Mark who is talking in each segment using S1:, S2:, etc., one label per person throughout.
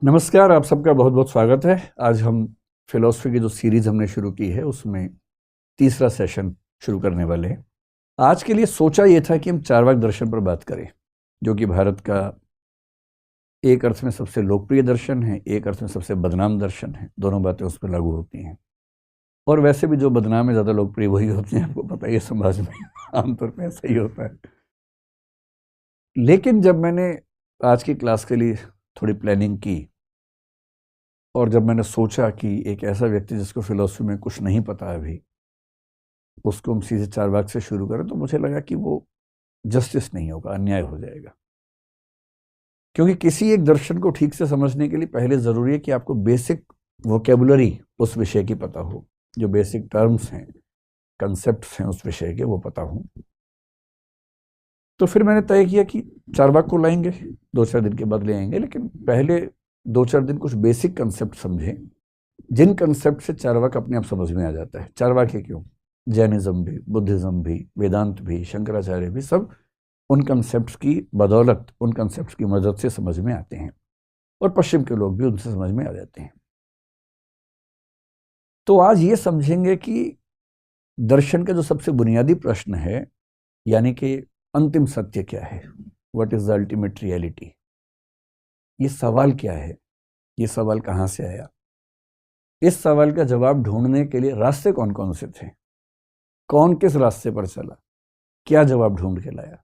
S1: नमस्कार, आप सबका बहुत बहुत स्वागत है। आज हम फिलॉसफी की जो सीरीज हमने शुरू की है उसमें तीसरा सेशन शुरू करने वाले हैं। आज के लिए सोचा ये था कि हम चार्वाक दर्शन पर बात करें, जो कि भारत का एक अर्थ में सबसे लोकप्रिय दर्शन है, एक अर्थ में सबसे बदनाम दर्शन है। दोनों बातें उस पर लागू होती हैं, और वैसे भी जो बदनाम है ज़्यादा लोकप्रिय वही होते हैं, आपको पता ही है, समाज में आमतौर पर ऐसा ही होता है। लेकिन जब मैंने आज की क्लास के लिए थोड़ी प्लानिंग की और जब मैंने सोचा कि एक ऐसा व्यक्ति जिसको फिलॉसफी में कुछ नहीं पता अभी, उसको हम सीधे चार्वाक से शुरू करें, तो मुझे लगा कि वो जस्टिस नहीं होगा, अन्याय हो जाएगा। क्योंकि किसी एक दर्शन को ठीक से समझने के लिए पहले ज़रूरी है कि आपको बेसिक वोकेबुलरी उस विषय की पता हो, जो बेसिक टर्म्स हैं, कंसेप्ट्स हैं उस विषय के, वो पता हो। तो फिर मैंने तय किया कि चार्वाक को लाएंगे, 2-4 दिन के बाद ले आएंगे, लेकिन पहले 2-4 दिन कुछ बेसिक कंसेप्ट समझें, जिन कंसेप्ट से चार्वाक अपने आप समझ में आ जाता है। चार्वाक ही क्यों, जैनिज्म भी, बुद्धिज्म भी, वेदांत भी, शंकराचार्य भी, सब उन कंसेप्ट्स की बदौलत, उन कंसेप्ट्स की मदद से समझ में आते हैं, और पश्चिम के लोग भी उनसे समझ में आ जाते हैं। तो आज ये समझेंगे कि दर्शन का जो सबसे बुनियादी प्रश्न है, यानी कि अंतिम सत्य क्या है, what is the ultimate reality, ये सवाल क्या है, ये सवाल कहाँ से आया, इस सवाल का जवाब ढूंढने के लिए रास्ते कौन कौन से थे, कौन किस रास्ते पर चला, क्या जवाब ढूंढ के लाया,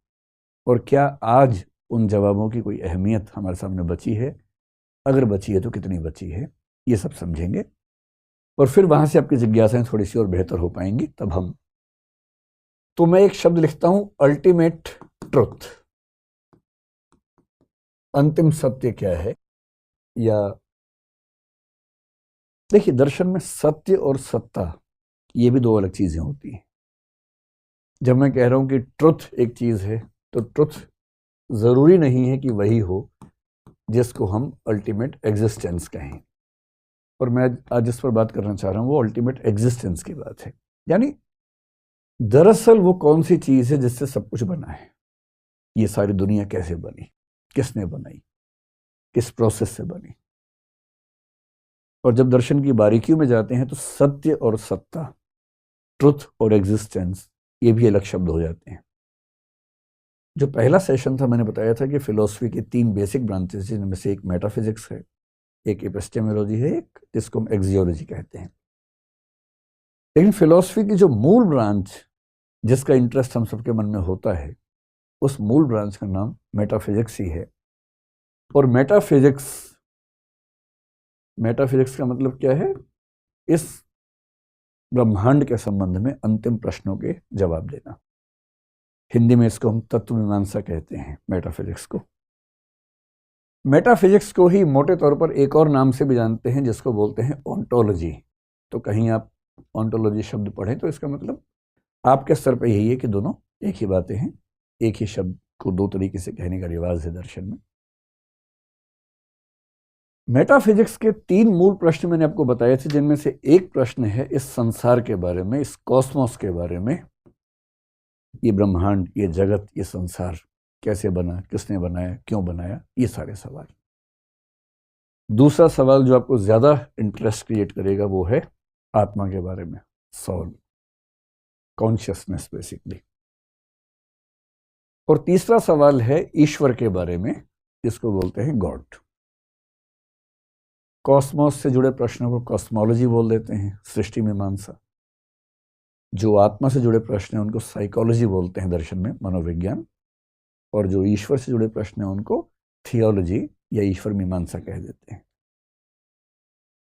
S1: और क्या आज उन जवाबों की कोई अहमियत हमारे सामने बची है, अगर बची है तो कितनी बची है, ये सब समझेंगे। और फिर वहां से आपकी जिज्ञासाएं थोड़ी सी और बेहतर हो पाएंगी। तब हम, तो मैं एक शब्द लिखता हूं, अल्टीमेट ट्रुथ, अंतिम सत्य क्या है। या देखिए, दर्शन में सत्य और सत्ता ये भी दो अलग चीजें होती हैं। जब मैं कह रहा हूं कि ट्रुथ एक चीज है, तो ट्रुथ जरूरी नहीं है कि वही हो जिसको हम अल्टीमेट एग्जिस्टेंस कहें। और मैं आज जिस पर बात करना चाह रहा हूं वो अल्टीमेट एग्जिस्टेंस की बात है। यानी दरअसल वो कौन सी चीज है जिससे सब कुछ बना है, ये सारी दुनिया कैसे बनी, किसने बनाई, किस प्रोसेस से बनी। और जब दर्शन की बारीकियों में जाते हैं तो सत्य और सत्ता, ट्रुथ और एग्जिस्टेंस, ये भी अलग शब्द हो जाते हैं। जो पहला सेशन था, मैंने बताया था कि फिलॉसफी की 3 बेसिक ब्रांचेस, जिनमें से एक मेटाफिजिक्स है, एक एपिस्टेमोलॉजी है, एक जिसको हम एक्सियोलॉजी कहते हैं। लेकिन फिलॉसफी की जो मूल ब्रांच, जिसका इंटरेस्ट हम सबके मन में होता है, उस मूल ब्रांच का नाम मेटाफिजिक्स ही है। और मेटाफिजिक्स का मतलब क्या है, इस ब्रह्मांड के संबंध में अंतिम प्रश्नों के जवाब देना। हिंदी में इसको हम तत्व मीमांसा कहते हैं, मेटाफिजिक्स को। मेटाफिजिक्स को ही मोटे तौर पर एक और नाम से भी जानते हैं, जिसको बोलते हैं ओंटोलॉजी। तो कहीं आप ओंटोलॉजी शब्द पढ़ें तो इसका मतलब आपके स्तर पर यही है कि दोनों एक ही बातें हैं, एक ही शब्द को 2 तरीके से कहने का रिवाज है दर्शन में। मेटाफिजिक्स के 3 मूल प्रश्न मैंने आपको बताए थे, जिनमें से एक प्रश्न है इस संसार के बारे में, इस कॉस्मोस के बारे में, ये ब्रह्मांड, ये जगत, ये संसार कैसे बना, किसने बनाया, क्यों बनाया, ये सारे सवाल। दूसरा सवाल जो आपको ज्यादा इंटरेस्ट क्रिएट करेगा वो है आत्मा के बारे में, सोल, कॉन्शियसनेस बेसिकली। और तीसरा सवाल है ईश्वर के बारे में, जिसको बोलते हैं गॉड। कॉस्मोस से जुड़े प्रश्नों को कॉस्मोलॉजी बोल देते हैं, सृष्टि मीमांसा। जो आत्मा से जुड़े प्रश्न हैं उनको साइकोलॉजी बोलते हैं दर्शन में, मनोविज्ञान। और जो ईश्वर से जुड़े प्रश्न हैं उनको थियोलॉजी या ईश्वर मीमांसा कह देते हैं।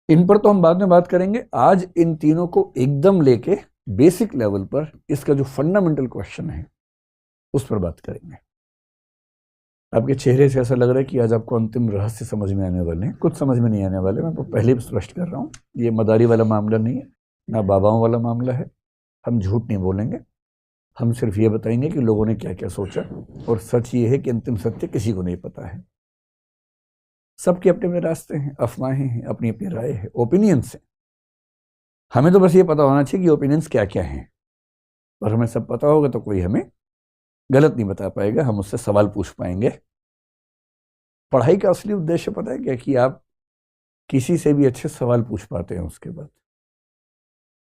S1: इन पर तो हम बाद में बात करेंगे। आज इन तीनों को एकदम लेके बेसिक लेवल पर इसका जो फंडामेंटल क्वेश्चन है उस पर बात करेंगे। आपके चेहरे से ऐसा लग रहा है कि आज आपको अंतिम रहस्य समझ में आने वाले हैं। कुछ समझ में नहीं आने वाले, मैं तो पहले भी स्पष्ट कर रहा हूँ, ये मदारी वाला मामला नहीं है, ना बाबाओं वाला मामला है। हम झूठ नहीं बोलेंगे, हम सिर्फ ये बताएंगे कि लोगों ने क्या क्या सोचा। और सच ये है कि अंतिम सत्य किसी को नहीं पता है, सबके अपने अपने रास्ते हैं, अफवाहें हैं, अपनी अपनी राय है, ओपिनियंस है। हमें तो बस ये पता होना चाहिए कि ओपिनियंस क्या क्या हैं। और हमें सब पता होगा तो कोई हमें गलत नहीं बता पाएगा, हम उससे सवाल पूछ पाएंगे। पढ़ाई का असली उद्देश्य पता है क्या, कि आप किसी से भी अच्छे सवाल पूछ पाते हैं। उसके बाद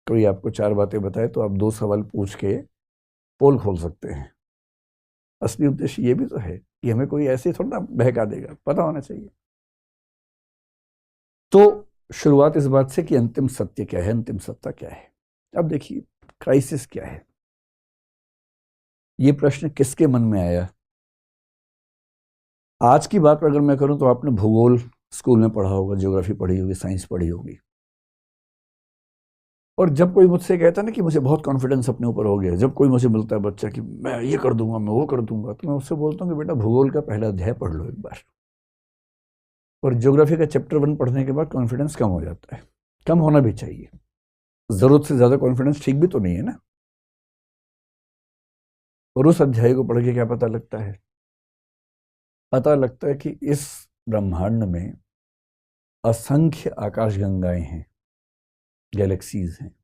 S1: कोई आपको 4 बातें बताए तो आप 2 सवाल पूछ के पोल खोल सकते हैं। असली उद्देश्य ये भी तो है कि हमें कोई ऐसे थोड़ा ना बहका देगा, पता होना चाहिए। तो शुरुआत इस बात से कि अंतिम सत्य क्या है, अंतिम सत्ता क्या है। अब देखिए क्राइसिस क्या है। ये प्रश्न किसके मन में आया? आज की बात अगर मैं करूं तो आपने भूगोल स्कूल में पढ़ा होगा, ज्योग्राफी पढ़ी होगी, साइंस पढ़ी होगी। और जब कोई मुझसे कहता है ना कि मुझे बहुत कॉन्फिडेंस अपने ऊपर हो गया, जब कोई मुझे मिलता है बच्चा कि मैं ये कर दूंगा, मैं वो कर दूंगा, तो मैं उससे बोलता हूँ कि बेटा भूगोल का पहला अध्याय पढ़ लो एक बार, और ज्योग्राफी का चैप्टर 1 पढ़ने के बाद कॉन्फिडेंस कम हो जाता है। कम होना भी चाहिए, जरूरत से ज्यादा कॉन्फिडेंस ठीक भी तो नहीं है ना। और उस अध्याय को पढ़ के क्या पता लगता है? पता लगता है कि इस ब्रह्मांड में असंख्य आकाशगंगाएं हैं, गैलेक्सीज हैं।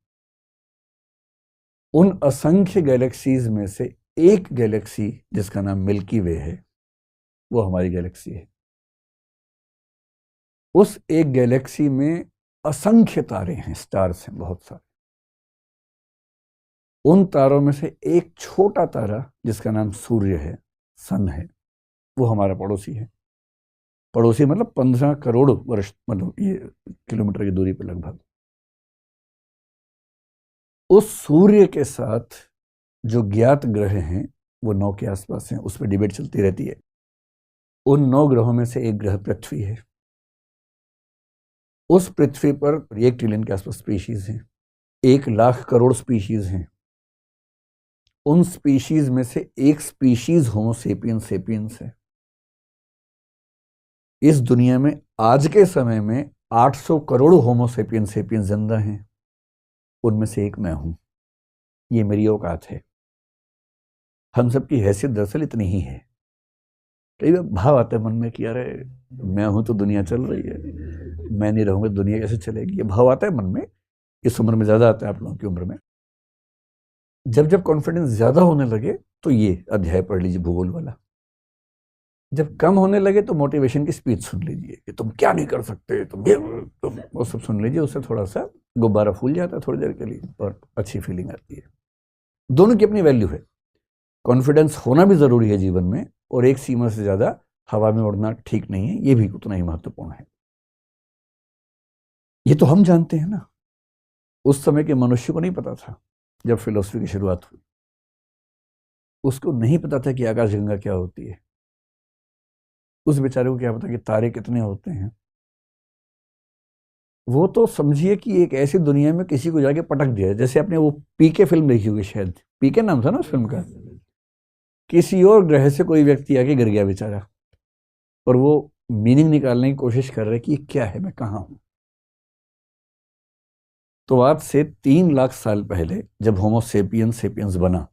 S1: उन असंख्य गैलेक्सीज में से एक गैलेक्सी जिसका नाम मिल्की वे है, वो हमारी गैलेक्सी है। उस एक गैलेक्सी में असंख्य तारे हैं, स्टार्स हैं बहुत सारे। उन तारों में से एक छोटा तारा जिसका नाम सूर्य है, सन है, वो हमारा पड़ोसी है। पड़ोसी मतलब 15 करोड़ वर्ष, मतलब ये किलोमीटर की दूरी पर लगभग। उस सूर्य के साथ जो ज्ञात ग्रह हैं वो 9 के आसपास हैं, उस पर डिबेट चलती रहती है। उन 9 ग्रहों में से एक ग्रह पृथ्वी है। उस पृथ्वी पर 1 ट्रिलियन के आसपास स्पीशीज हैं, 1 लाख करोड़ स्पीशीज हैं। उन स्पीशीज में से एक स्पीशीज होमो सेपियंस सेपियंस है। इस दुनिया में आज के समय में 800 करोड़ होमो सेपियंस सेपियंस जिंदा हैं, उनमें से एक मैं हूं। ये मेरी औकात है। हम सबकी हैसियत दरअसल इतनी ही है। कई बार भाव आते हैं मन में कि अरे मैं हूं तो दुनिया चल रही है, मैं नहीं रहूंगा दुनिया कैसे चलेगी। ये भाव आता है मन में, इस उम्र में ज्यादा आता है आप लोगों की उम्र में। जब जब कॉन्फिडेंस ज्यादा होने लगे तो ये अध्याय पढ़ लीजिए भूगोल वाला। जब कम होने लगे तो मोटिवेशन की स्पीच सुन लीजिए कि तुम क्या नहीं कर सकते, तुम वो सब सुन लीजिए। उससे थोड़ा सा गुब्बारा फूल जाता है थोड़ी देर के लिए और अच्छी फीलिंग आती है। दोनों की अपनी वैल्यू है। कॉन्फिडेंस होना भी जरूरी है जीवन में, और एक सीमा से ज्यादा हवा में उड़ना ठीक नहीं है, ये भी उतना ही महत्वपूर्ण है। ये तो हम जानते हैं ना, उस समय के मनुष्य को नहीं पता था। जब फिलोसफी की शुरुआत हुई उसको नहीं पता था कि आकाशगंगा क्या होती है। उस बेचारे को क्या पता कि तारे कितने होते हैं। वो तो समझिए कि एक ऐसी दुनिया में किसी को जाके पटक दिया, जैसे आपने वो पीके फिल्म देखी होगी, शायद पीके नाम था ना उस फिल्म का। किसी और ग्रह से कोई व्यक्ति आके गिर गया बेचारा, और वो मीनिंग निकालने की कोशिश कर रहे कि क्या है, मैं कहाँ हूं। तो आज से 3 लाख साल पहले जब होमो सेपियंस सेपियंस बना,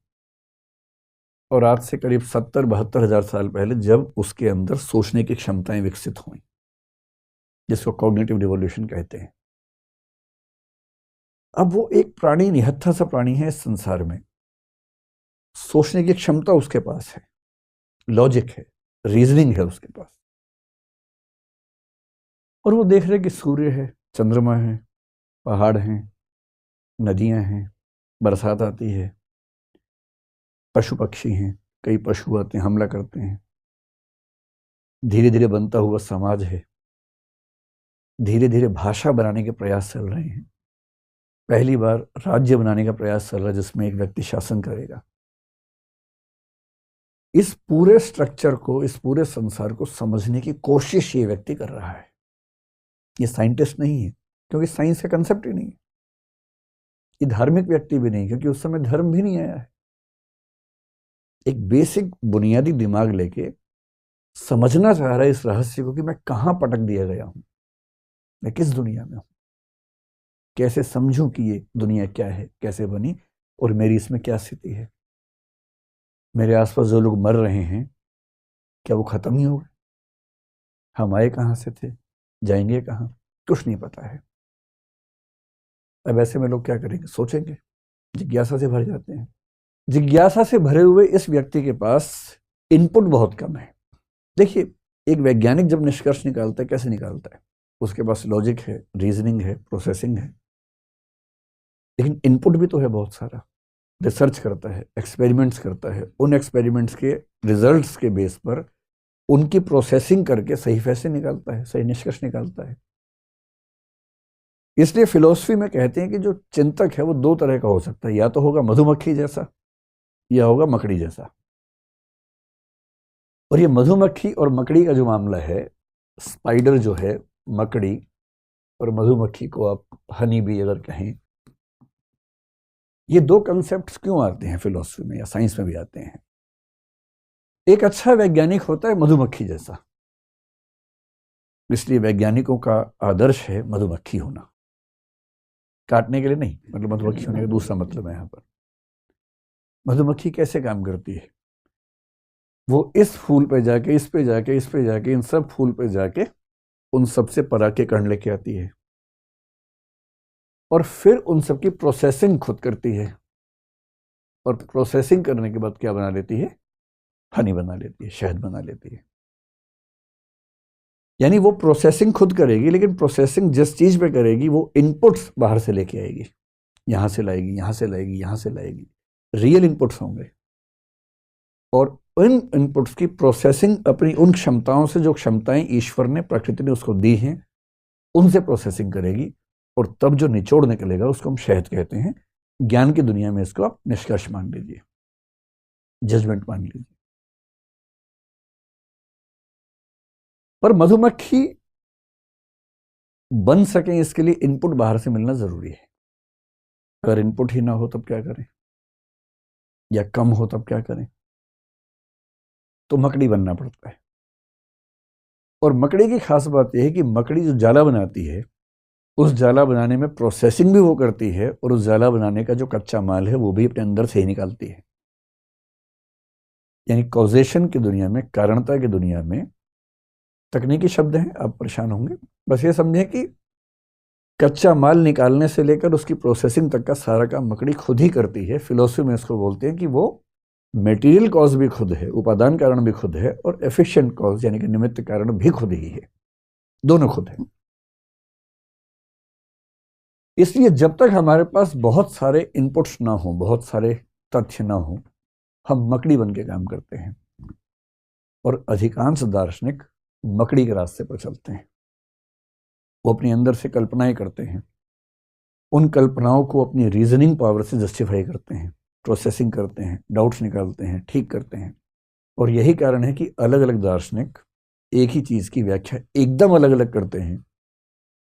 S1: और आज से करीब 70-72 हजार साल पहले जब उसके अंदर सोचने की क्षमताएं विकसित हुई, जिसको कॉग्निटिव रिवॉल्यूशन कहते हैं। अब वो एक प्राणी, निहत्था सा प्राणी है इस संसार में। सोचने की क्षमता उसके पास है, लॉजिक है, रीजनिंग है उसके पास। और वो देख रहे कि सूर्य है, चंद्रमा है, पहाड़ हैं, नदियां हैं, बरसात आती है, पशु पक्षी हैं, कई पशु आते हैं, हमला करते हैं। धीरे धीरे बनता हुआ समाज है, धीरे धीरे भाषा बनाने के प्रयास चल रहे हैं। पहली बार राज्य बनाने का प्रयास चल रहा है जिसमें एक व्यक्ति शासन करेगा। इस पूरे स्ट्रक्चर को, इस पूरे संसार को समझने की कोशिश ये व्यक्ति कर रहा है। ये साइंटिस्ट नहीं है, क्योंकि साइंस का कंसेप्ट ही नहीं है। ये धार्मिक व्यक्ति भी नहीं, क्योंकि उस समय धर्म भी नहीं आया है। एक बेसिक बुनियादी दिमाग लेके समझना चाह रहा है इस रहस्य को कि मैं कहां पटक दिया गया हूं, मैं किस दुनिया में हूं, कैसे समझूं कि ये दुनिया क्या है, कैसे बनी, और मेरी इसमें क्या स्थिति है। मेरे आसपास जो लोग मर रहे हैं, क्या वो खत्म ही हो गए? हम आए कहां से थे, जाएंगे कहां, कुछ नहीं पता है। अब ऐसे में लोग क्या करेंगे? सोचेंगे, जिज्ञासा से भर जाते हैं। जिज्ञासा से भरे हुए इस व्यक्ति के पास इनपुट बहुत कम है। देखिए, एक वैज्ञानिक जब निष्कर्ष निकालता है, कैसे निकालता है? उसके पास लॉजिक है, रीजनिंग है, प्रोसेसिंग है, लेकिन इनपुट भी तो है बहुत सारा। रिसर्च करता है, एक्सपेरिमेंट्स करता है, उन एक्सपेरिमेंट्स के रिजल्ट्स के बेस पर उनकी प्रोसेसिंग करके सही फैसले निकालता है, सही निष्कर्ष निकालता है। इसलिए फिलॉसफी में कहते हैं कि जो चिंतक है वो दो तरह का हो सकता है, या तो होगा मधुमक्खी जैसा या होगा मकड़ी जैसा। और ये मधुमक्खी और मकड़ी का जो मामला है, स्पाइडर जो है मकड़ी और मधुमक्खी को आप हनी भी अगर कहें, ये दो कंसेप्ट्स क्यों आते हैं फिलॉसफी में या साइंस में भी आते हैं। एक अच्छा वैज्ञानिक होता है मधुमक्खी जैसा, इसलिए वैज्ञानिकों का आदर्श है मधुमक्खी होना, काटने के लिए नहीं, मतलब मधुमक्खी होने का दूसरा मतलब है। यहां पर मधुमक्खी कैसे काम करती है, वो इस फूल पे जाके, इस पे जाके, इस पे जाके, इन सब फूल पे जाके उन सबसे पराग के कण लेके आती है और फिर उन सब की प्रोसेसिंग खुद करती है, और प्रोसेसिंग करने के बाद क्या बना लेती है, हनी बना लेती है, शहद बना लेती है। यानी वो प्रोसेसिंग खुद करेगी, लेकिन प्रोसेसिंग जिस चीज पे करेगी वो इनपुट्स बाहर से लेके आएगी, यहां से लाएगी, यहां से लाएगी, यहां से लाएगी, रियल इनपुट्स होंगे। और इन इनपुट्स की प्रोसेसिंग अपनी उन क्षमताओं से, जो क्षमताएं ईश्वर ने, प्रकृति ने उसको दी हैं, उनसे प्रोसेसिंग करेगी, और तब जो निचोड़ निकलेगा उसको हम शहद कहते हैं। ज्ञान की दुनिया में इसको आप निष्कर्ष मान लीजिए, जजमेंट मान लीजिए। पर मधुमक्खी बन सके इसके लिए इनपुट बाहर से मिलना जरूरी है। अगर इनपुट ही ना हो तब क्या करें, या कम हो तब क्या करें, तो मकड़ी बनना पड़ता है। और मकड़ी की खास बात यह है कि मकड़ी जो जाला बनाती है, उस जाला बनाने में प्रोसेसिंग भी वो करती है, और उस जाला बनाने का जो कच्चा माल है वो भी अपने अंदर से ही निकालती है। यानी कॉजेशन की दुनिया में, कारणता की दुनिया में, तकनीकी शब्द हैं, आप परेशान होंगे, बस ये समझें कि कच्चा माल निकालने से लेकर उसकी प्रोसेसिंग तक का सारा काम मकड़ी खुद ही करती है। फिलोसफी में इसको बोलते हैं कि वो मेटीरियल कॉज भी खुद है, उपादान कारण भी खुद है, और एफिशिएंट कॉज यानी कि निमित्त कारण भी खुद ही है, दोनों खुद है। इसलिए जब तक हमारे पास बहुत सारे इनपुट्स ना हो, बहुत सारे तथ्य ना हो, हम मकड़ी बन के काम करते हैं। और अधिकांश दार्शनिक मकड़ी के रास्ते पर चलते हैं। वो अपने अंदर से कल्पनाएं करते हैं, उन कल्पनाओं को अपनी रीजनिंग पावर से जस्टिफाई करते हैं, प्रोसेसिंग करते हैं, डाउट्स निकालते हैं, ठीक करते हैं। और यही कारण है कि अलग अलग दार्शनिक एक ही चीज की व्याख्या एकदम अलग अलग करते हैं,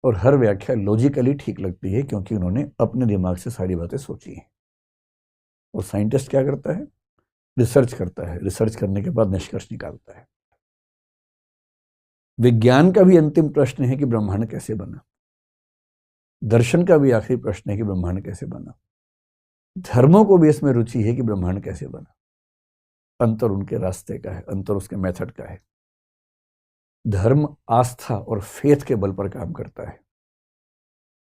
S1: और हर व्याख्या लॉजिकली ठीक लगती है, क्योंकि उन्होंने अपने दिमाग से सारी बातें सोची हैं। और साइंटिस्ट क्या करता है, रिसर्च करता है, रिसर्च करने के बाद निष्कर्ष निकालता है। विज्ञान का भी अंतिम प्रश्न है कि ब्रह्मांड कैसे बना। दर्शन का भी आखिरी प्रश्न है कि ब्रह्मांड कैसे बना। धर्मों को भी इसमें रुचि है कि ब्रह्मांड कैसे बना। अंतर उनके रास्ते का है, अंतर उसके मेथड का है। धर्म आस्था और फेथ के बल पर काम करता है।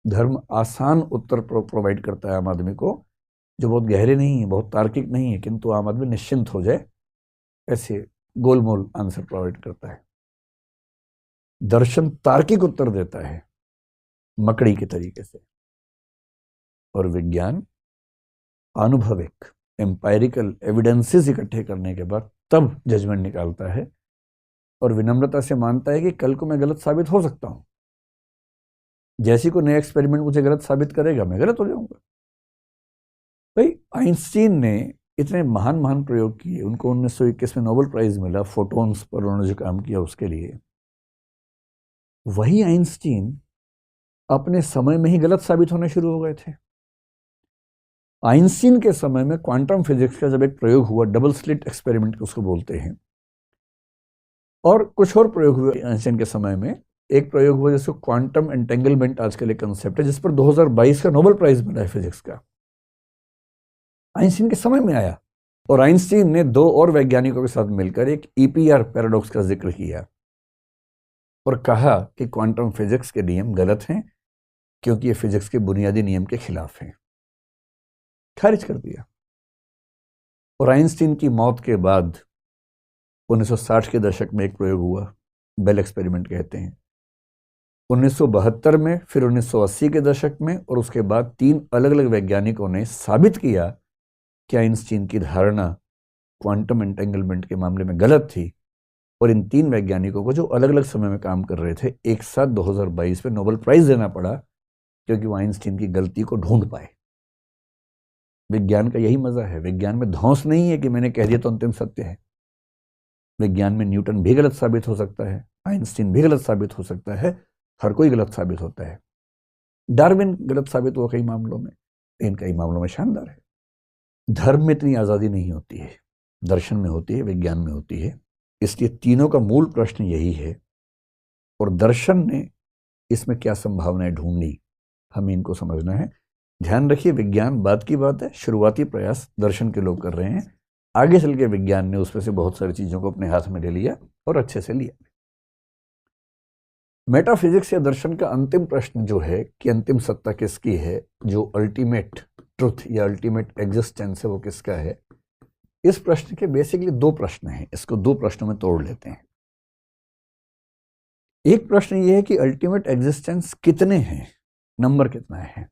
S1: धर्म आसान उत्तर प्रोवाइड करता है आम आदमी को, जो बहुत गहरे नहीं है, बहुत तार्किक नहीं है, किंतु आम आदमी निश्चिंत हो जाए ऐसे गोलमोल आंसर प्रोवाइड करता है। दर्शन तार्किक उत्तर देता है मकड़ी के तरीके से, और विज्ञान अनुभविक एम्पायरिकल एविडेंसेस इकट्ठे करने के बाद तब जजमेंट निकालता है, और विनम्रता से मानता है कि कल को मैं गलत साबित हो सकता हूं। जैसी को नया एक्सपेरिमेंट मुझे गलत साबित करेगा, मैं गलत हो जाऊंगा। भाई आइंस्टीन ने इतने महान महान प्रयोग किए, उनको 1921 में नोबेल प्राइज मिला फोटॉन्स पर उन्होंने जो काम किया उसके लिए। वही आइंस्टीन अपने समय में ही गलत साबित होने शुरू हो गए थे। आइंस्टीन के समय में क्वांटम फिजिक्स का जब एक प्रयोग हुआ, डबल स्लिट एक्सपेरिमेंट उसको बोलते हैं, और कुछ और प्रयोग हुए आइंस्टीन के समय में। एक प्रयोग हुआ जिसको क्वांटम एंटेंगलमेंट आजकल एक कंसेप्ट है, जिस पर 2022 का नोबेल प्राइज मिला है फिजिक्स का, आइंस्टीन के समय में आया। और आइंस्टीन ने दो और वैज्ञानिकों के साथ मिलकर एक ईपीआर पैराडॉक्स का जिक्र किया और कहा कि क्वांटम फिजिक्स के नियम गलत हैं, क्योंकि ये फिजिक्स के बुनियादी नियम के खिलाफ हैं। खारिज कर दिया। और आइंस्टीन की मौत के बाद 1960 के दशक में एक प्रयोग हुआ, बेल एक्सपेरिमेंट कहते हैं, 1972 में, फिर 1980 के दशक में, और उसके बाद 3 अलग अलग वैज्ञानिकों ने साबित किया कि आइंस्टीन की धारणा क्वांटम एंटेंगलमेंट के मामले में गलत थी। और इन 3 वैज्ञानिकों को, जो अलग अलग समय में काम कर रहे थे, एक साथ 2022 में नोबेल प्राइज देना पड़ा, क्योंकि वो आइंस्टीन की गलती को ढूंढ पाए। विज्ञान का यही मजा है। विज्ञान में धौंस नहीं है कि मैंने कह दिया तो अंतिम सत्य है। विज्ञान में न्यूटन भी गलत साबित हो सकता है, आइंस्टीन भी गलत साबित हो सकता है, हर कोई गलत साबित होता है। डार्विन गलत साबित हुआ कई मामलों में, लेकिन कई मामलों में शानदार है। धर्म में इतनी आजादी नहीं होती है, दर्शन में होती है, विज्ञान में होती है। इसलिए तीनों का मूल प्रश्न यही है, और दर्शन ने इसमें क्या संभावनाएं ढूंढनी, हमें इनको समझना है। ध्यान रखिए, विज्ञान बाद की बात है, शुरुआती प्रयास दर्शन के लोग कर रहे हैं। आगे चल के विज्ञान ने उसमें से बहुत सारी चीजों को अपने हाथ में ले लिया और अच्छे से लिया। मेटाफिजिक्स या दर्शन का अंतिम प्रश्न जो है कि अंतिम सत्ता किसकी है, जो अल्टीमेट ट्रुथ या अल्टीमेट एग्जिस्टेंस है, वो किसका है। इस प्रश्न के बेसिकली 2 प्रश्न हैं, इसको 2 प्रश्नों में तोड़ लेते हैं। एक प्रश्न ये है कि अल्टीमेट एग्जिस्टेंस कितने हैं, नंबर कितना है।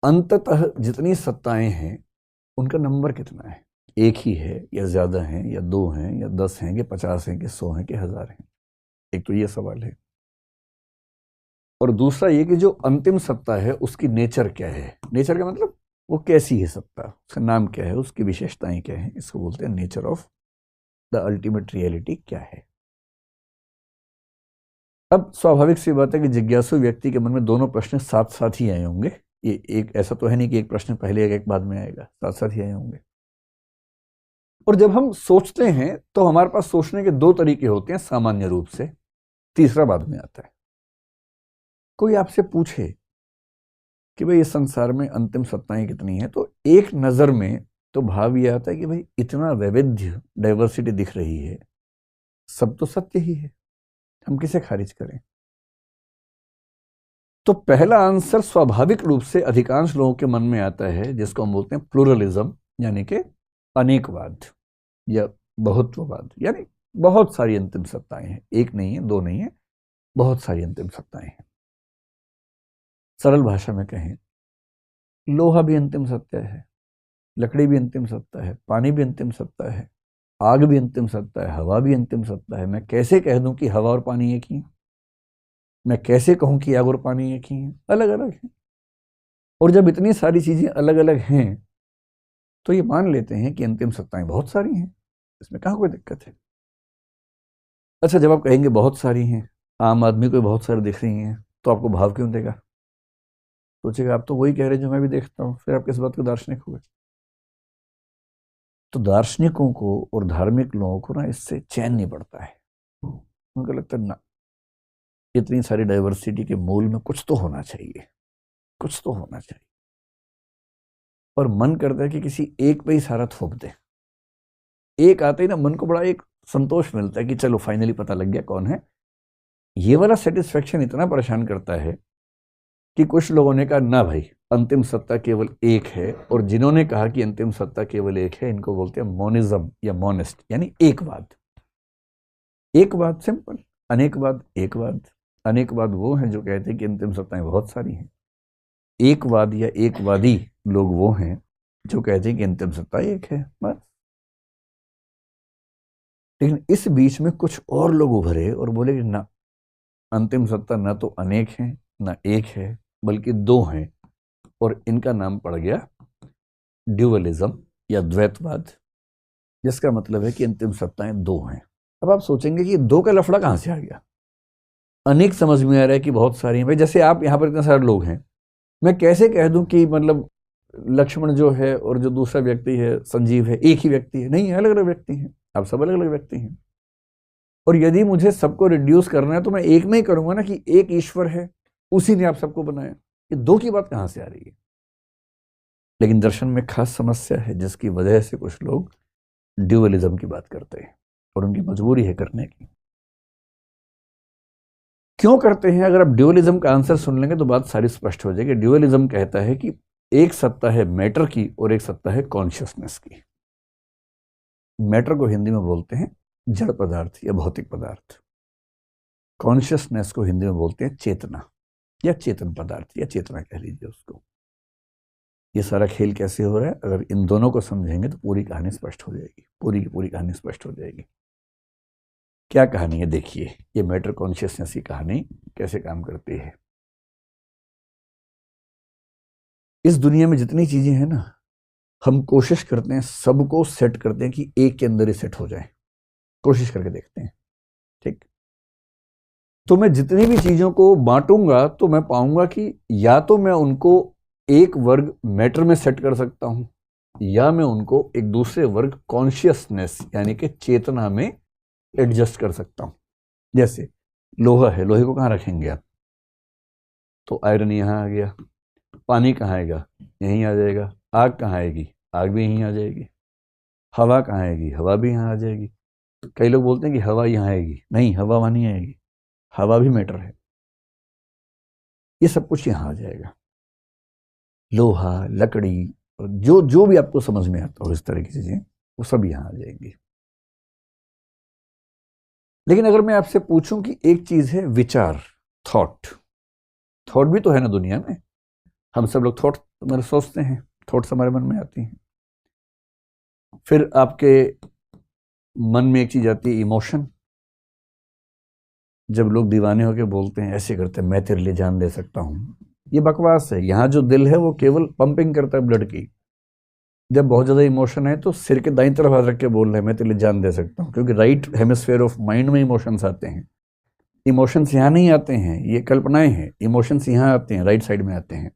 S1: अंततः जितनी सत्ताएं हैं उनका नंबर कितना है, एक ही है या ज्यादा है या 2 हैं या 10 हैं कि 50 हैं कि 100 हैं कि 1000 हैं। एक तो ये सवाल है। और दूसरा ये कि जो अंतिम सत्ता है उसकी नेचर क्या है। नेचर का मतलब वो कैसी है सत्ता, उसका नाम क्या है, उसकी विशेषताएं क्या है, इसको बोलते हैं nature of the ultimate reality क्या है। अब स्वाभाविक सी बात है कि जिज्ञासु व्यक्ति के मन में दोनों प्रश्न साथ साथ ही आए होंगे। ये एक ऐसा तो है नहीं कि एक प्रश्न पहले एक बाद में आएगा, साथ साथ ही आए होंगे। और जब हम सोचते हैं तो हमारे पास सोचने के 2 तरीके होते हैं सामान्य रूप से, तीसरा बाद में आता है। कोई आपसे पूछे कि भाई इस संसार में अंतिम सत्ताएं कितनी हैं, तो एक नजर में तो भाव ये आता है कि भाई इतना वैविध्य, डाइवर्सिटी दिख रही है, सब तो सत्य ही है, हम किसे खारिज करें। तो पहला आंसर स्वाभाविक रूप से अधिकांश लोगों के मन में आता है, जिसको हम बोलते हैं प्लूरलिज्म, यानी कि अनेकवाद या बहुत्ववाद। यानी बहुत सारी अंतिम सत्ताएं हैं, एक नहीं है, 2 नहीं है, बहुत सारी अंतिम सत्ताएं हैं। सरल भाषा में कहें, लोहा भी अंतिम सत्ता है, लकड़ी भी अंतिम सत्ता है, पानी भी अंतिम सत्ता है, आग भी अंतिम सत्ता है, हवा भी अंतिम सत्ता है। मैं कैसे कह दूं कि हवा और पानी एक ही हैं? मैं कैसे कहूं कि आग और पानी एक ही हैं? अलग अलग हैं। और जब इतनी सारी चीजें अलग अलग हैं तो ये मान लेते हैं कि अंतिम सत्ताएं बहुत सारी हैं, इसमें कहाँ कोई दिक्कत है। अच्छा, जब आप कहेंगे बहुत सारी हैं, आम आदमी को बहुत सारी दिख रही हैं, तो आपको भाव क्यों देगा? सोचेगा आप तो वही कह रहे हैं जो मैं भी देखता हूं, फिर आप किस बात के दार्शनिक हुए? तो दार्शनिकों को और धार्मिक लोगों को ना इससे चैन नहीं पड़ता है। उनको लगता है ना, इतनी सारी डाइवर्सिटी के मूल में कुछ तो होना चाहिए, कुछ तो होना चाहिए। और मन करता है कि किसी एक पे ही सारा थोप दे। एक आते ही ना मन को बड़ा एक संतोष मिलता है कि चलो फाइनली पता लग गया कौन है। ये वाला सेटिस्फेक्शन इतना परेशान करता है कि कुछ लोगों ने कहा ना भाई, अंतिम सत्ता केवल एक है। और जिन्होंने कहा कि अंतिम सत्ता केवल एक है, इनको बोलते हैं मोनिज्म या मोनिस्ट, यानी एकवाद। एकवाद सिंपल, अनेकवाद एकवाद। अनेकवाद वो हैं जो कहते हैं कि अंतिम सत्ताएं बहुत सारी हैं। एकवाद या एकवादी लोग वो हैं जो कहते हैं कि अंतिम सत्ता एक है, बस। लेकिन इस बीच में कुछ और लोग उभरे और बोले कि ना, अंतिम सत्ता ना तो अनेक है ना एक है, बल्कि 2 हैं। और इनका नाम पड़ गया ड्यूअलिज्म या द्वैतवाद, जिसका मतलब है कि अंतिम सत्ताएं 2 हैं। अब आप सोचेंगे कि 2 का लफड़ा कहां से आ गया? अनेक समझ में आ रहा है कि बहुत सारी हैं। भाई जैसे आप यहां पर इतने सारे लोग हैं, मैं कैसे कह दूं कि मतलब लक्ष्मण जो है और जो दूसरा व्यक्ति है संजीव है, एक ही व्यक्ति है? नहीं, अलग अलग व्यक्ति हैं, आप सब अलग अलग व्यक्ति हैं। और यदि मुझे सबको रिड्यूस करना है तो मैं एक में ही करूंगा ना, कि एक ईश्वर है, उसी ने आप सबको बनाया। ये 2 की बात कहां से आ रही है? लेकिन दर्शन में खास समस्या है, जिसकी वजह से कुछ लोग ड्यूअलिज्म की बात करते हैं, और उनकी मजबूरी है करने की। क्यों करते हैं? अगर आप ड्यूअलिज्म का आंसर सुन लेंगे तो बात सारी स्पष्ट हो जाएगी। ड्यूअलिज्म कहता है कि एक सत्ता है मैटर की और एक सत्ता है कॉन्शियसनेस की। मैटर को हिंदी में बोलते हैं जड़ पदार्थ या भौतिक पदार्थ, कॉन्शियसनेस को हिंदी में बोलते हैं चेतना या चेतन पदार्थ या चेतना कह लीजिए उसको। ये सारा खेल कैसे हो रहा है, अगर इन दोनों को समझेंगे तो पूरी कहानी स्पष्ट हो जाएगी, पूरी की पूरी कहानी स्पष्ट हो जाएगी। क्या कहानी है देखिए, ये मैटर कॉन्शियसनेस की कहानी कैसे काम करती है। इस दुनिया में जितनी चीजें हैं ना, हम कोशिश करते हैं सबको सेट करते हैं कि एक के अंदर ही सेट हो जाए, कोशिश करके देखते हैं, ठीक। तो मैं जितनी भी चीजों को बांटूंगा तो मैं पाऊंगा कि या तो मैं उनको एक वर्ग मैटर में सेट कर सकता हूं, या मैं उनको एक दूसरे वर्ग कॉन्शियसनेस यानी कि चेतना में एडजस्ट कर सकता हूं। जैसे लोहा है, लोहे को कहां रखेंगे आप, तो आयरन यहां आ गया। पानी कहां आएगा, यहीं आ जाएगा। आग कहां आएगी, आग भी यहीं आ जाएगी। हवा कहां आएगी, हवा भी यहां आ जाएगी। कई लोग बोलते हैं कि हवा यहां आएगी, नहीं, हवा वहां नहीं आएगी, हवा भी मैटर है। ये सब कुछ यहां आ जाएगा। लोहा, लकड़ी, जो जो भी आपको समझ में आता हो इस तरह की चीजें, वो सब यहां आ जाएंगी। लेकिन अगर मैं आपसे पूछूं कि एक चीज है विचार, थॉट, थॉट भी तो है ना दुनिया में। हम सब लोग थॉट मतलब सोचते हैं, थॉट्स हमारे मन में आती हैं। फिर आपके मन में एक चीज आती है इमोशन। जब लोग दीवाने होकर बोलते हैं, ऐसे करते हैं, मैं तेरे लिए जान दे सकता हूं, ये बकवास है। यहाँ जो दिल है वो केवल पंपिंग करता है ब्लड की। जब बहुत ज्यादा इमोशन है तो सिर के दाईं तरफ हाथ रख के बोल रहे हैं मैं तेरे लिए जान दे सकता हूँ, क्योंकि राइट हेमिस्फीयर ऑफ माइंड में इमोशंस आते हैं। इमोशंस यहाँ नहीं आते हैं, ये कल्पनाएं हैं। इमोशंस यहाँ आते हैं, राइट साइड में आते हैं।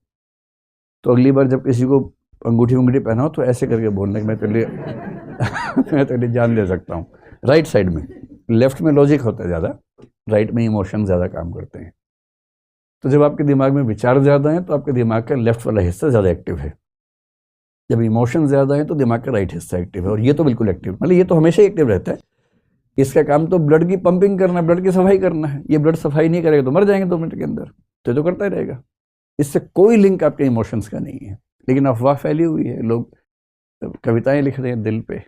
S1: तो अगली बार जब किसी को अंगूठी उंगूठी पहनाओ तो ऐसे करके बोलना कि मैं तेरे लिए मैं तेरे लिए जान दे सकता हूँ, राइट साइड में। लेफ्ट में लॉजिक होता है ज़्यादा, राइट में इमोशन ज़्यादा काम करते हैं। तो जब आपके दिमाग में विचार ज़्यादा हैं तो आपके दिमाग का लेफ्ट वाला हिस्सा ज़्यादा एक्टिव है। जब इमोशन ज़्यादा है तो दिमाग का राइट हिस्सा एक्टिव है। और ये तो बिल्कुल एक्टिव, मतलब ये तो हमेशा एक्टिव रहता है। इसका काम तो ब्लड की पंपिंग करना है, ब्लड की सफाई करना है। ये ब्लड सफाई नहीं करेगा तो मर जाएंगे 2 मिनट के अंदर। तो ये तो करता ही रहेगा। इससे कोई लिंक आपके इमोशंस का नहीं है। लेकिन अफवाह फैली हुई है, लोग कविताएं लिख रहे हैं दिल पे,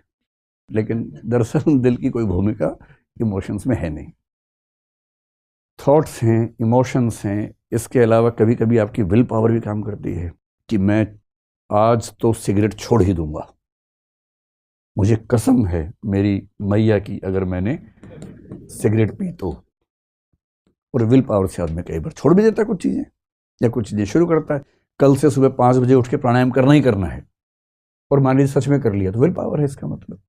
S1: लेकिन दरअसल दिल की कोई भूमिका इमोशंस में है नहीं। थॉट्स हैं, इमोशंस हैं। इसके अलावा कभी कभी आपकी विल पावर भी काम करती है कि मैं आज तो सिगरेट छोड़ ही दूंगा, मुझे कसम है मेरी मैया की, अगर मैंने सिगरेट पी तो। और विल पावर से आदमी कई बार छोड़ भी देता है कुछ चीज़ें, या कुछ चीज़ें शुरू करता है। कल से सुबह 5 बजे उठ के प्राणायाम करना ही करना है, और मान लीजिए सच में कर लिया तो विल पावर है इसका मतलब।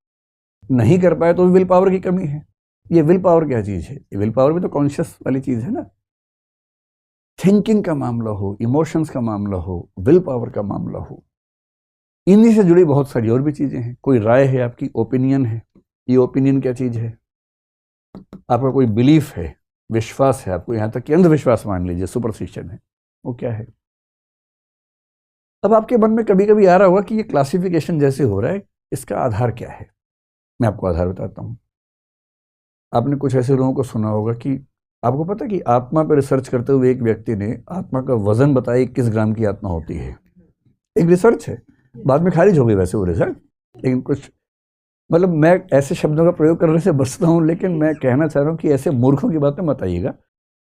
S1: नहीं कर पाए तो विल पावर की कमी है। ये विल पावर क्या चीज़ है? ये विल पावर भी तो कॉन्शियस वाली चीज़ है ना। थिंकिंग का मामला हो, इमोशंस का मामला हो, विल पावर का मामला हो, इन्हीं से जुड़ी बहुत सारी और भी चीज़ें हैं। कोई राय है आपकी, ओपिनियन है। ये ओपिनियन क्या चीज़ है? आपका कोई बिलीफ है, विश्वास है आपको, यहाँ तक कि अंधविश्वास मान लीजिए, सुपरस्टिशन है, वो क्या है? अब आपके मन में कभी कभी आ रहा होगा कि ये क्लासिफिकेशन जैसे हो रहा है, इसका आधार क्या है? मैं आपको आधार बताता हूँ। आपने कुछ ऐसे लोगों को सुना होगा कि आपको पता है कि आत्मा पर रिसर्च करते हुए एक व्यक्ति ने आत्मा का वजन बताया 21 ग्राम की आत्मा होती है। एक रिसर्च है, बाद में खारिज हो गई वैसे वो रिसर्च, लेकिन कुछ मतलब मैं ऐसे शब्दों का प्रयोग करने से बचता हूँ, लेकिन मैं कहना चाह रहा हूँ कि ऐसे मूर्खों की बातें मत आइएगा।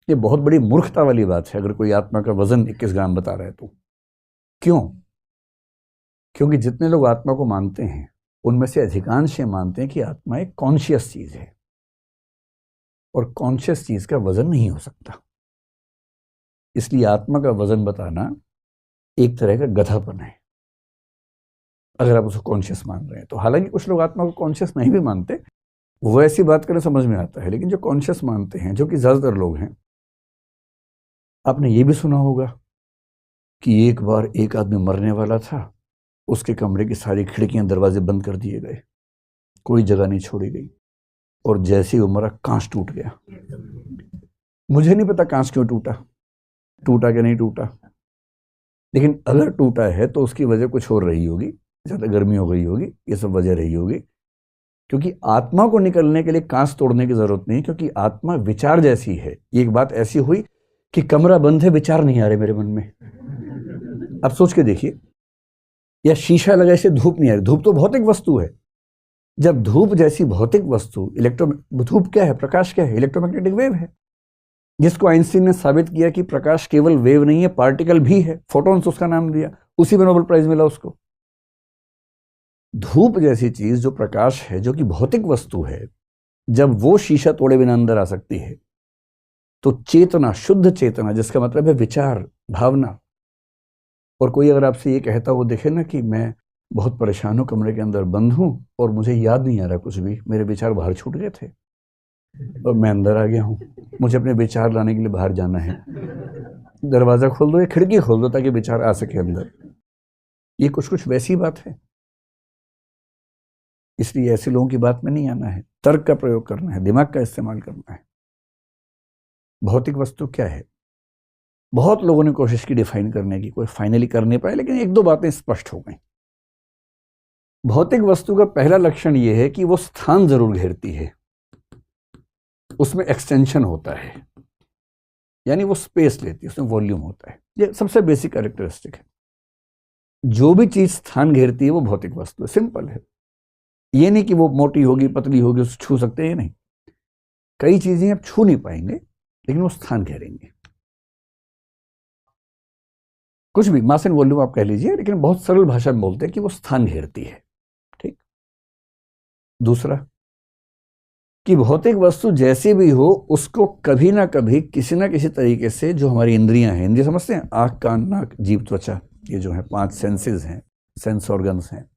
S1: ये बहुत बड़ी मूर्खता वाली बात है अगर कोई आत्मा का वजन 21 ग्राम बता रहा है तो। क्यों? क्योंकि जितने लोग आत्मा को मानते हैं उनमें से अधिकांश ये मानते हैं कि आत्मा एक कॉन्शियस चीज है, और कॉन्शियस चीज का वजन नहीं हो सकता। इसलिए आत्मा का वजन बताना एक तरह का गधापन है, अगर आप उसको कॉन्शियस मान रहे हैं तो। हालांकि कुछ लोग आत्मा को कॉन्शियस नहीं भी मानते, वो ऐसी बात करें समझ में आता है, लेकिन जो कॉन्शियस मानते हैं, जो कि ज्यादातर लोग हैं, आपने ये भी सुना होगा कि एक बार एक आदमी मरने वाला था, उसके कमरे की सारी खिड़कियां दरवाजे बंद कर दिए गए, कोई जगह नहीं छोड़ी गई, और जैसे ही वो मरा कांच टूट गया। मुझे नहीं पता कांच क्यों टूटा, टूटा कि नहीं टूटा, लेकिन अगर टूटा है तो उसकी वजह कुछ और रही होगी, ज़्यादा गर्मी हो गई होगी, ये सब वजह रही होगी। क्योंकि आत्मा को निकलने के लिए कांच तोड़ने की जरूरत नहीं, क्योंकि आत्मा विचार जैसी है। एक बात ऐसी हुई कि कमरा बंद है, विचार नहीं आ रहे मेरे मन में। अब सोच के देखिए, या शीशा लगा से धूप नहीं आ रही, धूप तो भौतिक वस्तु है। जब धूप जैसी भौतिक वस्तु, धूप क्या है, प्रकाश क्या है, इलेक्ट्रोमैग्नेटिक वेव है। जिसको आइंस्टीन ने साबित किया कि प्रकाश केवल वेव नहीं है, पार्टिकल भी है, फोटॉन्स उसका नाम दिया, उसी में नोबेल प्राइज मिला उसको। धूप जैसी चीज जो प्रकाश है, जो कि भौतिक वस्तु है, जब वो शीशा तोड़े बिना अंदर आ सकती है, तो चेतना, शुद्ध चेतना, जिसका मतलब है विचार, भावना, और कोई अगर आपसे ये कहता वो देखे ना कि मैं बहुत परेशान हूं, कमरे के अंदर बंद हूं और मुझे याद नहीं आ रहा कुछ भी, मेरे विचार बाहर छूट गए थे और मैं अंदर आ गया हूं, मुझे अपने विचार लाने के लिए बाहर जाना है, दरवाजा खोल दो या खिड़की खोल दो ताकि विचार आ सके अंदर। ये कुछ कुछ वैसी बात है। इसलिए ऐसे लोगों की बात में नहीं आना है, तर्क का प्रयोग करना है, दिमाग का इस्तेमाल करना है। भौतिक वस्तु क्या है? बहुत लोगों ने कोशिश की डिफाइन करने की, कोई फाइनली कर नहीं पाए, लेकिन एक दो बातें स्पष्ट हो गई। भौतिक वस्तु का पहला लक्षण यह है कि वो स्थान जरूर घेरती है, उसमें एक्सटेंशन होता है, यानी वो स्पेस लेती है, उसमें वॉल्यूम होता है। ये सबसे बेसिक कैरेक्टरिस्टिक है। जो भी चीज स्थान घेरती है वो भौतिक वस्तु है, सिंपल है। ये नहीं कि वो मोटी होगी, पतली होगी, उसको छू सकते हैं, नहीं। कई चीजें आप छू नहीं पाएंगे, लेकिन वो स्थान घेरेंगे। कुछ भी मास एंड वॉल्यूम आप कह लीजिए, लेकिन बहुत सरल भाषा में बोलते हैं कि वो स्थान घेरती है। ठीक। दूसरा कि भौतिक वस्तु जैसी भी हो, उसको कभी ना कभी किसी ना किसी तरीके से, जो हमारी इंद्रियां हैं, इंद्रिय समझते हैं, आंख, कान, नाक, जीभ, त्वचा, ये जो है 5 सेंसेस हैं, सेंस ऑर्गन्स हैं,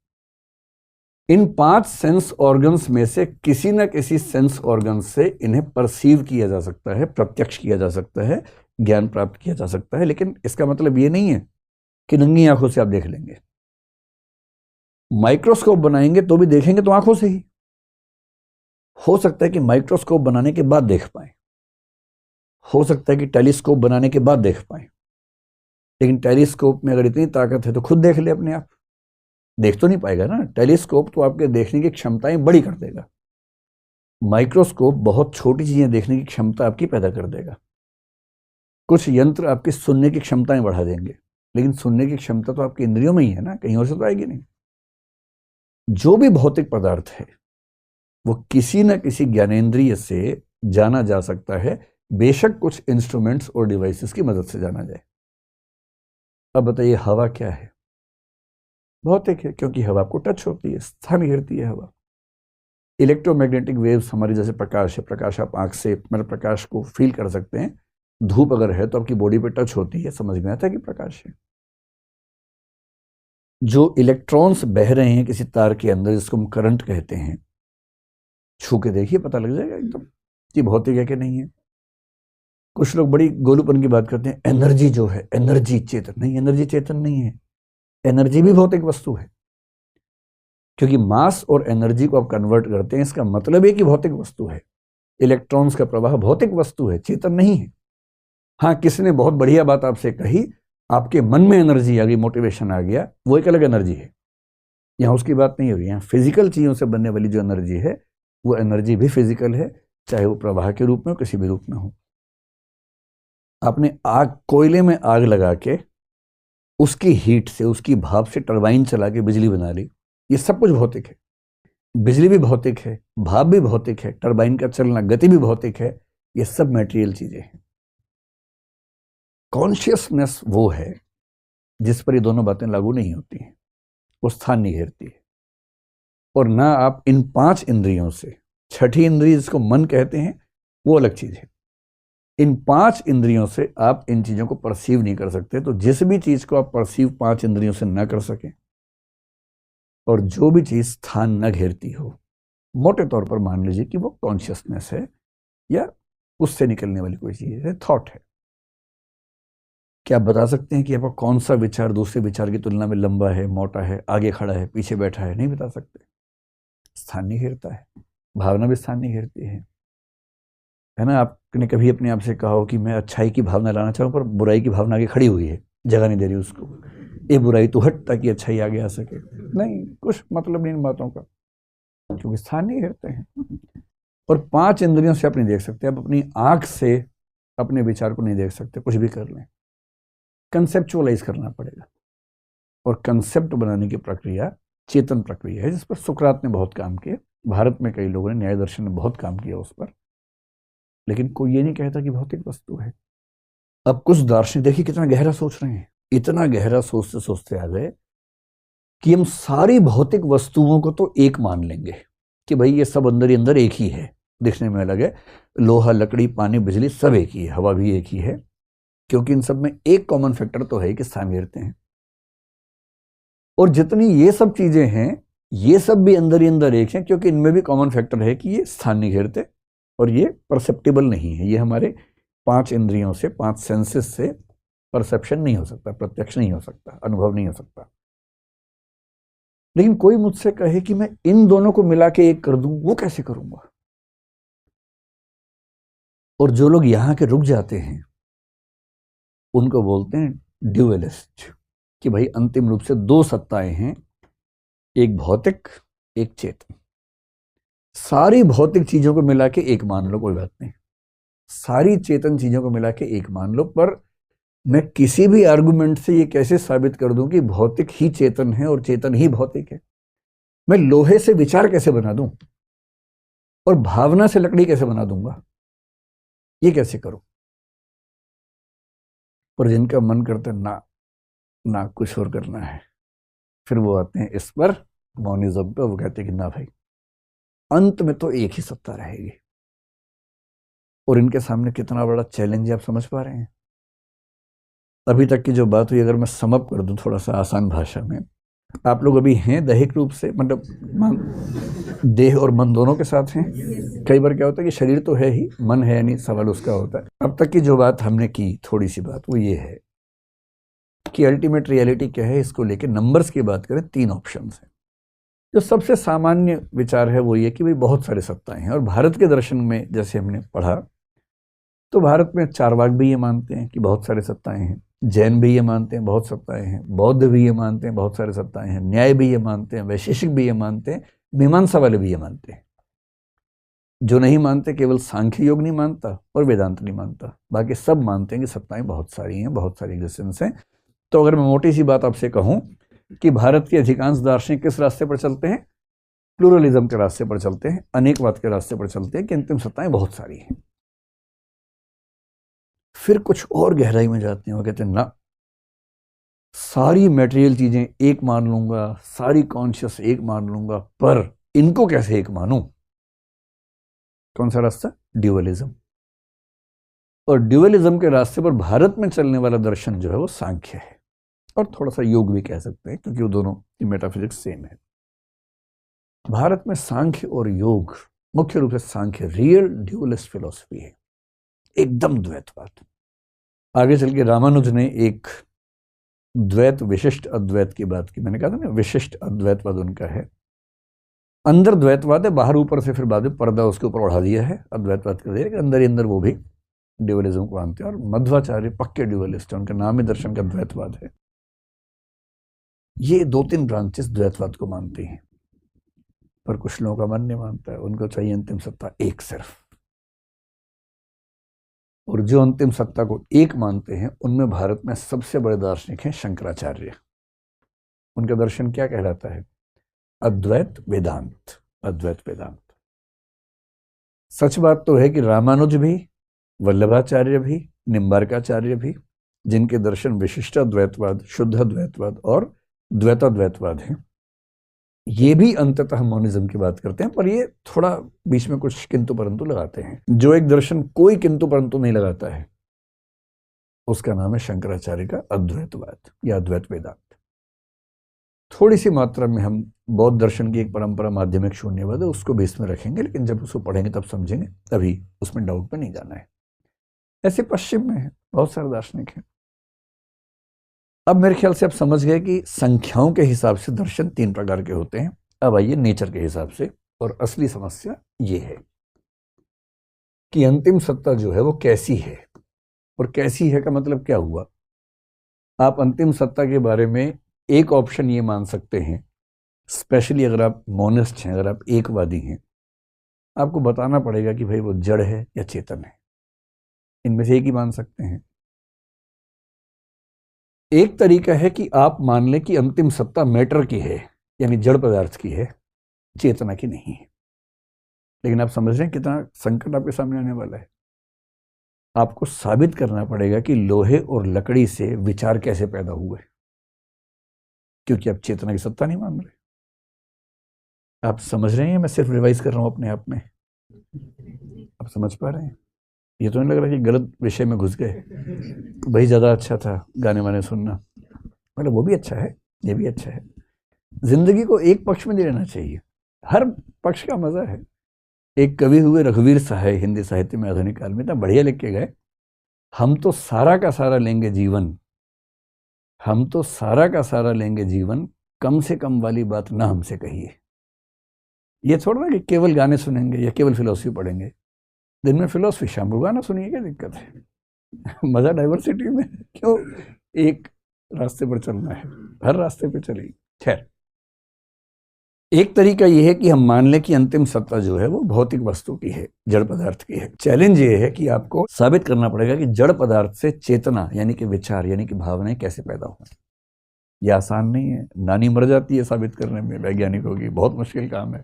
S1: इन 5 सेंस ऑर्गन्स में से किसी ना किसी सेंस ऑर्गन से इन्हें परसीव किया जा सकता है, प्रत्यक्ष किया जा सकता है, ज्ञान प्राप्त किया जा सकता है। लेकिन इसका मतलब ये नहीं है कि नंगी आंखों से आप देख लेंगे। माइक्रोस्कोप बनाएंगे तो भी देखेंगे तो आंखों से ही। हो सकता है कि माइक्रोस्कोप बनाने के बाद देख पाए, हो सकता है कि टेलीस्कोप बनाने के बाद देख पाए, लेकिन टेलीस्कोप में अगर इतनी ताकत है तो खुद देख ले अपने आप। देख तो नहीं पाएगा ना, टेलीस्कोप तो आपके देखने की क्षमताएं बड़ी कर देगा, माइक्रोस्कोप बहुत छोटी चीजें देखने की क्षमता आपकी पैदा कर देगा। कुछ यंत्र आपकी सुनने की क्षमताएं बढ़ा देंगे, लेकिन सुनने की क्षमता तो आपकी इंद्रियों में ही है ना, कहीं और से तो आएगी नहीं। जो भी भौतिक पदार्थ है वो किसी न किसी ज्ञानेंद्रिय से जाना जा सकता है, बेशक कुछ इंस्ट्रूमेंट्स और डिवाइसेस की मदद से जाना जाए। अब बताइए हवा क्या है? भौतिक है, क्योंकि हवा आपको टच होती है, स्थान घेरती है हवा। इलेक्ट्रोमैग्नेटिक वेव्स हमारे जैसे प्रकाश है, प्रकाश आप आंख से मतलब प्रकाश को फील कर सकते हैं। धूप अगर है तो आपकी बॉडी पे टच होती है, समझ में आता है कि प्रकाश है। जो इलेक्ट्रॉन्स बह रहे हैं किसी तार के अंदर, जिसको हम करंट कहते हैं, छू के देखिए पता लग जाएगा एकदम कि भौतिक है कि नहीं है। कुछ लोग बड़ी गोलूपन की बात करते हैं, एनर्जी जो है, एनर्जी चेतन नहीं, एनर्जी चेतन नहीं है, एनर्जी भी भौतिक वस्तु है। क्योंकि मास और एनर्जी को आप कन्वर्ट करते हैं, इसका मतलब है कि भौतिक वस्तु है। इलेक्ट्रॉन्स का प्रवाह भौतिक वस्तु है, चेतन नहीं है। हाँ, किसी ने बहुत बढ़िया बात आपसे कही, आपके मन में एनर्जी आ गई, मोटिवेशन आ गया, वो एक अलग एनर्जी है। यहाँ उसकी बात नहीं हो रही है। फिजिकल चीजों से बनने वाली जो एनर्जी है, वो एनर्जी भी फिजिकल है, चाहे वो प्रवाह के रूप में हो, किसी भी रूप में हो। आपने आग, कोयले में आग लगा के उसकी हीट से, उसकी भाप से टरबाइन चला के बिजली बना ली, ये सब कुछ भौतिक है। बिजली भी भौतिक है, भाप भी भौतिक है, टरबाइन का चलना, गति भी भौतिक है। ये सब मटेरियल चीजें हैं। कॉन्शियसनेस वो है जिस पर ये दोनों बातें लागू नहीं होती हैं, वो स्थान नहीं घेरती है। और ना आप इन 5 इंद्रियों से, छठी इंद्रिय जिसको मन कहते हैं, वो अलग चीज है। इन 5 इंद्रियों से आप इन चीजों को परसीव नहीं कर सकते। तो जिस भी चीज को आप परसीव 5 इंद्रियों से ना कर सके, और जो भी चीज स्थान न घेरती हो, मोटे तौर पर मान लीजिए कि वो कॉन्शियसनेस है, या उससे निकलने वाली कोई चीज है, थॉट है। क्या आप बता सकते हैं कि आपका कौन सा विचार दूसरे विचार की तुलना में लंबा है, मोटा है, आगे खड़ा है, पीछे बैठा है? नहीं बता सकते। स्थान नहीं घेरता है, भावना भी स्थान नहीं घेरती है ना। आपने कभी अपने आप से कहा हो कि मैं अच्छाई की भावना लाना चाहूँ, पर बुराई की भावना आगे खड़ी हुई है, जगह नहीं दे रही उसको, ये बुराई तो हट ताकि अच्छाई आगे आ सके? नहीं, कुछ मतलब नहीं इन बातों का, क्योंकि स्थान नहीं घेरते हैं। और 5 इंद्रियों से आप नहीं देख सकते, आप अपनी आंख से अपने विचार को नहीं देख सकते, कुछ भी कर लें। कंसेप्चुअलाइज करना पड़ेगा, और कंसेप्ट बनाने की प्रक्रिया चेतन प्रक्रिया है, जिस पर सुकरात ने बहुत काम किया। भारत में कई लोगों ने, न्याय दर्शन ने बहुत काम किया उस पर। लेकिन कोई ये नहीं कहता कि भौतिक वस्तु है। अब कुछ दार्शनिक देखिए कितना गहरा सोच रहे हैं, इतना गहरा सोचते सोचते आ गए कि हम सारी भौतिक वस्तुओं को तो एक मान लेंगे कि भाई ये सब अंदर ही अंदर एक ही है, दिखने में अलग है, लोहा लकड़ी पानी बिजली सब एक ही है, हवा भी एक ही है, क्योंकि इन सब में एक कॉमन फैक्टर तो है कि स्थान घेरते हैं। और जितनी ये सब चीजें हैं ये सब भी अंदर ही अंदर एक हैं, क्योंकि इनमें भी कॉमन फैक्टर है कि ये स्थान नहीं घेरते और ये परसेप्टिबल नहीं है, ये हमारे 5 इंद्रियों से 5 सेंसेस से परसेप्शन नहीं हो सकता, प्रत्यक्ष नहीं हो सकता, अनुभव नहीं हो सकता। लेकिन कोई मुझसे कहे कि मैं इन दोनों को मिला के एक कर दूं, वो कैसे करूंगा? और जो लोग यहां के रुक जाते हैं उनको बोलते हैं ड्यूअलिस्ट, कि भाई अंतिम रूप से 2 सत्ताएं हैं, एक भौतिक एक चेतन। सारी भौतिक चीजों को मिला के एक मान लो, कोई बात नहीं, सारी चेतन चीजों को मिला के एक मान लो, पर मैं किसी भी आर्गुमेंट से ये कैसे साबित कर दूं कि भौतिक ही चेतन है और चेतन ही भौतिक है? मैं लोहे से विचार कैसे बना दूं और भावना से लकड़ी कैसे बना दूंगा? ये कैसे करूं? पर जिनका मन करता है ना ना कुछ और करना है, फिर वो आते हैं इस पर मौनिज्म पे, वो कहते हैं कि ना भाई अंत में तो एक ही सत्ता रहेगी। और इनके सामने कितना बड़ा चैलेंज है, आप समझ पा रहे हैं? अभी तक की जो बात हुई अगर मैं समअप कर दूं थोड़ा सा आसान भाषा में, आप लोग अभी हैं दैहिक रूप से, मतलब देह और मन दोनों के साथ हैं। कई बार क्या होता है कि शरीर तो है ही, मन है नहीं, सवाल उसका होता है। अब तक की जो बात हमने की, थोड़ी सी बात, वो ये है कि अल्टीमेट रियलिटी क्या है, इसको लेके नंबर्स की बात करें 3 ऑप्शंस हैं। जो सबसे सामान्य विचार है वो ये कि भाई बहुत सारे सत्ताएं हैं, और भारत के दर्शन में जैसे हमने पढ़ा तो भारत में चारवाक भी ये मानते हैं कि बहुत सारे सत्ताएं हैं, जैन भी ये मानते हैं बहुत सत्ताएं हैं, बौद्ध भी ये मानते हैं बहुत सारे सत्ताएं हैं, न्याय भी ये मानते हैं, वैशेषिक भी ये मानते हैं, मीमांसा वाले भी ये मानते हैं। जो नहीं मानते केवल सांख्य योग नहीं मानता और वेदांत नहीं मानता, बाकी सब मानते हैं कि सत्ताएं बहुत सारी हैं, बहुत सारी एग्जिस्टेंस हैं। तो अगर मैं मोटी सी बात आपसे कहूं कि भारत के अधिकांश दार्शनिक किस रास्ते पर चलते हैं? प्लूरलिज्म के रास्ते पर चलते हैं, अनेकवाद के रास्ते पर चलते हैं कि अंतिम सत्ताएं बहुत सारी हैं। फिर कुछ और गहराई में जाते हैं, वो कहते हैं ना, सारी मटेरियल चीजें एक मान लूंगा, सारी कॉन्शियस एक मान लूंगा, पर इनको कैसे एक मानूं? कौन सा रास्ता? ड्यूअलिज्म। और ड्यूअलिज्म के रास्ते पर भारत में चलने वाला दर्शन जो है वो सांख्य है, और थोड़ा सा योग भी कह सकते हैं, क्योंकि वो दोनों की मेटाफिजिक्स सेम है। भारत में सांख्य और योग, मुख्य रूप से सांख्य रियल ड्यूअलिस्ट फिलॉसफी है, एकदम द्वैतवाद। आगे चल के रामानुज ने एक द्वैत विशिष्ट अद्वैत की बात की, मैंने कहा था ना विशिष्ट अद्वैतवाद उनका है। अंदर द्वैतवाद है, बाहर ऊपर से फिर बाद में पर्दा उसके ऊपर उड़ा दिया है अद्वैतवाद कर दिया, अंदर ही अंदर वो भी ड्यूअलिज्म को मानते हैं। और मध्वाचार्य पक्के ड्यूअलिस्ट हैं, उनका नाम ही दर्शन का द्वैतवाद है। ये 2-3 ब्रांचेस द्वैतवाद को मानते हैं, पर कुछ लोगों का मन नहीं मानता है, उनको चाहिए अंतिम सत्ता एक सिर्फ। और जो अंतिम सत्ता को एक मानते हैं उनमें भारत में सबसे बड़े दार्शनिक हैं शंकराचार्य। उनका दर्शन क्या कहलाता है? अद्वैत वेदांत, अद्वैत वेदांत। सच बात तो है कि रामानुज भी, वल्लभाचार्य भी, निम्बार्काचार्य भी, जिनके दर्शन विशिष्ट अद्वैतवाद, शुद्ध अद्वैतवाद और द्वैताद्वैतवाद हैं, ये भी अंततः मौनिज्म की बात करते हैं, पर ये थोड़ा बीच में कुछ किंतु परंतु लगाते हैं। जो एक दर्शन कोई किंतु परंतु नहीं लगाता है उसका नाम है शंकराचार्य का अद्वैतवाद या अद्वैत वेदांत। थोड़ी सी मात्रा में हम बौद्ध दर्शन की एक परंपरा माध्यमिक शून्यवाद है, उसको भी इसमें रखेंगे, लेकिन जब उसको पढ़ेंगे तब समझेंगे, अभी उसमें डाउट पे नहीं जाना है। ऐसे पश्चिम में है बहुत सारे दार्शनिक हैं। अब मेरे ख्याल से आप समझ गए कि संख्याओं के हिसाब से दर्शन 3 प्रकार के होते हैं। अब आइए नेचर के हिसाब से, और असली समस्या ये है कि अंतिम सत्ता जो है वो कैसी है, और कैसी है का मतलब क्या हुआ? आप अंतिम सत्ता के बारे में एक ऑप्शन ये मान सकते हैं, स्पेशली अगर आप मोनिस्ट हैं, अगर आप एकवादी हैं, आपको बताना पड़ेगा कि भाई वो जड़ है या चेतन है, इनमें से एक ही मान सकते हैं। एक तरीका है कि आप मान लें कि अंतिम सत्ता मैटर की है, यानी जड़ पदार्थ की है, चेतना की नहीं है। लेकिन आप समझ रहे हैं कितना संकट आपके सामने आने वाला है। आपको साबित करना पड़ेगा कि लोहे और लकड़ी से विचार कैसे पैदा हुए, क्योंकि आप चेतना की सत्ता नहीं मान रहे। आप समझ रहे हैं, मैं सिर्फ रिवाइज कर रहा हूं अपने आप में, आप समझ पा रहे हैं? ये तो नहीं लग रहा कि गलत विषय में घुस गए, वही ज्यादा अच्छा था गाने वाने सुनना। मतलब वो भी अच्छा है, ये भी अच्छा है। जिंदगी को एक पक्ष में नहीं रहना चाहिए, हर पक्ष का मजा है। एक कवि हुए रघुवीर सहाय, हिंदी साहित्य में आधुनिक काल में, इतना बढ़िया लिख के गए, हम तो सारा का सारा लेंगे जीवन, हम तो सारा का सारा लेंगे जीवन, कम से कम वाली बात ना हमसे कहिए। ये थोड़ा ना कि केवल गाने सुनेंगे या केवल फिलोसफी पढ़ेंगे। दिन में फिलोसफी, शाम को गाना सुनिए, क्या दिक्कत है? मजा डाइवर्सिटी में, क्यों एक रास्ते पर चलना है? हर रास्ते पे चलिए। खैर, एक तरीका यह है कि हम मान लें कि अंतिम सत्ता जो है वो भौतिक वस्तु की है, जड़ पदार्थ की है। चैलेंज ये है कि आपको साबित करना पड़ेगा कि जड़ पदार्थ से चेतना यानी कि विचार यानी कि भावनाएं कैसे पैदा हो। यह आसान नहीं है, नानी मर जाती है साबित करने में वैज्ञानिकों की, बहुत मुश्किल काम है।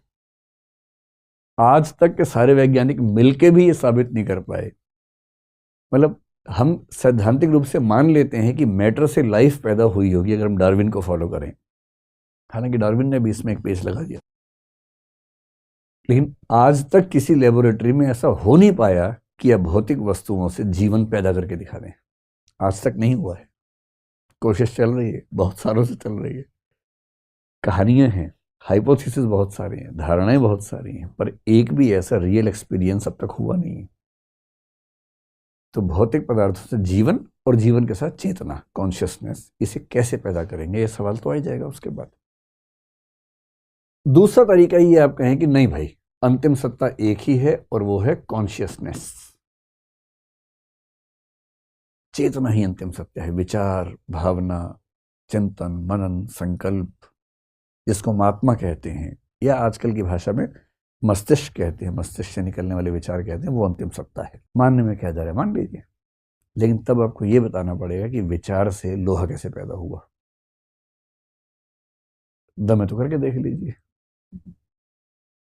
S1: आज तक के सारे वैज्ञानिक मिलके भी ये साबित नहीं कर पाए। मतलब हम सैद्धांतिक रूप से मान लेते हैं कि मैटर से लाइफ पैदा हुई होगी अगर हम डार्विन को फॉलो करें, हालांकि डार्विन ने भी इसमें एक पेच लगा दिया, लेकिन आज तक किसी लेबोरेटरी में ऐसा हो नहीं पाया कि अब भौतिक वस्तुओं से जीवन पैदा करके दिखा दें। आज तक नहीं हुआ है, कोशिश चल रही है, बहुत सालों से चल रही है, कहानियां हैं, हाइपोथेसिस बहुत सारी हैं, धारणाएं बहुत सारी हैं, पर एक भी ऐसा रियल एक्सपीरियंस अब तक हुआ नहीं है। तो भौतिक पदार्थों से जीवन और जीवन के साथ चेतना, कॉन्शियसनेस, इसे कैसे पैदा करेंगे, ये सवाल तो आ ही जाएगा उसके बाद। दूसरा तरीका ये आप कहें कि नहीं भाई, अंतिम सत्ता एक ही है और वो है कॉन्शियसनेस। चेतना ही अंतिम सत्य है, विचार, भावना, चिंतन, मनन, संकल्प, जिसको महात्मा कहते हैं या आजकल की भाषा में मस्तिष्क कहते हैं, मस्तिष्क से निकलने वाले विचार कहते हैं, वो अंतिम सत्ता है। मानने में क्या जा रहा है, मान लीजिए, लेकिन तब आपको यह बताना पड़ेगा कि विचार से लोहा कैसे पैदा हुआ। दम है तो करके देख लीजिए,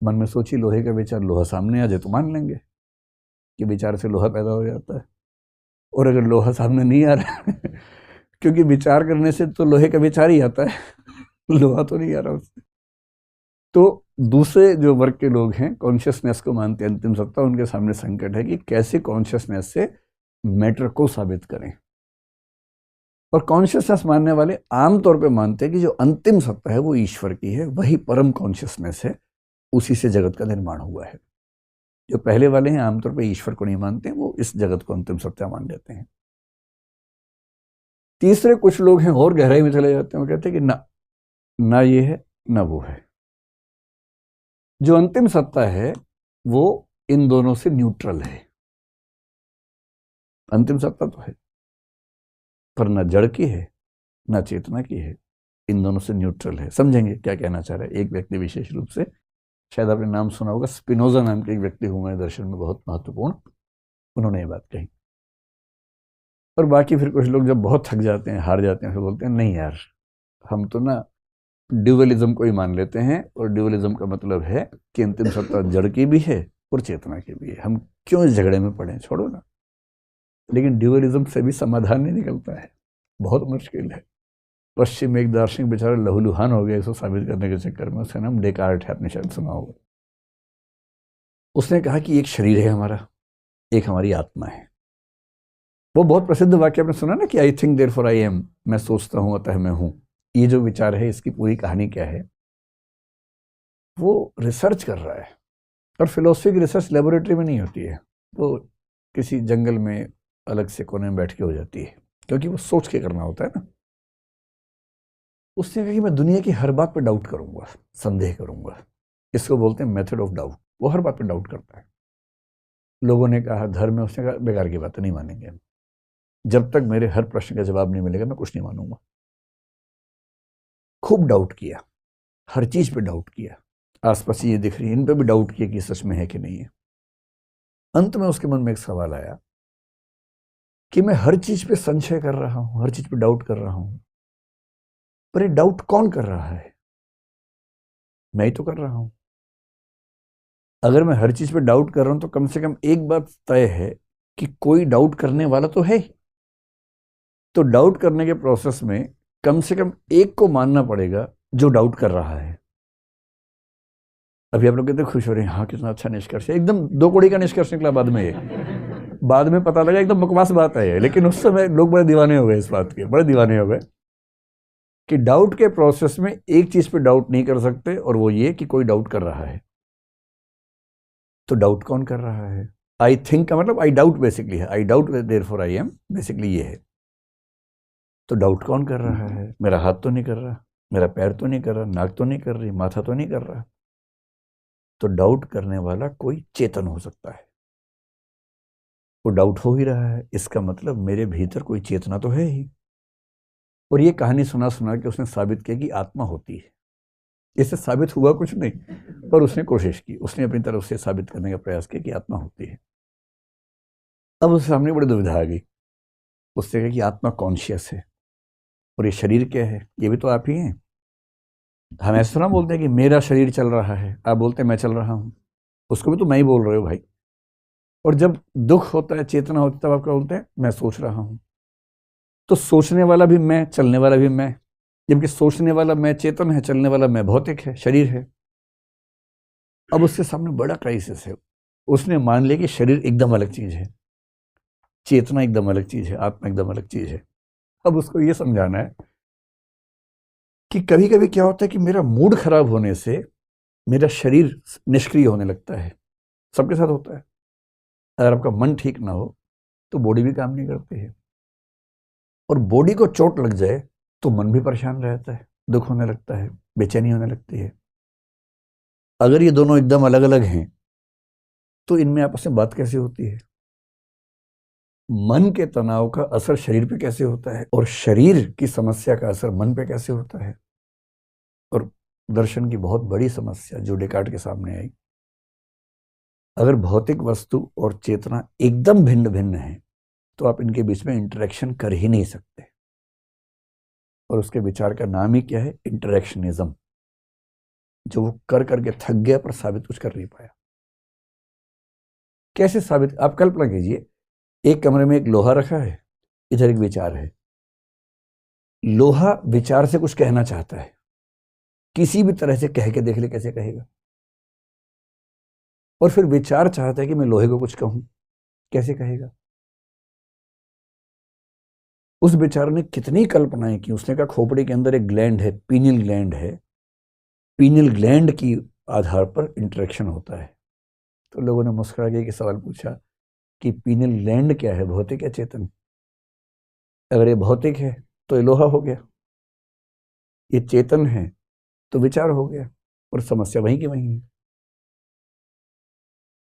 S1: मन में सोचिए लोहे का विचार, लोहा सामने आ जाए तो मान लेंगे कि विचार से लोहा पैदा हो जाता है। और अगर लोहा सामने नहीं आ रहा है क्योंकि विचार करने से तो लोहे का विचार ही आता है, लोहा तो नहीं आ रहा उससे। तो दूसरे जो वर्ग के लोग हैं, कॉन्शियसनेस को मानते हैं अंतिम सत्ता, उनके सामने संकट है कि कैसे कॉन्शियसनेस से मैटर को साबित करें। और कॉन्शियसनेस मानने वाले आमतौर पे मानते हैं कि जो अंतिम सत्ता है वो ईश्वर की है, वही परम कॉन्शियसनेस है, उसी से जगत का निर्माण हुआ है। जो पहले वाले हैं आमतौर पे ईश्वर को नहीं मानते, वो इस जगत को अंतिम सत्ता मान लेते हैं। तीसरे कुछ लोग हैं और गहराई में चले जाते हैं, वो कहते हैं कि ना ये है ना वो है। जो अंतिम सत्ता है वो इन दोनों से न्यूट्रल है। अंतिम सत्ता तो है पर ना जड़ की है ना चेतना की है, इन दोनों से न्यूट्रल है। समझेंगे क्या कहना चाह रहा है? एक व्यक्ति विशेष रूप से, शायद आपने नाम सुना होगा, स्पिनोजा नाम के एक व्यक्ति हुए हैं दर्शन में बहुत महत्वपूर्ण, उन्होंने ये बात कही। और बाकी फिर कुछ लोग जब बहुत थक जाते हैं, हार जाते हैं, फिर बोलते हैं नहीं यार, हम तो ना ड्यूअलिज्म को ही मान लेते हैं, और ड्यूअलिज्म का मतलब है कि अंतिम सत्ता जड़ की भी है और चेतना की भी है, हम क्यों इस झगड़े में पड़े, छोड़ो ना। लेकिन ड्यूअलिज्म से भी समाधान नहीं निकलता है, बहुत मुश्किल है। पश्चिम में एक दार्शनिक बेचारा लहूलुहान हो गया इसको साबित करने के चक्कर में, उसका नाम डेकार्ट है, आपने शायद सुना होगा। उसने कहा कि एक शरीर है हमारा, एक हमारी आत्मा है। वो बहुत प्रसिद्ध वाक्य आपने सुना ना कि I think therefore I am, मैं सोचता हूं अतः मैं हूं। ये जो विचार है, इसकी पूरी कहानी क्या है? वो रिसर्च कर रहा है, और फिलोसफी की रिसर्च लेबोरेटरी में नहीं होती है, वो किसी जंगल में अलग से कोने में बैठ के हो जाती है, क्योंकि वो सोच के करना होता है ना। उसने कहा कि मैं दुनिया की हर बात पर डाउट करूंगा, संदेह करूंगा, इसको बोलते हैं मेथड ऑफ डाउट। वो हर बात पर डाउट करता है। लोगों ने कहा धर्म में, उसने कहा बेकार की बात नहीं मानेंगे हम, जब तक मेरे हर प्रश्न का जवाब नहीं मिलेगा मैं कुछ नहीं मानूंगा। खूब डाउट किया, हर चीज पे डाउट किया, आसपास ये दिख रही है इन पे भी डाउट किया कि सच में है कि नहीं है। अंत में उसके मन में एक सवाल आया कि मैं हर चीज पे संशय कर रहा हूं, हर चीज पे डाउट कर रहा हूं, पर ये डाउट कौन कर रहा है? मैं ही तो कर रहा हूं। अगर मैं हर चीज पे डाउट कर रहा हूं तो कम से कम एक बात तय है कि कोई डाउट करने वाला तो है ही। तो डाउट करने के प्रोसेस में कम से कम एक को मानना पड़ेगा जो डाउट कर रहा है। अभी आप लोग कितने खुश हो रहे हैं, हाँ कितना अच्छा निष्कर्ष है, एकदम दो कौड़ी का निष्कर्ष निकला बाद में। ये बाद में पता लगा एकदम बकवास बात है ये, लेकिन उस समय लोग बड़े दीवाने हो गए इस बात के, बड़े दीवाने हो गए कि डाउट के प्रोसेस में एक चीज पे डाउट नहीं कर सकते, और वो ये कि कोई डाउट कर रहा है। तो डाउट कौन कर रहा है? आई थिंक का मतलब आई डाउट बेसिकली है, I doubt therefore I am, basically ये है। तो डाउट कौन कर रहा है? मेरा हाथ तो नहीं कर रहा, मेरा पैर तो नहीं कर रहा, नाक तो नहीं कर रही, माथा तो नहीं कर रहा। तो डाउट करने वाला कोई चेतन हो सकता है। वो डाउट हो ही रहा है, इसका मतलब मेरे भीतर कोई चेतना तो है ही। और ये कहानी सुना सुना के उसने साबित किया कि आत्मा होती है। इससे साबित हुआ कुछ नहीं, पर उसने कोशिश की, उसने अपनी तरफ से साबित करने का प्रयास किया कि आत्मा होती है। अब उसके सामने बड़ी दुविधा आ गई। उससे कहा कि आत्मा कॉन्शियस है, और ये शरीर क्या है? ये भी तो आप ही हैं। हम ऐसा ना बोलते हैं कि मेरा शरीर चल रहा है, आप बोलते हैं मैं चल रहा हूं, उसको भी तो मैं ही बोल रहे हो भाई। और जब दुख होता है, चेतना होती है, तब आप क्या बोलते हैं? मैं सोच रहा हूं। तो सोचने वाला भी मैं, चलने वाला भी मैं, जबकि सोचने वाला मैं चेतन है, चलने वाला मैं भौतिक है, शरीर है। अब उसके सामने बड़ा क्राइसिस है। उसने मान लिया कि शरीर एकदम अलग चीज है, चेतना एकदम अलग चीज है, आत्मा एकदम अलग चीज है। अब उसको ये समझाना है कि कभी कभी क्या होता है कि मेरा मूड खराब होने से मेरा शरीर निष्क्रिय होने लगता है। सबके साथ होता है। अगर आपका मन ठीक ना हो तो बॉडी भी काम नहीं करती है, और बॉडी को चोट लग जाए तो मन भी परेशान रहता है, दुख होने लगता है, बेचैनी होने लगती है। अगर ये दोनों एकदम अलग अलग हैं तो इनमें आपस में बात कैसे होती है? मन के तनाव का असर शरीर पे कैसे होता है, और शरीर की समस्या का असर मन पे कैसे होता है? और दर्शन की बहुत बड़ी समस्या जो डेकार्ट के सामने आई, अगर भौतिक वस्तु और चेतना एकदम भिन्न भिन्न है तो आप इनके बीच में इंटरेक्शन कर ही नहीं सकते। और उसके विचार का नाम ही क्या है? इंटरेक्शनिज्म। जो वो कर करके थक गया पर साबित कुछ कर नहीं पाया। कैसे साबित? आप कल्पना कीजिए, एक कमरे में एक लोहा रखा है, इधर एक विचार है। लोहा विचार से कुछ कहना चाहता है, किसी भी तरह से कह के देख ले कैसे कहेगा। और फिर विचार चाहता है कि मैं लोहे को कुछ कहूं, कैसे कहेगा? उस विचार ने कितनी कल्पनाएं की। उसने कहा खोपड़ी के अंदर एक ग्लैंड है, पीनियल ग्लैंड है, पीनियल ग्लैंड की आधार पर इंटरेक्शन होता है। तो लोगों ने मुस्कुरा के एक सवाल पूछा कि पीनियल ग्लैंड क्या है, भौतिक या चेतन? अगर ये भौतिक है तो ये लोहा हो गया, ये चेतन है तो विचार हो गया, और समस्या वहीं की वहीं है।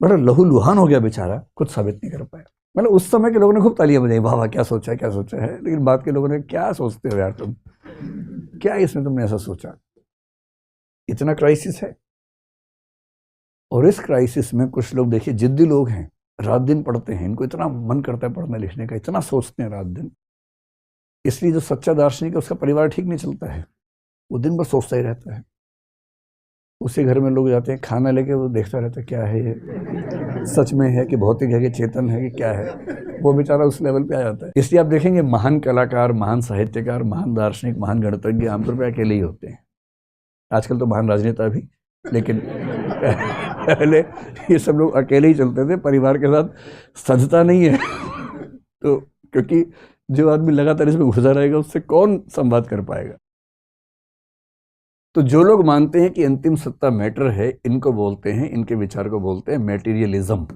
S1: बड़ा लहूलुहान हो गया बेचारा, कुछ साबित नहीं कर पाया। मतलब उस समय के लोगों ने खूब तालियां बजाई, वाह वाह क्या सोचा है, क्या सोचा है। लेकिन बाद के लोगों ने, क्या सोचते हो यार तुम, क्या इसमें तुमने ऐसा सोचा? इतना क्राइसिस है। और इस क्राइसिस में कुछ लोग देखिए जिद्दी लोग हैं, रात दिन पढ़ते हैं, इनको इतना मन करता है पढ़ने लिखने का, इतना सोचते हैं रात दिन। इसलिए जो सच्चा दार्शनिक है उसका परिवार ठीक नहीं चलता है, वो दिन भर सोचता ही रहता है। उसी घर में लोग जाते हैं खाना लेके, वो देखता रहता है क्या है ये, सच में है कि भौतिक है कि चेतन है कि क्या है। वो बेचारा उस लेवल पे आ जाता है। इसलिए आप देखेंगे महान कलाकार, महान साहित्यकार, महान दार्शनिक, महान गणितज्ञ आमतौर पर अकेले ही होते हैं। आजकल तो महान राजनेता भी, लेकिन पहले ये सब लोग अकेले ही चलते थे, परिवार के साथ सजता नहीं है। तो क्योंकि जो आदमी लगातार इसमें घुसा रहेगा उससे कौन संवाद कर पाएगा? तो जो लोग मानते हैं कि अंतिम सत्ता मैटर है, इनको बोलते हैं, इनके विचार को बोलते हैं मेटीरियलिज्म।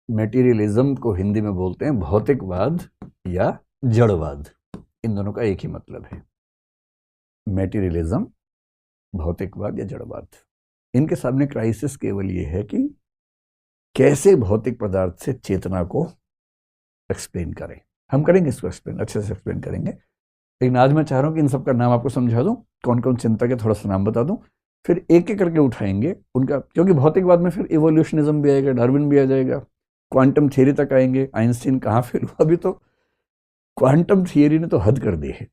S1: मेटीरियलिज्म को हिंदी में बोलते हैं भौतिकवाद या जड़वाद। इन दोनों का एक ही मतलब है, मेटीरियलिज्म, भौतिकवाद या जड़वाद। इनके सामने क्राइसिस केवल ये है कि कैसे भौतिक पदार्थ से चेतना को एक्सप्लेन करें। हम करेंगे इसको एक्सप्लेन, अच्छे से एक्सप्लेन करेंगे। लेकिन आज मैं चाह रहा हूँ कि इन सबका नाम आपको समझा दूं, कौन कौन चिंतक है थोड़ा सा नाम बता दूं, फिर एक एक करके उठाएंगे उनका। क्योंकि भौतिकवाद में फिर इवोल्यूशनिज्म भी आएगा, डार्विन भी आ जाएगा, क्वांटम थियरी तक आएंगे। आइंस्टीन कहाँ फेल हुआ? अभी तो क्वांटम थियरी ने तो हद कर दी है।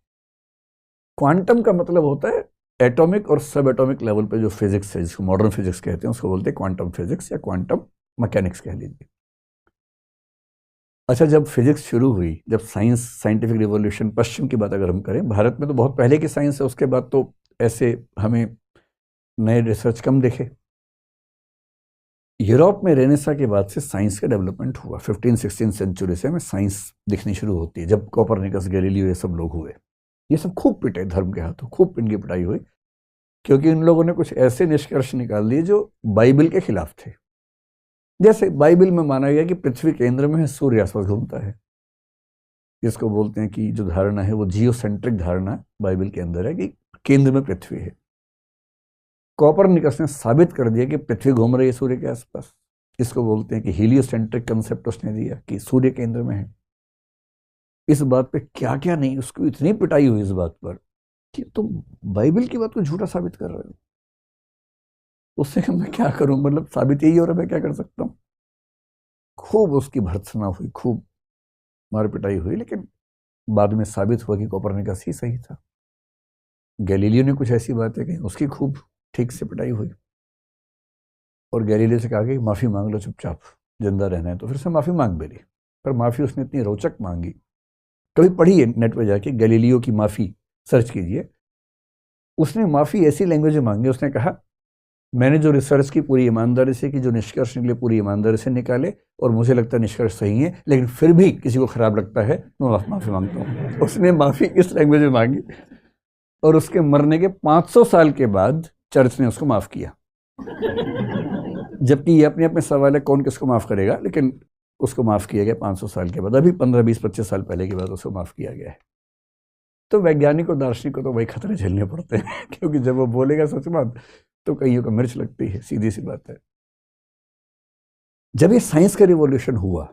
S1: क्वांटम का मतलब होता है एटॉमिक और सब एटॉमिक लेवल पे जो फिजिक्स है, जिसको मॉडर्न फिजिक्स कहते हैं, उसको बोलते हैं क्वांटम फिजिक्स या क्वांटम मैकेनिक्स कह लीजिए। अच्छा, जब फिजिक्स शुरू हुई, जब साइंस, साइंटिफिक रिवॉल्यूशन, पश्चिम की बात अगर हम करें, भारत में तो बहुत पहले की साइंस है, उसके बाद तो ऐसे हमें नए रिसर्च कम दिखे। यूरोप में रेनेसा के बाद से साइंस का डेवलपमेंट हुआ। 15-16 सेंचुरी से हमें साइंस दिखनी शुरू होती है, जब कोपरनिकस, गैलीलियो ये सब लोग हुए। ये सब खूब पिटे धर्म के हाथों, खूब इनकी पिटाई हुई, क्योंकि इन लोगों ने कुछ ऐसे निष्कर्ष निकाल दिए जो बाइबल के खिलाफ थे। जैसे बाइबल में माना गया कि पृथ्वी केंद्र में है, सूर्य आसपास घूमता है। इसको बोलते हैं कि जो धारणा है वो जियोसेंट्रिक धारणा बाइबल के अंदर है कि केंद्र में पृथ्वी है। कोपरनिकस ने साबित कर दिया कि पृथ्वी घूम रही है सूर्य के आसपास। इसको बोलते हैं कि हीलियोसेंट्रिक कंसेप्ट उसने दिया कि सूर्य केंद्र में है। इस बात पे क्या क्या नहीं, उसको इतनी पिटाई हुई इस बात पर कि तुम बाइबल की बात को झूठा साबित कर रहे हो। उससे मैं क्या करूं, मतलब साबित यही हो रहा है, मैं क्या कर सकता हूं। खूब उसकी भर्त्सना हुई, खूब मार पिटाई हुई, लेकिन बाद में साबित हुआ कि कोपरनिकस ही सही था। गैलीलियो ने कुछ ऐसी बातें कही, उसकी खूब ठीक से पिटाई हुई, और गैलीलियो से कहा कि माफ़ी मांग लो चुपचाप, जिंदा रहना है तो। फिर से माफ़ी मांग भी ली, पर माफ़ी उसने इतनी रोचक मांगी, कभी पढ़िए नेट पे जाके गैलीलियो की माफ़ी सर्च कीजिए। उसने माफ़ी ऐसी लैंग्वेज में मांगी, उसने कहा मैंने जो रिसर्च की पूरी ईमानदारी से की, जो निष्कर्ष निकले पूरी ईमानदारी से निकाले, और मुझे लगता है निष्कर्ष सही है, लेकिन फिर भी किसी को खराब लगता है, मैं माफ़ी मांगता हूँ। उसने माफ़ी इस लैंग्वेज में मांगी, और उसके मरने के 500 साल के बाद चर्च ने उसको माफ़ किया। जबकि ये अपने अपने सवाल है कौन किसको माफ़ करेगा, लेकिन उसको माफ़ किया गया 500 साल के बाद। अभी 15-20-25 साल पहले की बात, उसको माफ़ किया गया है। तो वैज्ञानिक और दार्शनिक को तो वही खतरे झेलने पड़ते हैं क्योंकि जब वो बोलेगा सच बात तो कईयों को मिर्च लगती है, सीधी सी बात है। जब ये साइंस का रिवॉल्यूशन हुआ,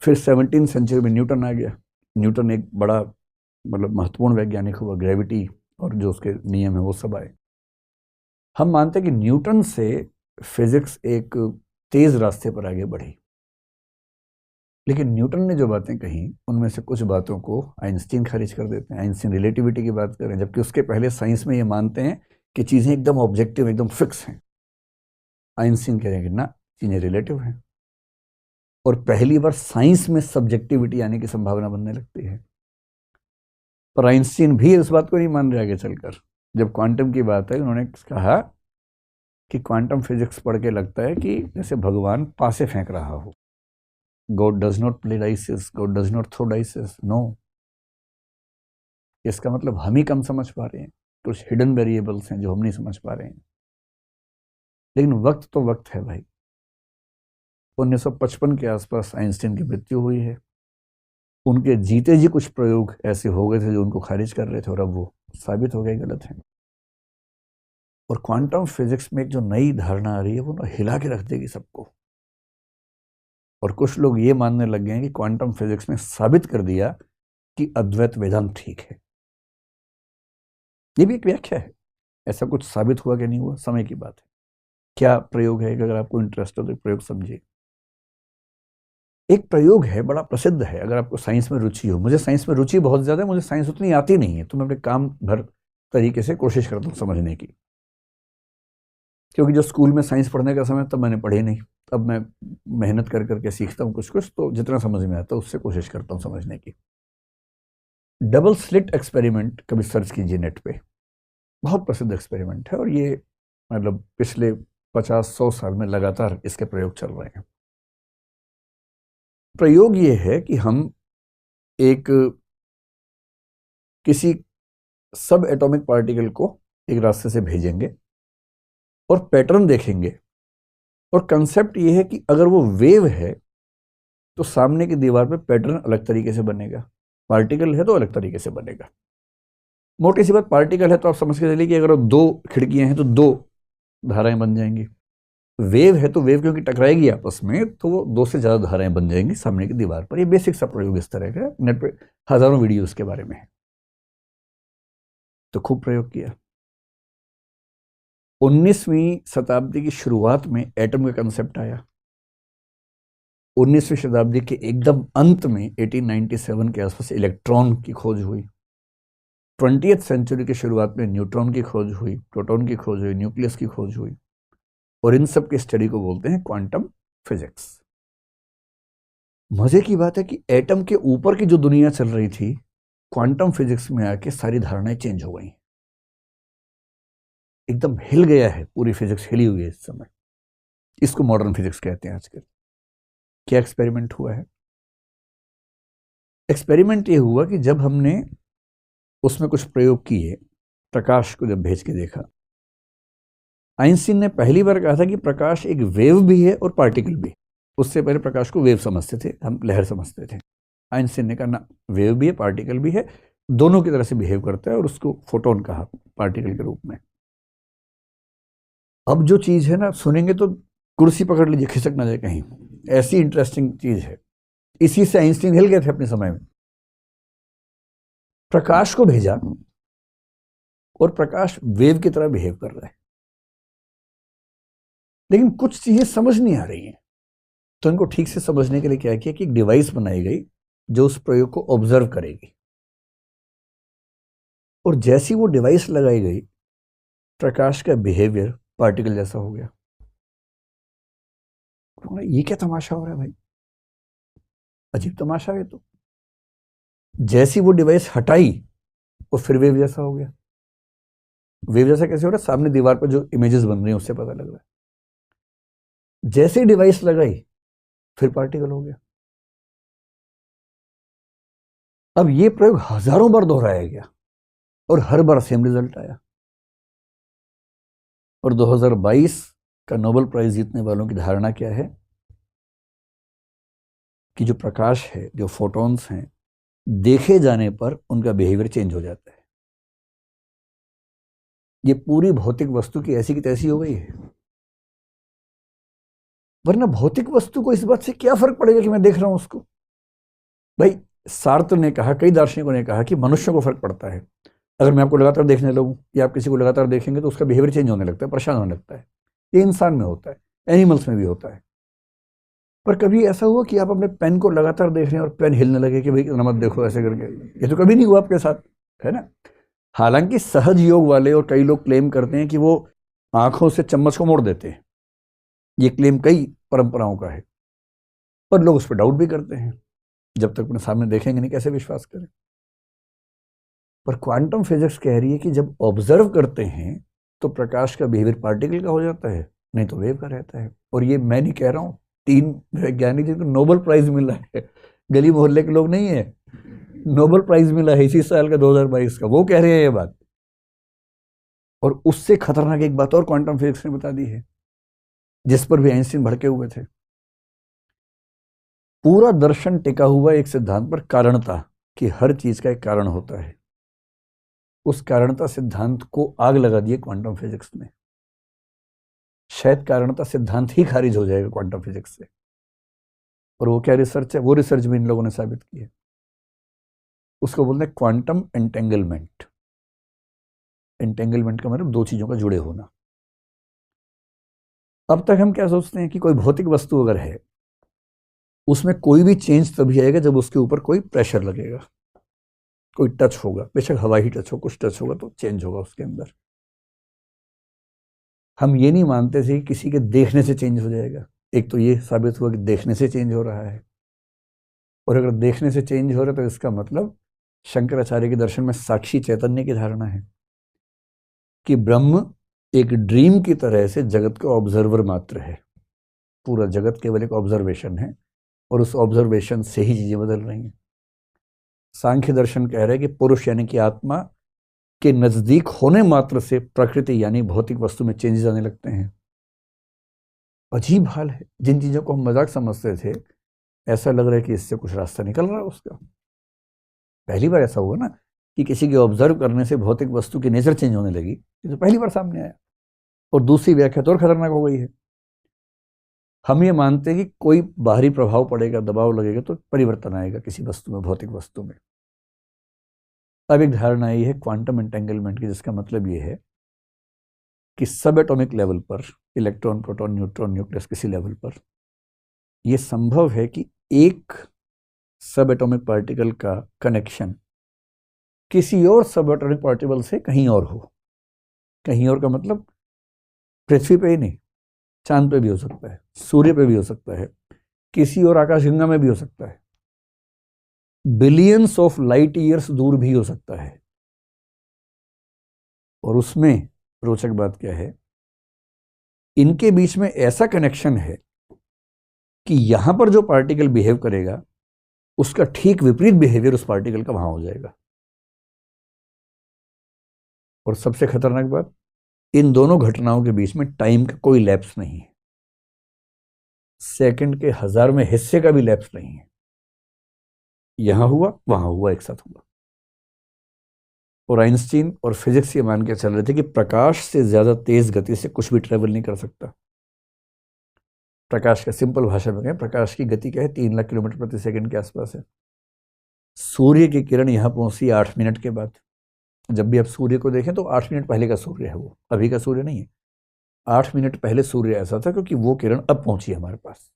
S1: फिर 17वीं सेंचुरी में न्यूटन आ गया। न्यूटन एक बड़ा, मतलब महत्वपूर्ण वैज्ञानिक हुआ। ग्रेविटी और जो उसके नियम है वो सब आए। हम मानते हैं कि न्यूटन से फिजिक्स एक तेज रास्ते पर आगे बढ़ी, लेकिन न्यूटन ने जो बातें कही उनमें से कुछ बातों को आइंस्टीन खारिज कर देते हैं। आइंस्टीन रिलेटिविटी की बात करें, जबकि उसके पहले साइंस में ये मानते हैं कि चीज़ें एकदम ऑब्जेक्टिव, एकदम फिक्स हैं। आइंस्टीन कह रहे हैं कि ना, चीज़ें रिलेटिव हैं। और पहली बार साइंस में सब्जेक्टिविटी आने की संभावना बनने लगती है। पर आइंस्टीन भी इस बात को नहीं मान रहे आगे चलकर। जब क्वांटम की बात है, उन्होंने कहा कि क्वांटम फिजिक्स पढ़ के लगता है कि जैसे भगवान पासे फेंक रहा हो। God does not play dices, God does not throw dices, no। इसका मतलब हम ही कम समझ पा रहे हैं, कुछ हिडन वेरिएबल्स हैं जो हम नहीं समझ पा रहे हैं। लेकिन वक्त तो वक्त है भाई। 1955 के आसपास आइंस्टीन की मृत्यु हुई है। उनके जीते जी कुछ प्रयोग ऐसे हो गए थे जो उनको खारिज कर रहे थे, और अब वो साबित हो गए गलत हैं। और क्वांटम फिजिक्स में एक जो नई धारणा आ रही है वो ना हिला के रख देगी सबको। और कुछ लोग ये मानने लग गए हैं कि क्वांटम फिजिक्स ने साबित कर दिया कि अद्वैत वेदांत ठीक है। ये भी एक व्याख्या है। ऐसा कुछ साबित हुआ कि नहीं हुआ, समय की बात है। क्या प्रयोग है, अगर आपको इंटरेस्ट हो तो प्रयोग समझिए। एक प्रयोग है, बड़ा प्रसिद्ध है, अगर आपको साइंस में रुचि हो। मुझे साइंस में रुचि बहुत ज़्यादा है, मुझे साइंस उतनी आती नहीं है, तो मैं अपने काम भर तरीके से कोशिश करता हूँ समझने की। क्योंकि जो स्कूल में साइंस पढ़ने का समय तब मैंने पढ़ी नहीं। अब मैं मेहनत कर करके सीखता हूँ कुछ कुछ, तो जितना समझ में आता है उससे कोशिश करता हूँ समझने की। डबल स्लिट एक्सपेरिमेंट कभी सर्च कीजिए नेट पे, बहुत प्रसिद्ध एक्सपेरिमेंट है, और ये मतलब पिछले 50-100 साल में लगातार इसके प्रयोग चल रहे हैं। प्रयोग ये है कि हम एक किसी सब एटॉमिक पार्टिकल को एक रास्ते से भेजेंगे और पैटर्न देखेंगे, और कंसेप्ट ये है कि अगर वो वेव है तो सामने की दीवार पे पैटर्न अलग तरीके से बनेगा, पार्टिकल है तो अलग तरीके से बनेगा। मोटी सी बात, पार्टिकल है तो आप समझ के चलिए कि अगर दो खिड़कियां हैं तो दो धाराएं बन जाएंगी। वेव है तो वेव क्योंकि टकराएगी आपस में, तो वो दो से ज्यादा धाराएं बन जाएंगी सामने की दीवार पर। ये बेसिक सा प्रयोग इस तरह का, नेट पे हजारों वीडियो इसके बारे में है। तो खूब प्रयोग किया। 19वीं शताब्दी की शुरुआत में एटम का कंसेप्ट आया। 19वीं शताब्दी के एकदम अंत में 1897 के आसपास इलेक्ट्रॉन की खोज हुई। 20th सेंचुरी की शुरुआत में न्यूट्रॉन की खोज हुई, प्रोटॉन की खोज हुई, न्यूक्लियस की खोज हुई, और इन सब की स्टडी को बोलते हैं क्वांटम फिजिक्स। मजे की बात है कि एटम के ऊपर की जो दुनिया चल रही थी, क्वांटम फिजिक्स में आके सारी धारणाएं चेंज हो गई। एकदम हिल गया है, पूरी फिजिक्स हिली हुई है इस समय। इसको मॉडर्न फिजिक्स कहते हैं आजकल। क्या एक्सपेरिमेंट हुआ है? एक्सपेरिमेंट ये हुआ कि जब हमने उसमें कुछ प्रयोग किए, प्रकाश को जब भेज के देखा, आइंस्टीन ने पहली बार कहा था कि प्रकाश एक वेव भी है और पार्टिकल भी। उससे पहले प्रकाश को वेव समझते थे, हम लहर समझते थे। आइंस्टीन ने कहा ना, वेव भी है पार्टिकल भी है, दोनों की तरह से बिहेव करता है, और उसको फोटोन कहा पार्टिकल के रूप में। अब जो चीज है ना, सुनेंगे तो कुर्सी पकड़ लीजिए, खिसक ना जाए कहीं, ऐसी इंटरेस्टिंग चीज है। इसी से आइंस्टीन हिल गए थे अपने समय में। प्रकाश को भेजा और प्रकाश वेव की तरह बिहेव कर रहा है, लेकिन कुछ चीजें समझ नहीं आ रही हैं। तो इनको ठीक से समझने के लिए क्या किया कि एक डिवाइस बनाई गई जो उस प्रयोग को ऑब्जर्व करेगी। और जैसी वो डिवाइस लगाई गई, प्रकाश का बिहेवियर पार्टिकल जैसा हो गया। ये क्या तमाशा हो रहा है भाई, अजीब तमाशा है। तो जैसी वो डिवाइस हटाई, वो फिर वेव जैसा हो गया। वेव जैसा कैसे हो रहा है? सामने दीवार पर जो इमेजेस बन रही हैं उससे पता लग रहा है। जैसे डिवाइस लगाई, फिर पार्टिकल हो गया। अब ये प्रयोग हजारों बार दोहराया गया और हर बार सेम रिजल्ट आया। और 2022 का नोबेल प्राइज जीतने वालों की धारणा क्या है कि जो प्रकाश है, जो फोटॉन्स हैं, देखे जाने पर उनका बिहेवियर चेंज हो जाता है। ये पूरी भौतिक वस्तु की ऐसी की तैसी हो गई है। वरना भौतिक वस्तु को इस बात से क्या फर्क पड़ेगा कि मैं देख रहा हूं उसको? भाई, सार्त्र ने कहा, कई दार्शनिकों ने कहा कि मनुष्य को फर्क पड़ता है। अगर मैं आपको लगातार देखने लगूं या आप किसी को लगातार देखेंगे तो उसका बिहेवियर चेंज होने लगता है, परेशान होने लगता है। ये इंसान में होता है, एनिमल्स में भी होता है। पर कभी ऐसा हुआ कि आप अपने पेन को लगातार देख रहे हैं और पेन हिलने लगे कि भाई नमत देखो ऐसे करके? ये तो कभी नहीं हुआ आपके साथ, है ना? हालांकि सहज योग वाले और कई लोग क्लेम करते हैं कि वो आंखों से चम्मच को मोड़ देते हैं। ये क्लेम कई परंपराओं का है, पर लोग उस पर डाउट भी करते हैं। जब तक अपने सामने देखेंगे नहीं, कैसे विश्वास करें? पर क्वांटम फिजिक्स कह रही है कि जब ऑब्जर्व करते हैं तो प्रकाश का बिहेवियर पार्टिकल का हो जाता है, नहीं तो वेव का रहता है। और ये मैं नहीं कह रहा हूं, 3 वैज्ञानिक जिनको नोबेल प्राइज मिला है, गली मोहल्ले के लोग नहीं है, नोबेल प्राइज मिला है इसी साल का 2022 का, वो कह रहे हैं ये बात। और उससे खतरनाक एक बात और क्वांटम फिजिक्स ने बता दी है, जिस पर भी आइंस्टीन भड़के हुए थे। पूरा दर्शन टिका हुआ एक सिद्धांत पर, कारणता, कि हर चीज का एक कारण होता है। उस कारणता सिद्धांत को आग लगा दिए क्वांटम फिजिक्स ने। शायद कारणता सिद्धांत ही खारिज हो जाएगा क्वांटम फिजिक्स से। और वो क्या रिसर्च है? वो रिसर्च भी इन लोगों ने साबित की है। उसको बोलते हैं क्वांटम एंटेंगलमेंट। एंटेंगलमेंट का मतलब दो चीजों का जुड़े होना। अब तक हम क्या सोचते हैं कि कोई भौतिक वस्तु अगर है, उसमें कोई भी चेंज तभी आएगा जब उसके ऊपर कोई प्रेशर लगेगा, कोई टच होगा, बेशक हवा ही टच हो, कुछ टच होगा तो चेंज होगा उसके अंदर। हम ये नहीं मानते थे कि किसी के देखने से चेंज हो जाएगा। एक तो ये साबित हुआ कि देखने से चेंज हो रहा है। और अगर देखने से चेंज हो रहा है तो इसका मतलब शंकराचार्य के दर्शन में साक्षी चैतन्य की धारणा है कि ब्रह्म एक ड्रीम की तरह से जगत का ऑब्जर्वर मात्र है। पूरा जगत केवल एक ऑब्जर्वेशन है और उस ऑब्जर्वेशन से ही चीजें बदल रही हैं। सांख्य दर्शन कह रहे हैं कि पुरुष यानी कि आत्मा के नजदीक होने मात्र से प्रकृति यानी भौतिक वस्तु में चेंजेस आने लगते हैं। अजीब हाल है। जिन चीजों को हम मजाक समझते थे, ऐसा लग रहा है कि इससे कुछ रास्ता निकल रहा है उसका। पहली बार ऐसा हुआ ना कि किसी के ऑब्जर्व करने से भौतिक वस्तु की नेचर चेंज होने लगी, ये तो पहली बार सामने आया। और दूसरी व्याख्या तो और खतरनाक हो गई है। हम ये मानते हैं कि कोई बाहरी प्रभाव पड़ेगा, दबाव लगेगा तो परिवर्तन आएगा किसी वस्तु में, भौतिक वस्तु में। अब एक धारणा आई है क्वांटम एंटेंगलमेंट की, जिसका मतलब ये है कि सब एटॉमिक लेवल पर, इलेक्ट्रॉन, प्रोटॉन, न्यूट्रॉन, न्यूक्लियस, किसी लेवल पर यह संभव है कि एक सब एटॉमिक पार्टिकल का कनेक्शन किसी और सब एटॉमिक पार्टिकल से कहीं और हो। कहीं और का मतलब पृथ्वी पे ही नहीं, चांद पे भी हो सकता है, सूर्य पे भी हो सकता है, किसी और आकाशगंगा में भी हो सकता है, बिलियंस ऑफ लाइट ईयर्स दूर भी हो सकता है। और उसमें रोचक बात क्या है, इनके बीच में ऐसा कनेक्शन है कि यहां पर जो पार्टिकल बिहेव करेगा उसका ठीक विपरीत बिहेवियर उस पार्टिकल का वहां हो जाएगा। और सबसे खतरनाक बात, इन दोनों घटनाओं के बीच में टाइम का कोई लैप्स नहीं है, सेकंड के 1000वें हिस्से का भी लैप्स नहीं है। यहां हुआ वहां हुआ, एक साथ हुआ। और आइंस्टीन और फिजिक्स ये मान के चल रहे थे कि प्रकाश से ज्यादा तेज गति से कुछ भी ट्रेवल नहीं कर सकता। प्रकाश का सिंपल भाषा में कहें, प्रकाश की गति क्या है, 3 लाख किलोमीटर प्रति सेकंड के आसपास है। सूर्य की किरण यहां पहुंची 8 मिनट के बाद। जब भी आप सूर्य को देखें तो 8 मिनट पहले का सूर्य है, वो अभी का सूर्य नहीं है। 8 मिनट पहले सूर्य ऐसा था क्योंकि वो किरण अब पहुंची हमारे पास।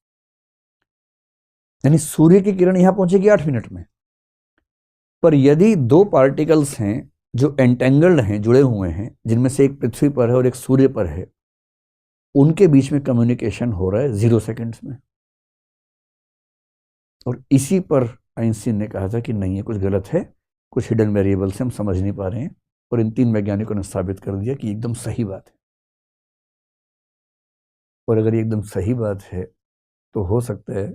S1: यानी सूर्य की किरण यहां पहुंचेगी 8 मिनट में। पर यदि दो पार्टिकल्स हैं जो एंटेंगल्ड हैं, जुड़े हुए हैं, जिनमें से एक पृथ्वी पर है और एक सूर्य पर है, उनके बीच में कम्युनिकेशन हो रहा है 0 सेकंड्स में। और इसी पर आइंस्टीन ने कहा था कि नहीं, ये कुछ गलत है, कुछ हिडन वेरिएबल से हम समझ नहीं पा रहे हैं। और इन 3 वैज्ञानिकों ने साबित कर दिया कि एकदम सही बात है। और अगर ये एकदम सही बात है तो हो सकता है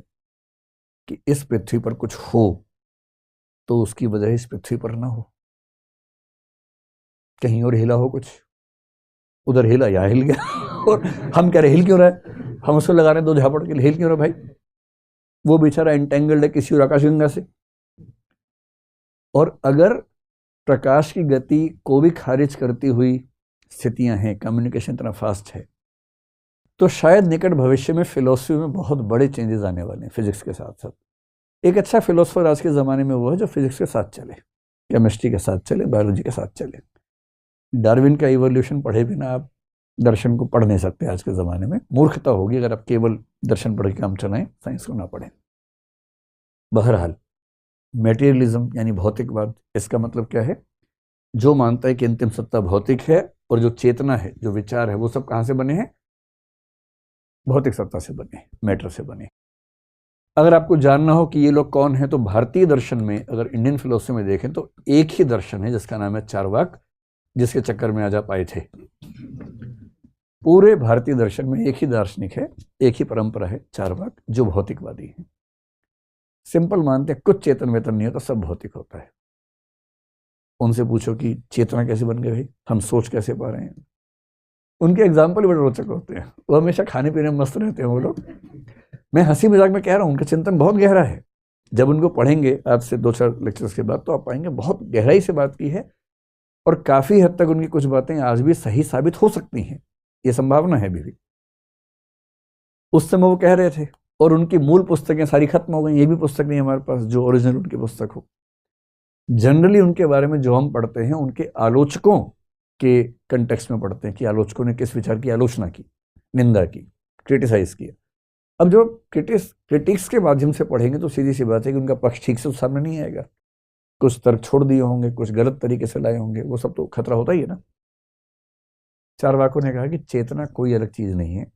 S1: कि इस पृथ्वी पर कुछ हो तो उसकी वजह इस पृथ्वी पर ना हो, कहीं और हिला हो, कुछ उधर हिला, यहाँ हिल गया और हम कह रहे हिल क्यों रहा है, हम उसको लगा रहे हैं 2 झापड़ के लिए, हिल क्यों रहा भाई, वो बेचारा एंटेंगल्ड है किसी और आकाशगंगा से। और अगर प्रकाश की गति को भी खारिज करती हुई स्थितियां हैं, कम्युनिकेशन इतना फास्ट है, तो शायद निकट भविष्य में फिलॉसफी में बहुत बड़े चेंजेस आने वाले हैं फिजिक्स के साथ साथ। एक अच्छा फिलोसफर आज के ज़माने में वो है जो फिजिक्स के साथ चले, केमिस्ट्री के साथ चले, बायोलॉजी के साथ चले। डार्विन का इवोल्यूशन पढ़े बिना आप दर्शन को पढ़ नहीं सकते आज के ज़माने में। मूर्खता होगी अगर आप केवल दर्शन पढ़ के काम चलाएं, साइंस को ना पढ़ें। बहरहाल, मेटेरियलिज्म यानी भौतिकवाद, इसका मतलब क्या है, जो मानता है कि अंतिम सत्ता भौतिक है और जो चेतना है, जो विचार है, वो सब कहाँ से बने हैं, भौतिक सत्ता से बने, मैटर से बने। अगर आपको जानना हो कि ये लोग कौन हैं, तो भारतीय दर्शन में, अगर इंडियन फिलोसफी में देखें तो एक ही दर्शन है जिसका नाम है चारवाक, जिसके चक्कर में आज आप आए थे। पूरे भारतीय दर्शन में एक ही दार्शनिक है, एक ही परंपरा है, चारवाक, जो भौतिकवादी है। सिंपल मानते हैं कुछ चेतन वेतन नहीं होता, सब भौतिक होता है। उनसे पूछो कि चेतना कैसे बन गई भाई, हम सोच कैसे पा रहे हैं, उनके एग्जाम्पल बड़े रोचक होते हैं। वो हमेशा खाने पीने में मस्त रहते हैं वो लोग। मैं हंसी मजाक में कह रहा हूँ, उनका चिंतन बहुत गहरा है। जब उनको पढ़ेंगे आज से 2-4 लेक्चर्स के बाद, तो आप पाएंगे बहुत गहराई से बात की है और काफी हद तक उनकी कुछ बातें आज भी सही साबित हो सकती हैं, ये संभावना है अभी भी। उस समय वो कह रहे थे और उनकी मूल पुस्तकें सारी खत्म हो गई, ये भी पुस्तक नहीं हमारे पास जो ओरिजिनल उनकी पुस्तक हो। जनरली उनके बारे में जो हम पढ़ते हैं, उनके आलोचकों के कंटेक्स्ट में पढ़ते हैं कि आलोचकों ने किस विचार की आलोचना की, निंदा की, क्रिटिसाइज किया। अब जो क्रिटिक्स के माध्यम से पढ़ेंगे तो सीधी सी बात है कि उनका पक्ष ठीक से तो सामने नहीं आएगा। कुछ तर्क छोड़ दिए होंगे, कुछ गलत तरीके से लाए होंगे, वो सब तो खतरा होता ही है ना। चारवाकों ने कहा कि चेतना कोई अलग चीज नहीं है।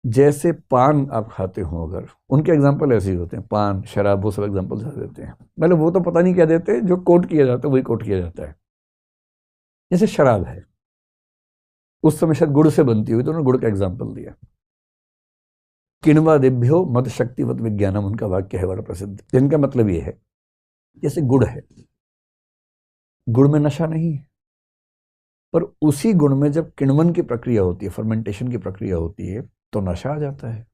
S1: जैसे पान आप खाते हो, अगर उनके एग्जाम्पल ऐसे ही होते हैं, पान, शराब, वो सब एग्जाम्पल देते हैं। मतलब वो तो पता नहीं क्या देते, जो कोट किया जाता है वही कोट किया जाता है। जैसे शराब है, उस समय शायद गुड़ से बनती हुई, तो उन्होंने गुड़ का एग्जाम्पल दिया। किण्वा दिभ्यो मद शक्तिवत विज्ञानम, उनका वाक्य है बड़ा प्रसिद्ध, जिनका मतलब ये है जैसे गुड़ है, गुड़ में नशा नहीं है, पर उसी गुण में जब किण्वन की प्रक्रिया होती है, फर्मेंटेशन की प्रक्रिया होती है, तो नशा आ जाता है।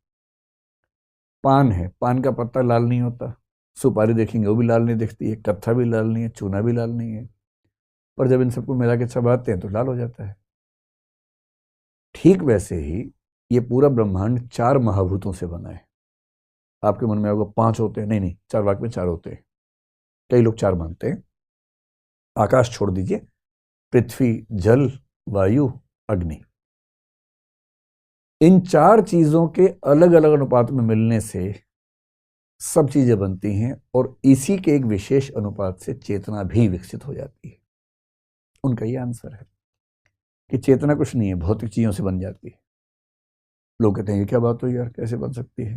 S1: पान है, पान का पत्ता लाल नहीं होता, सुपारी देखेंगे वो भी लाल नहीं दिखती है, कत्था भी लाल नहीं है, चूना भी लाल नहीं है, पर जब इन सबको मिला के चबाते हैं तो लाल हो जाता है। ठीक वैसे ही ये पूरा ब्रह्मांड 4 महाभूतों से बना है। आपके मन में होगा 5 होते हैं, नहीं नहीं, चारवाक में 4 होते हैं। कई लोग 4 मानते हैं। आकाश छोड़ दीजिए, पृथ्वी, जल, वायु, अग्नि, इन 4 चीजों के अलग अलग अनुपात में मिलने से सब चीजें बनती हैं, और इसी के एक विशेष अनुपात से चेतना भी विकसित हो जाती है। उनका ये आंसर है कि चेतना कुछ नहीं है, भौतिक चीजों से बन जाती है। लोग कहते हैं ये क्या बात हुई यार, कैसे बन सकती है।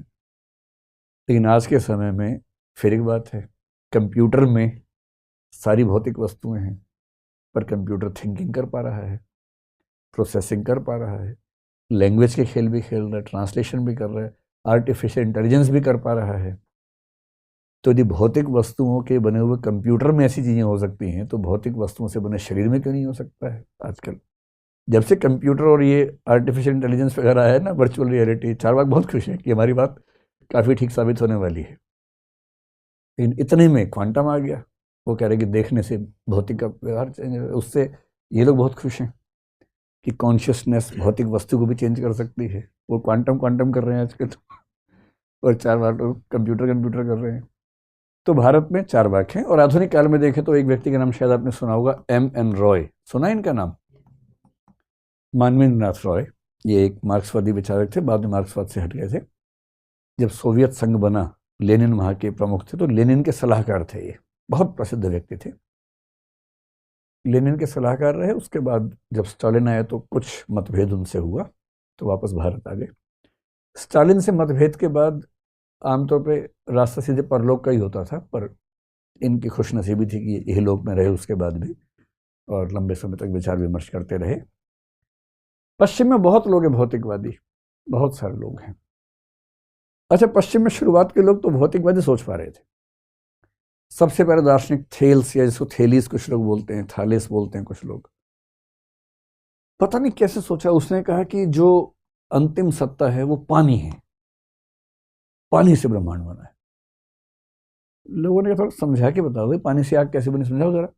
S1: लेकिन आज के समय में फिर एक बात है, कंप्यूटर में सारी भौतिक वस्तुएं हैं, पर कंप्यूटर थिंकिंग कर पा रहा है, प्रोसेसिंग कर पा रहा है, लैंग्वेज के खेल भी खेल रहा है, ट्रांसलेशन भी कर रहा है, आर्टिफिशियल इंटेलिजेंस भी कर पा रहा है। तो यदि भौतिक वस्तुओं के बने हुए कंप्यूटर में ऐसी चीज़ें हो सकती हैं, तो भौतिक वस्तुओं से बने शरीर में क्यों नहीं हो सकता है। आजकल जब से कंप्यूटर और ये आर्टिफिशियल इंटेलिजेंस वगैरह आया ना, वर्चुअल रियलिटी, चारवाक बहुत खुश हैं कि हमारी बात काफ़ी ठीक साबित होने वाली है। लेकिन इतने में क्वांटम आ गया, वो कह रहे कि देखने से भौतिक का व्यवहार चेंज, उससे ये लोग बहुत खुश हैं कि कॉन्शियसनेस भौतिक वस्तु को भी चेंज कर सकती है। वो क्वांटम क्वांटम कर रहे हैं आजकल और चारवाक कंप्यूटर कंप्यूटर कर रहे हैं। तो भारत में चारवाक हैं। और आधुनिक काल में देखें तो एक व्यक्ति का नाम शायद आपने सुना होगा, M.N. रॉय, सुना है इनका नाम? मानवेंद्र नाथ रॉय। ये एक मार्क्सवादी विचारक थे, बाद में मार्क्सवाद से हट गए थे। जब सोवियत संघ बना, लेनिन वहाँ के प्रमुख थे, तो लेनिन के सलाहकार थे। ये बहुत प्रसिद्ध व्यक्ति थे, लेनिन के सलाहकार रहे। उसके बाद जब स्टालिन आया तो कुछ मतभेद उनसे हुआ, तो वापस भारत आ गए। स्टालिन से मतभेद के बाद आमतौर पे रास्ता सीधे परलोक का ही होता था, पर इनकी खुशनसीबी थी कि यही लोक में रहे उसके बाद भी, और लंबे समय तक विचार विमर्श करते रहे। पश्चिम में बहुत लोग हैं भौतिकवादी, बहुत सारे लोग हैं। अच्छा, पश्चिम में शुरुआत के लोग तो भौतिकवादी सोच पा रहे थे। सबसे पहले दार्शनिक थेल्स, या जिसको थेलीस कुछ लोग बोलते हैं, थालेस बोलते हैं कुछ लोग, पता नहीं कैसे सोचा, उसने कहा कि जो अंतिम सत्ता है वो पानी है, पानी से ब्रह्मांड बना है। लोगों ने थोड़ा समझा के बताओ भाई, पानी से आग कैसे बनी, समझाओ जरा।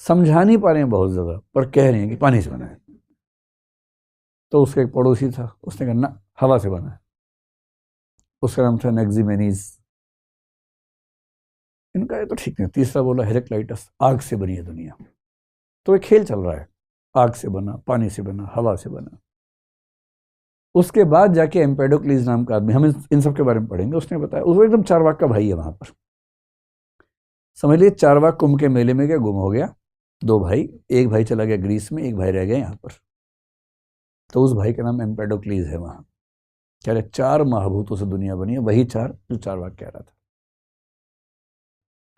S1: समझा नहीं पा रहे हैं बहुत ज्यादा, पर कह रहे हैं कि पानी से बना है। तो उसका एक पड़ोसी था, उसने कहा ना, हवा से बना है। उसका नाम था एनेक्सिमेनीज। इनका ये तो ठीक नहीं। तीसरा बोला हेरेक्लाइटस, आग से बनी है दुनिया। तो एक खेल चल रहा है, आग से बना, पानी से बना, हवा से बना। उसके बाद जाके एम्पेडोक्लीज नाम का आदमी, हम इन सब के बारे में पढ़ेंगे, उसने बताया, वो एकदम चारवाक का भाई है वहां पर। समझ लीजिए चारवाक कुंभ के मेले में क्या गुम हो गया, दो भाई, एक भाई चला गया ग्रीस में, एक भाई रह गया यहाँ पर। तो उस भाई का नाम एम्पेडोक्लीज है वहां। कह रहे 4 महाभूतों से दुनिया बनी है, वही 4 जो चारवाक कह रहा था।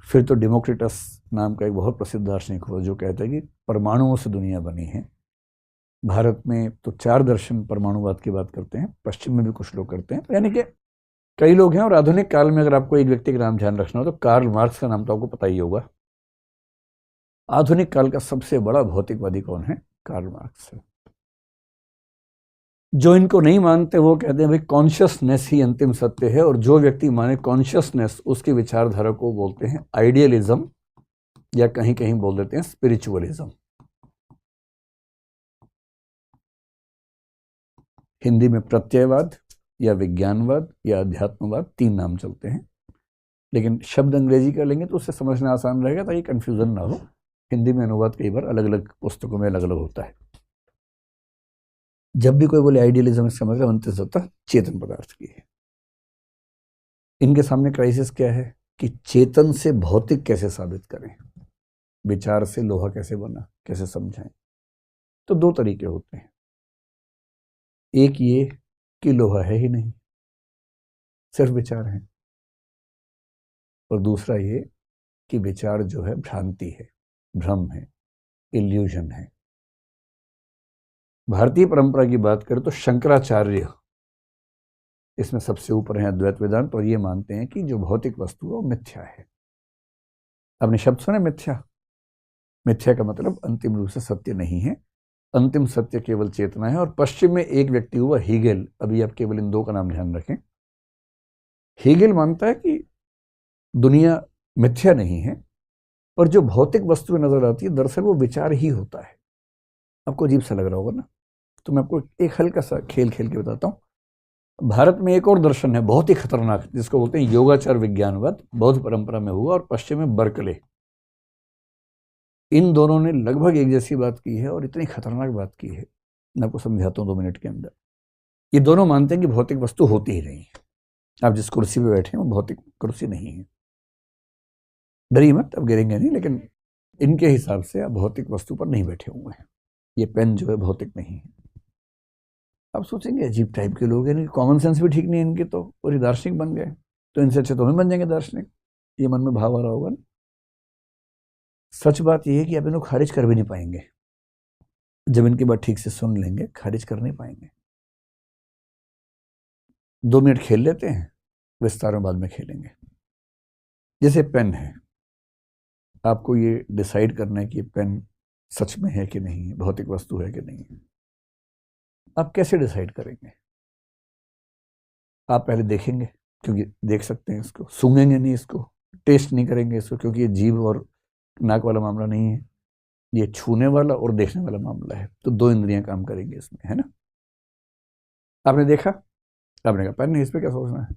S1: फिर तो डेमोक्रिटस नाम का एक बहुत प्रसिद्ध दार्शनिक हुआ जो कहता है कि परमाणुओं से दुनिया बनी है। भारत में तो 4 दर्शन परमाणुवाद की बात करते हैं, पश्चिम में भी कुछ लोग करते हैं, यानी कि कई लोग हैं। और आधुनिक काल में अगर आपको एक व्यक्ति का नाम ध्यान रखना हो तो कार्ल मार्क्स का नाम तो आपको पता ही होगा। आधुनिक काल का सबसे बड़ा भौतिकवादी कौन है? कार्ल मार्क्स है। जो इनको नहीं मानते वो कहते हैं भाई कॉन्शियसनेस ही अंतिम सत्य है, और जो व्यक्ति माने कॉन्शियसनेस, उसकी विचारधारा को बोलते हैं आइडियलिज्म, या कहीं कहीं बोल देते हैं स्पिरिचुअलिज्म। हिंदी में प्रत्ययवाद या विज्ञानवाद या अध्यात्मवाद, 3 नाम चलते हैं। लेकिन शब्द अंग्रेजी का लेंगे तो उससे समझना आसान रहेगा, ताकि कंफ्यूजन ना हो। हिंदी में अनुवाद कई बार अलग अलग पुस्तकों में अलग अलग होता है। जब भी कोई बोले आइडियलिज्म, इसका मतलब अंतिम सत्ता चेतन पदार्थ की है। इनके सामने क्राइसिस क्या है कि चेतन से भौतिक कैसे साबित करें, विचार से लोहा कैसे बना, कैसे समझाएं। तो 2 तरीके होते हैं, एक ये कि लोहा है ही नहीं, सिर्फ विचार है, और दूसरा ये कि विचार जो है भ्रांति है, भ्रम है, इल्यूजन है। भारतीय परंपरा की बात करें तो शंकराचार्य इसमें सबसे ऊपर है, अद्वैत वेदांत, और ये मानते हैं कि जो भौतिक वस्तु है वो मिथ्या है। आपने शब्द सुने मिथ्या? मिथ्या का मतलब अंतिम रूप से सत्य नहीं है, अंतिम सत्य केवल चेतना है। और पश्चिम में एक व्यक्ति हुआ हीगेल, अभी आप केवल इन 2 का नाम ध्यान रखें। हीगेल मानता है कि दुनिया मिथ्या नहीं है, और जो भौतिक वस्तुएं नजर आती है दरअसल वो विचार ही होता है। आपको अजीब सा लग रहा होगा ना, तो मैं आपको एक हल्का सा खेल खेल के बताता हूँ। भारत में एक और दर्शन है बहुत ही खतरनाक, जिसको बोलते हैं योगाचार विज्ञानवाद, बौद्ध परंपरा में हुआ, और पश्चिम में बर्कले। इन दोनों ने लगभग एक जैसी बात की है, और इतनी खतरनाक बात की है, मैं आपको समझाता हूँ 2 मिनट के अंदर। ये दोनों मानते हैं कि भौतिक वस्तु होती ही नहीं है। आप जिस कुर्सी पे बैठे हैं वो भौतिक कुर्सी नहीं है। डरिए मत, अब गिरेंगे नहीं, लेकिन इनके हिसाब से आप भौतिक वस्तु पर नहीं बैठे हुए हैं। ये पेन जो है भौतिक नहीं है। आप सोचेंगे अजीब टाइप के लोग हैं, इनकी कॉमन सेंस भी ठीक नहीं है इनके, तो और ये दार्शनिक बन गए, तो इनसे अच्छे तो हम बन जाएंगे दार्शनिक, ये मन में भाव आ रहा होगा ना। सच बात यह है कि आप इनको खारिज कर भी नहीं पाएंगे, जब इनकी बात ठीक से सुन लेंगे खारिज कर नहीं पाएंगे। 2 मिनट खेल लेते हैं, विस्तार में बाद में खेलेंगे। जैसे पेन है, आपको ये डिसाइड करना है कि पेन सच में है कि नहीं है, भौतिक वस्तु है कि नहीं है। आप कैसे डिसाइड करेंगे? आप पहले देखेंगे, क्योंकि देख सकते हैं इसको, सूंघेंगे नहीं इसको, टेस्ट नहीं करेंगे इसको, क्योंकि ये जीभ और नाक वाला मामला नहीं है, ये छूने वाला और देखने वाला मामला है। तो 2 इंद्रियां काम करेंगे इसमें, है ना। आपने देखा, आपने कहा पेन नहीं, इस पर क्या सोचना है।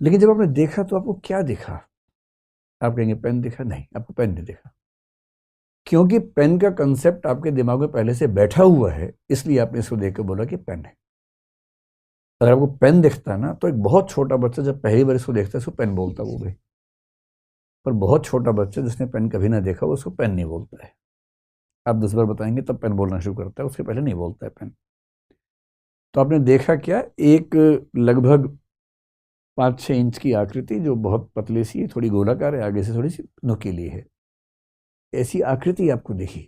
S1: लेकिन जब आपने देखा तो आपको क्या दिखा? आप कहेंगे पेन दिखा, नहीं, आपको पेन नहीं दिखा, क्योंकि पेन का कंसेप्ट आपके दिमाग में पहले से बैठा हुआ है, इसलिए आपने इसको देख के बोला कि पेन है। अगर आपको पेन दिखता है ना, तो एक बहुत छोटा बच्चा जब पहली बार इसको देखता है उसको पेन बोलता है वो भी, पर बहुत छोटा बच्चा जिसने पेन कभी ना देखा वो उसको पेन नहीं बोलता है। आप 10 बार बताएंगे तब पेन बोलना शुरू करता है, उसके पहले नहीं बोलता है पेन। तो आपने देखा क्या, एक लगभग 5-6 इंच की आकृति जो बहुत पतली सी है, थोड़ी गोलाकार है, आगे से थोड़ी सी नुकीली है, ऐसी आकृति आपको दिखी,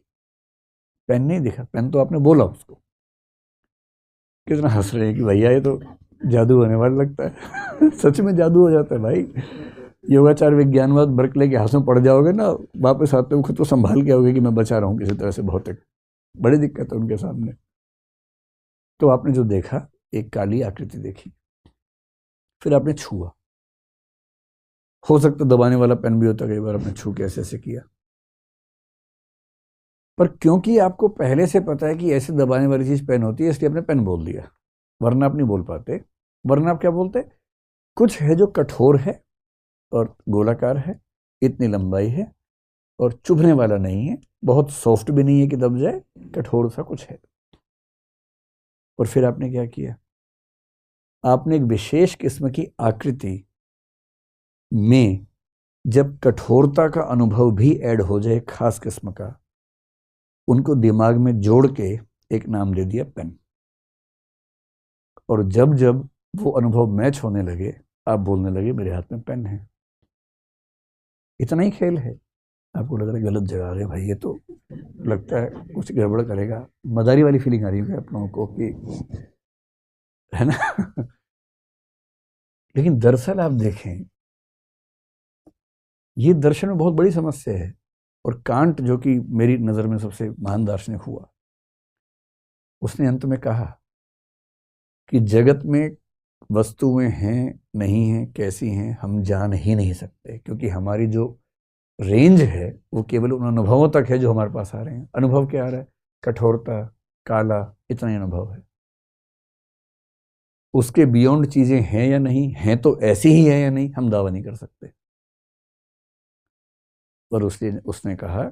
S1: पेन नहीं दिखा। पेन तो आपने बोला उसको। कितना हंस रहे हैं कि भैया ये तो जादू होने वाला लगता है। सच में जादू हो जाता है भाई। योगाचार विज्ञानवाद बर्कले के हाथ में पड़ जाओगे ना, वापस आते हुए खुद को संभाल के आओगे कि मैं बचा रहा हूँ किसी तरह से, भौतिक बड़ी दिक्कत है उनके सामने। तो आपने जो देखा, एक काली आकृति देखी, फिर आपने छुआ, हो सकता दबाने वाला पेन भी होता, कई बार आपने छू के ऐसे ऐसे किया, पर क्योंकि आपको पहले से पता है कि ऐसे दबाने वाली चीज पेन होती है, इसलिए आपने पेन बोल दिया, वरना आप नहीं बोल पाते। वरना आप क्या बोलते? कुछ है जो कठोर है और गोलाकार है, इतनी लंबाई है और चुभने वाला नहीं है, बहुत सॉफ्ट भी नहीं है कि दब जाए, कठोर सा कुछ है। और फिर आपने क्या किया, आपने एक विशेष किस्म की आकृति में जब कठोरता का अनुभव भी ऐड हो जाए, खास किस्म का, उनको दिमाग में जोड़ के एक नाम दे दिया पेन। और जब जब वो अनुभव मैच होने लगे, आप बोलने लगे मेरे हाथ में पेन है। इतना ही खेल है। आपको लग रहा है गलत जगह आ गए भाई, ये तो लगता है कुछ गड़बड़ करेगा, मदारी वाली फीलिंग आ रही है आप लोगों को कि, है ना। लेकिन दरअसल आप देखें, ये दर्शन में बहुत बड़ी समस्या है। और कांट, जो कि मेरी नज़र में सबसे महान दार्शनिक हुआ, उसने अंत में कहा कि जगत में वस्तुएं हैं नहीं हैं, कैसी हैं, हम जान ही नहीं सकते, क्योंकि हमारी जो रेंज है वो केवल उन अनुभवों तक है जो हमारे पास आ रहे हैं। अनुभव क्या आ रहा है? कठोरता, काला, इतना ही अनुभव है। उसके बियॉन्ड चीजें हैं या नहीं हैं, तो ऐसी ही है या नहीं, हम दावा नहीं कर सकते। और उसने कहा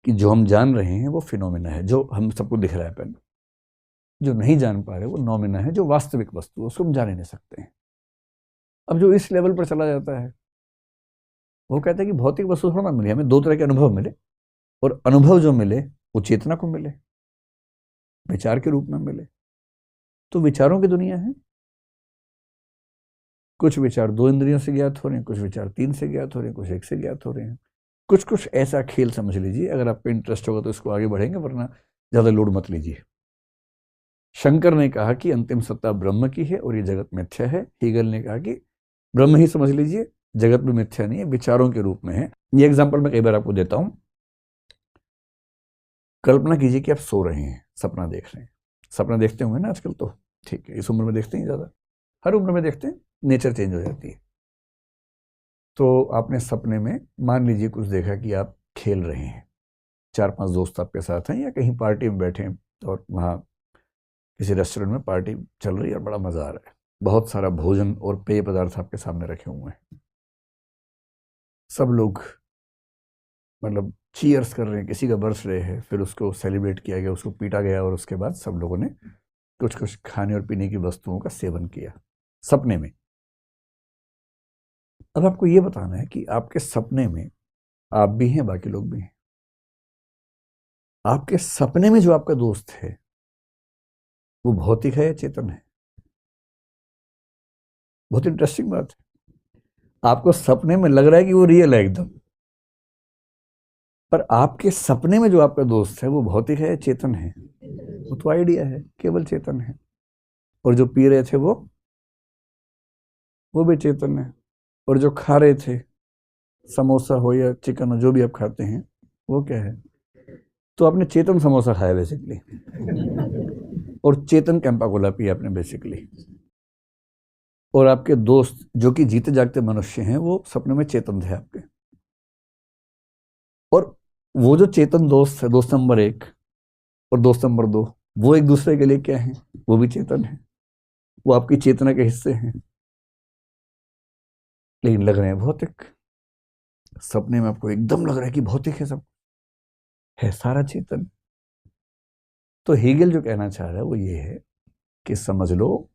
S1: कि जो हम जान रहे हैं वो फिनोमेना है, जो हम सबको दिख रहा है पेन। जो नहीं जान पा रहे वो नोमेना है, जो वास्तविक वस्तु, उसको हम जान ही नहीं सकते हैं। अब जो इस लेवल पर चला जाता है, वो कहता है कि भौतिक वस्तु थोड़ा ना मिले, हमें 2 तरह के अनुभव मिले, और अनुभव जो मिले वो चेतना को मिले, विचार के रूप में मिले। तो विचारों की दुनिया है। कुछ विचार 2 इंद्रियों से ज्ञात हो रहे हैं, कुछ विचार 3 से ज्ञात हो रहे हैं, कुछ 1 से ज्ञात हो रहे हैं। कुछ कुछ ऐसा खेल समझ लीजिए। अगर आप पे इंटरेस्ट होगा तो इसको आगे बढ़ेंगे, वरना ज़्यादा लोड मत लीजिए। शंकर ने कहा कि अंतिम सत्ता ब्रह्म की है और ये जगत मिथ्या है। हीगल ने कहा कि ब्रह्म ही समझ लीजिए, जगत भी मिथ्या नहीं है, विचारों के रूप में है। ये एग्जाम्पल मैं कई बार आपको देता हूं। कल्पना कीजिए कि आप सो रहे हैं, सपना देख रहे हैं। सपना देखते होंगे ना आजकल तो, ठीक है, इस उम्र में देखते हैं ज़्यादा, हर उम्र में देखते हैं, नेचर चेंज हो जाती है। तो आपने सपने में मान लीजिए कुछ देखा कि आप खेल रहे हैं, 4-5 दोस्त आपके साथ हैं, या कहीं पार्टी में बैठे हैं और वहाँ किसी रेस्टोरेंट में पार्टी चल रही है और बड़ा मज़ा आ रहा है। बहुत सारा भोजन और पेय पदार्थ आपके सामने रखे हुए हैं। सब लोग मतलब चीयर्स कर रहे हैं, किसी का बर्थडे है, फिर उसको सेलिब्रेट किया गया, उसको पीटा गया, और उसके बाद सब लोगों ने कुछ कुछ खाने और पीने की वस्तुओं का सेवन किया सपने में। अब आपको ये बताना है कि आपके सपने में आप भी हैं, बाकी लोग भी हैं। आपके सपने में जो आपका दोस्त है वो भौतिक है या चेतन है? बहुत इंटरेस्टिंग बात है। आपको सपने में लग रहा है कि वो रियल है एकदम, पर आपके सपने में जो आपका दोस्त है वो भौतिक है या चेतन है? वो तो आइडिया है, केवल चेतन है। और जो पी रहे थे वो भी चेतन है। और जो खा रहे थे, समोसा हो या चिकन हो, जो भी आप खाते हैं, वो क्या है? तो आपने चेतन समोसा खाया बेसिकली, और चेतन कैंपा कोला पिया आपने बेसिकली। और आपके दोस्त जो कि जीते जागते मनुष्य हैं, वो सपने में चेतन थे आपके। और वो जो चेतन दोस्त है, दोस्त नंबर 1 और दोस्त नंबर 2, वो एक दूसरे के लिए क्या है? वो भी चेतन है, वो आपकी चेतना के हिस्से हैं, लेकिन लग रहे हैं भौतिक। सपने में आपको एकदम लग रहा है कि भौतिक है, सब है सारा चेतन। तो हेगेल जो कहना चाह रहा है वो ये है कि समझ लो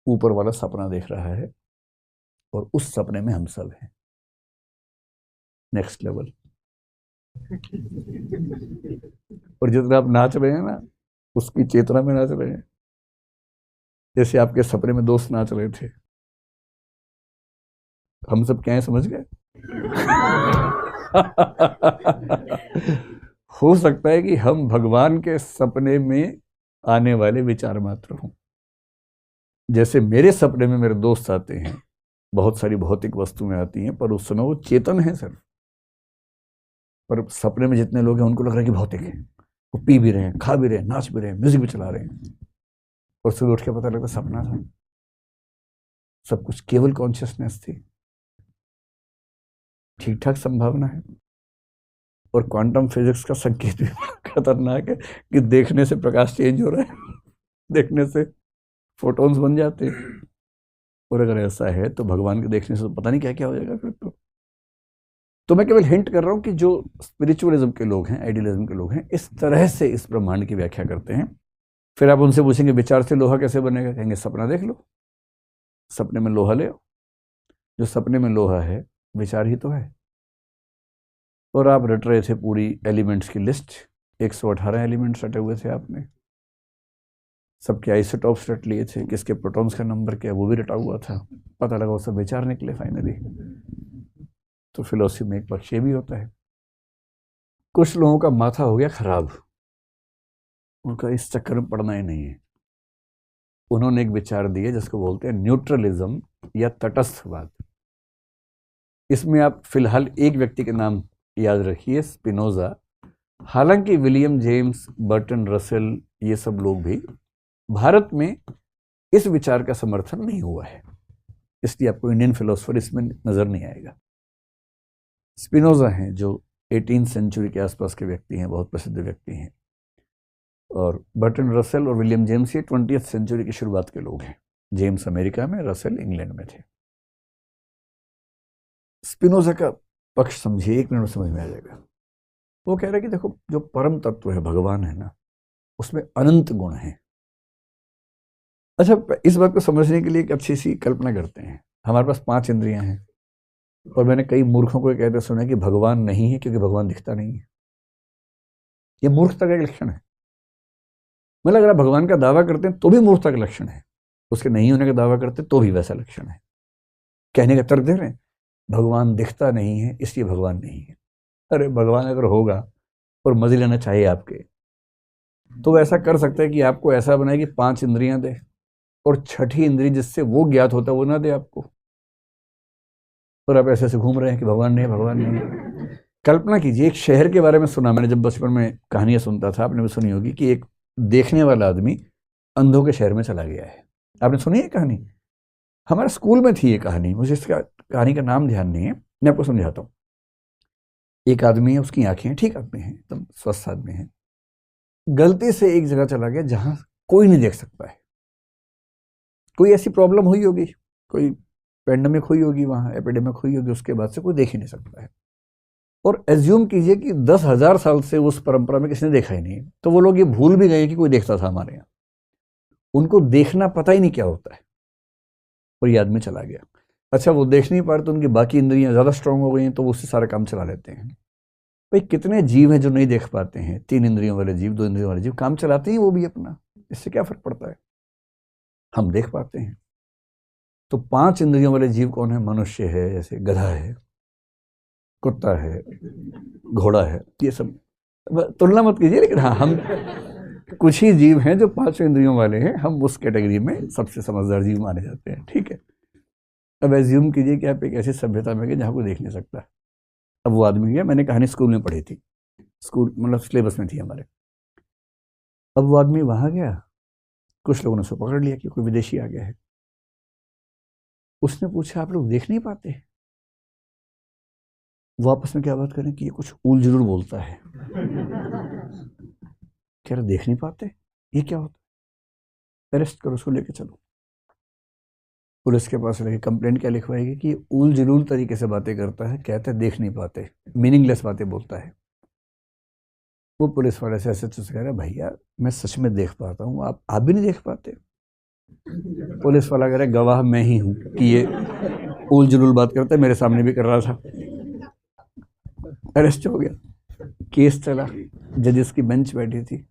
S1: ऊपर वाला सपना देख रहा है और उस सपने में हम सब हैं। Next level. और जितना आप नाच रहे हैं ना, उसकी चेतना में नाच रहे हैं, जैसे आपके सपने में दोस्त नाच रहे थे। हम सब क्या है, समझ गए? हो सकता है कि हम भगवान के सपने में आने वाले विचार मात्र हों। जैसे मेरे सपने में मेरे दोस्त आते हैं, बहुत सारी भौतिक वस्तुएं आती हैं, पर उस समय वो चेतन है सर। पर सपने में जितने लोग हैं उनको लग रहा है कि भौतिक है। वो पी भी रहे हैं, खा भी रहे हैं, नाच भी रहे हैं, म्यूजिक भी चला रहे हैं, और सुबह उठ के पता लगता सपना था, सब कुछ केवल कॉन्शियसनेस थी। ठीक ठाक संभावना है। और क्वांटम फिजिक्स का संकेत भी खतरनाक है कि देखने से प्रकाश चेंज हो रहा है, देखने से फोटॉन्स बन जाते हैं। और अगर ऐसा है तो भगवान के देखने से तो पता नहीं क्या क्या हो जाएगा फिर तो मैं केवल हिंट कर रहा हूं कि जो स्पिरिचुअलिज्म के लोग हैं, आइडियलिज्म के लोग हैं, इस तरह से इस ब्रह्मांड की व्याख्या करते हैं। फिर आप उनसे पूछेंगे विचार से लोहा कैसे बनेगा, कहेंगे सपना देख लो, सपने में लोहा ले आओ। जो सपने में लोहा है विचार ही तो है। और आप रट रहे थे पूरी एलिमेंट्स की लिस्ट, 118 एलिमेंट्स रटे हुए थे आपने, सबके आइसोटॉप्स रट लिए थे, किसके प्रोटॉन्स का नंबर क्या वो भी रटा हुआ था। पता लगा वो सब विचार निकले फाइनली। तो फिलोसफी में एक पक्ष ये भी होता है। कुछ लोगों का माथा हो गया खराब, उनका इस चक्कर में पड़ना ही नहीं है। उन्होंने एक विचार दिया जिसको बोलते हैं न्यूट्रलिज्म या तटस्थवाद। इसमें आप फिलहाल एक व्यक्ति के नाम याद रखिए, स्पिनोजा। हालांकि विलियम जेम्स, बर्टन रसेल, ये सब लोग भी भारत में इस विचार का समर्थन नहीं हुआ है, इसलिए आपको इंडियन फिलोसफर इसमें नजर नहीं आएगा। स्पिनोजा हैं जो 18वीं सेंचुरी के आसपास के व्यक्ति हैं, बहुत प्रसिद्ध व्यक्ति हैं। और बर्टन रसेल और विलियम जेम्स ये 20वीं सेंचुरी की शुरुआत के लोग हैं। जेम्स अमेरिका में, रसेल इंग्लैंड में थे। स्पिनोजा का पक्ष समझिए, 1 मिनट में समझ में आ जाएगा। वो कह रहा है कि देखो जो परम तत्व है, भगवान है ना, उसमें अनंत गुण हैं। अच्छा, इस बात को समझने के लिए एक अच्छी सी कल्पना करते हैं। हमारे पास 5 इंद्रियां हैं, और मैंने कई मूर्खों को कहते सुना कि भगवान नहीं है क्योंकि भगवान दिखता नहीं है। ये मूर्खता का एक लक्षण है। मतलब अगर आप भगवान का दावा करते हैं तो भी मूर्खता का लक्षण है, उसके नहीं होने का दावा करते तो भी वैसा लक्षण है। कहने का तर्क दे रहे हैं भगवान दिखता नहीं है इसलिए भगवान नहीं है। अरे भगवान अगर होगा और मजे लेना चाहिए आपके, तो ऐसा कर सकता है कि आपको ऐसा बनाए कि 5 इंद्रियां दे, और छठी इंद्री जिससे वो ज्ञात होता है वो ना दे आपको, और आप ऐसे ऐसे घूम रहे हैं कि भगवान नहीं, भगवान नहीं। कल्पना कीजिए, एक शहर के बारे में सुना मैंने, जब बचपन में कहानियां सुनता था, आपने भी सुनी होगी, कि एक देखने वाला आदमी अंधों के शहर में चला गया है। आपने सुनी है कहानी? हमारे स्कूल में थी ये कहानी, मुझे इसका कहानी का नाम ध्यान नहीं है, मैं आपको समझाता हूँ। एक आदमी है, उसकी आंखें ठीक आदमी है, एकदम स्वस्थ आदमी है, गलती से एक जगह चला गया जहां कोई नहीं देख सकता है। कोई ऐसी प्रॉब्लम हुई होगी, कोई पेंडेमिक हुई होगी, वहां एपिडेमिक हुई होगी, उसके बाद से कोई देख ही नहीं सकता है। और एज्यूम कीजिए कि 10,000 साल से उस परंपरा में किसी ने देखा ही नहीं, तो वो लोग ये भूल भी गए कि कोई देखता था हमारे यहाँ। उनको देखना पता ही नहीं क्या होता है, और ये आदमी चला गया। अच्छा, वो देख नहीं पा रहे तो उनकी बाकी इंद्रियां ज्यादा स्ट्रांग हो गई हैं, तो वो उससे सारा काम चला लेते हैं। भाई कितने जीव हैं जो नहीं देख पाते हैं, 3 इंद्रियों वाले जीव, 2 इंद्रियों वाले जीव काम चलाते हैं वो भी अपना, इससे क्या फर्क पड़ता है, हम देख पाते हैं। तो 5 इंद्रियों वाले जीव कौन है? मनुष्य है, जैसे गधा है, कुत्ता है, घोड़ा है, ये सब तुलना मत कीजिए, लेकिन हाँ हम कुछ ही जीव हैं जो 5 इंद्रियों वाले हैं, हम उस कैटेगरी में सबसे समझदार जीव माने जाते हैं, ठीक है। अब एज्यूम कीजिए कि आप एक ऐसी सभ्यता में गए जहाँ कोई देख नहीं सकता। अब वो आदमी गया, मैंने कहानी स्कूल में पढ़ी थी, स्कूल मतलब सिलेबस में थी हमारे। अब वो आदमी वहाँ गया, कुछ लोगों ने उसको पकड़ लिया कि कोई विदेशी आ गया है। उसने पूछा आप लोग देख नहीं पाते? वो आपस में क्या बात करें कि ये कुछ ऊल जरूर बोलता है। कह रहे देख नहीं पाते, ये क्या होता है? अरेस्ट करो, उसको लेके चलो। पुलिस के पास लेके कंप्लेंट क्या लिखवाएगी कि ऊल जलूल तरीके से बातें करता है, कहते हैं देख नहीं पाते, मीनिंगलेस बातें बोलता है। वो पुलिस वाले से ऐसे कह रहा है भैया मैं सच में देख पाता हूँ, आप भी नहीं देख पाते? पुलिस वाला कह रहा है गवाह मैं ही हूँ कि ये ऊल जलूल बात करता है, मेरे सामने भी कर रहा था। अरेस्ट हो गया, केस चला, जजेस की बेंच बैठी थी,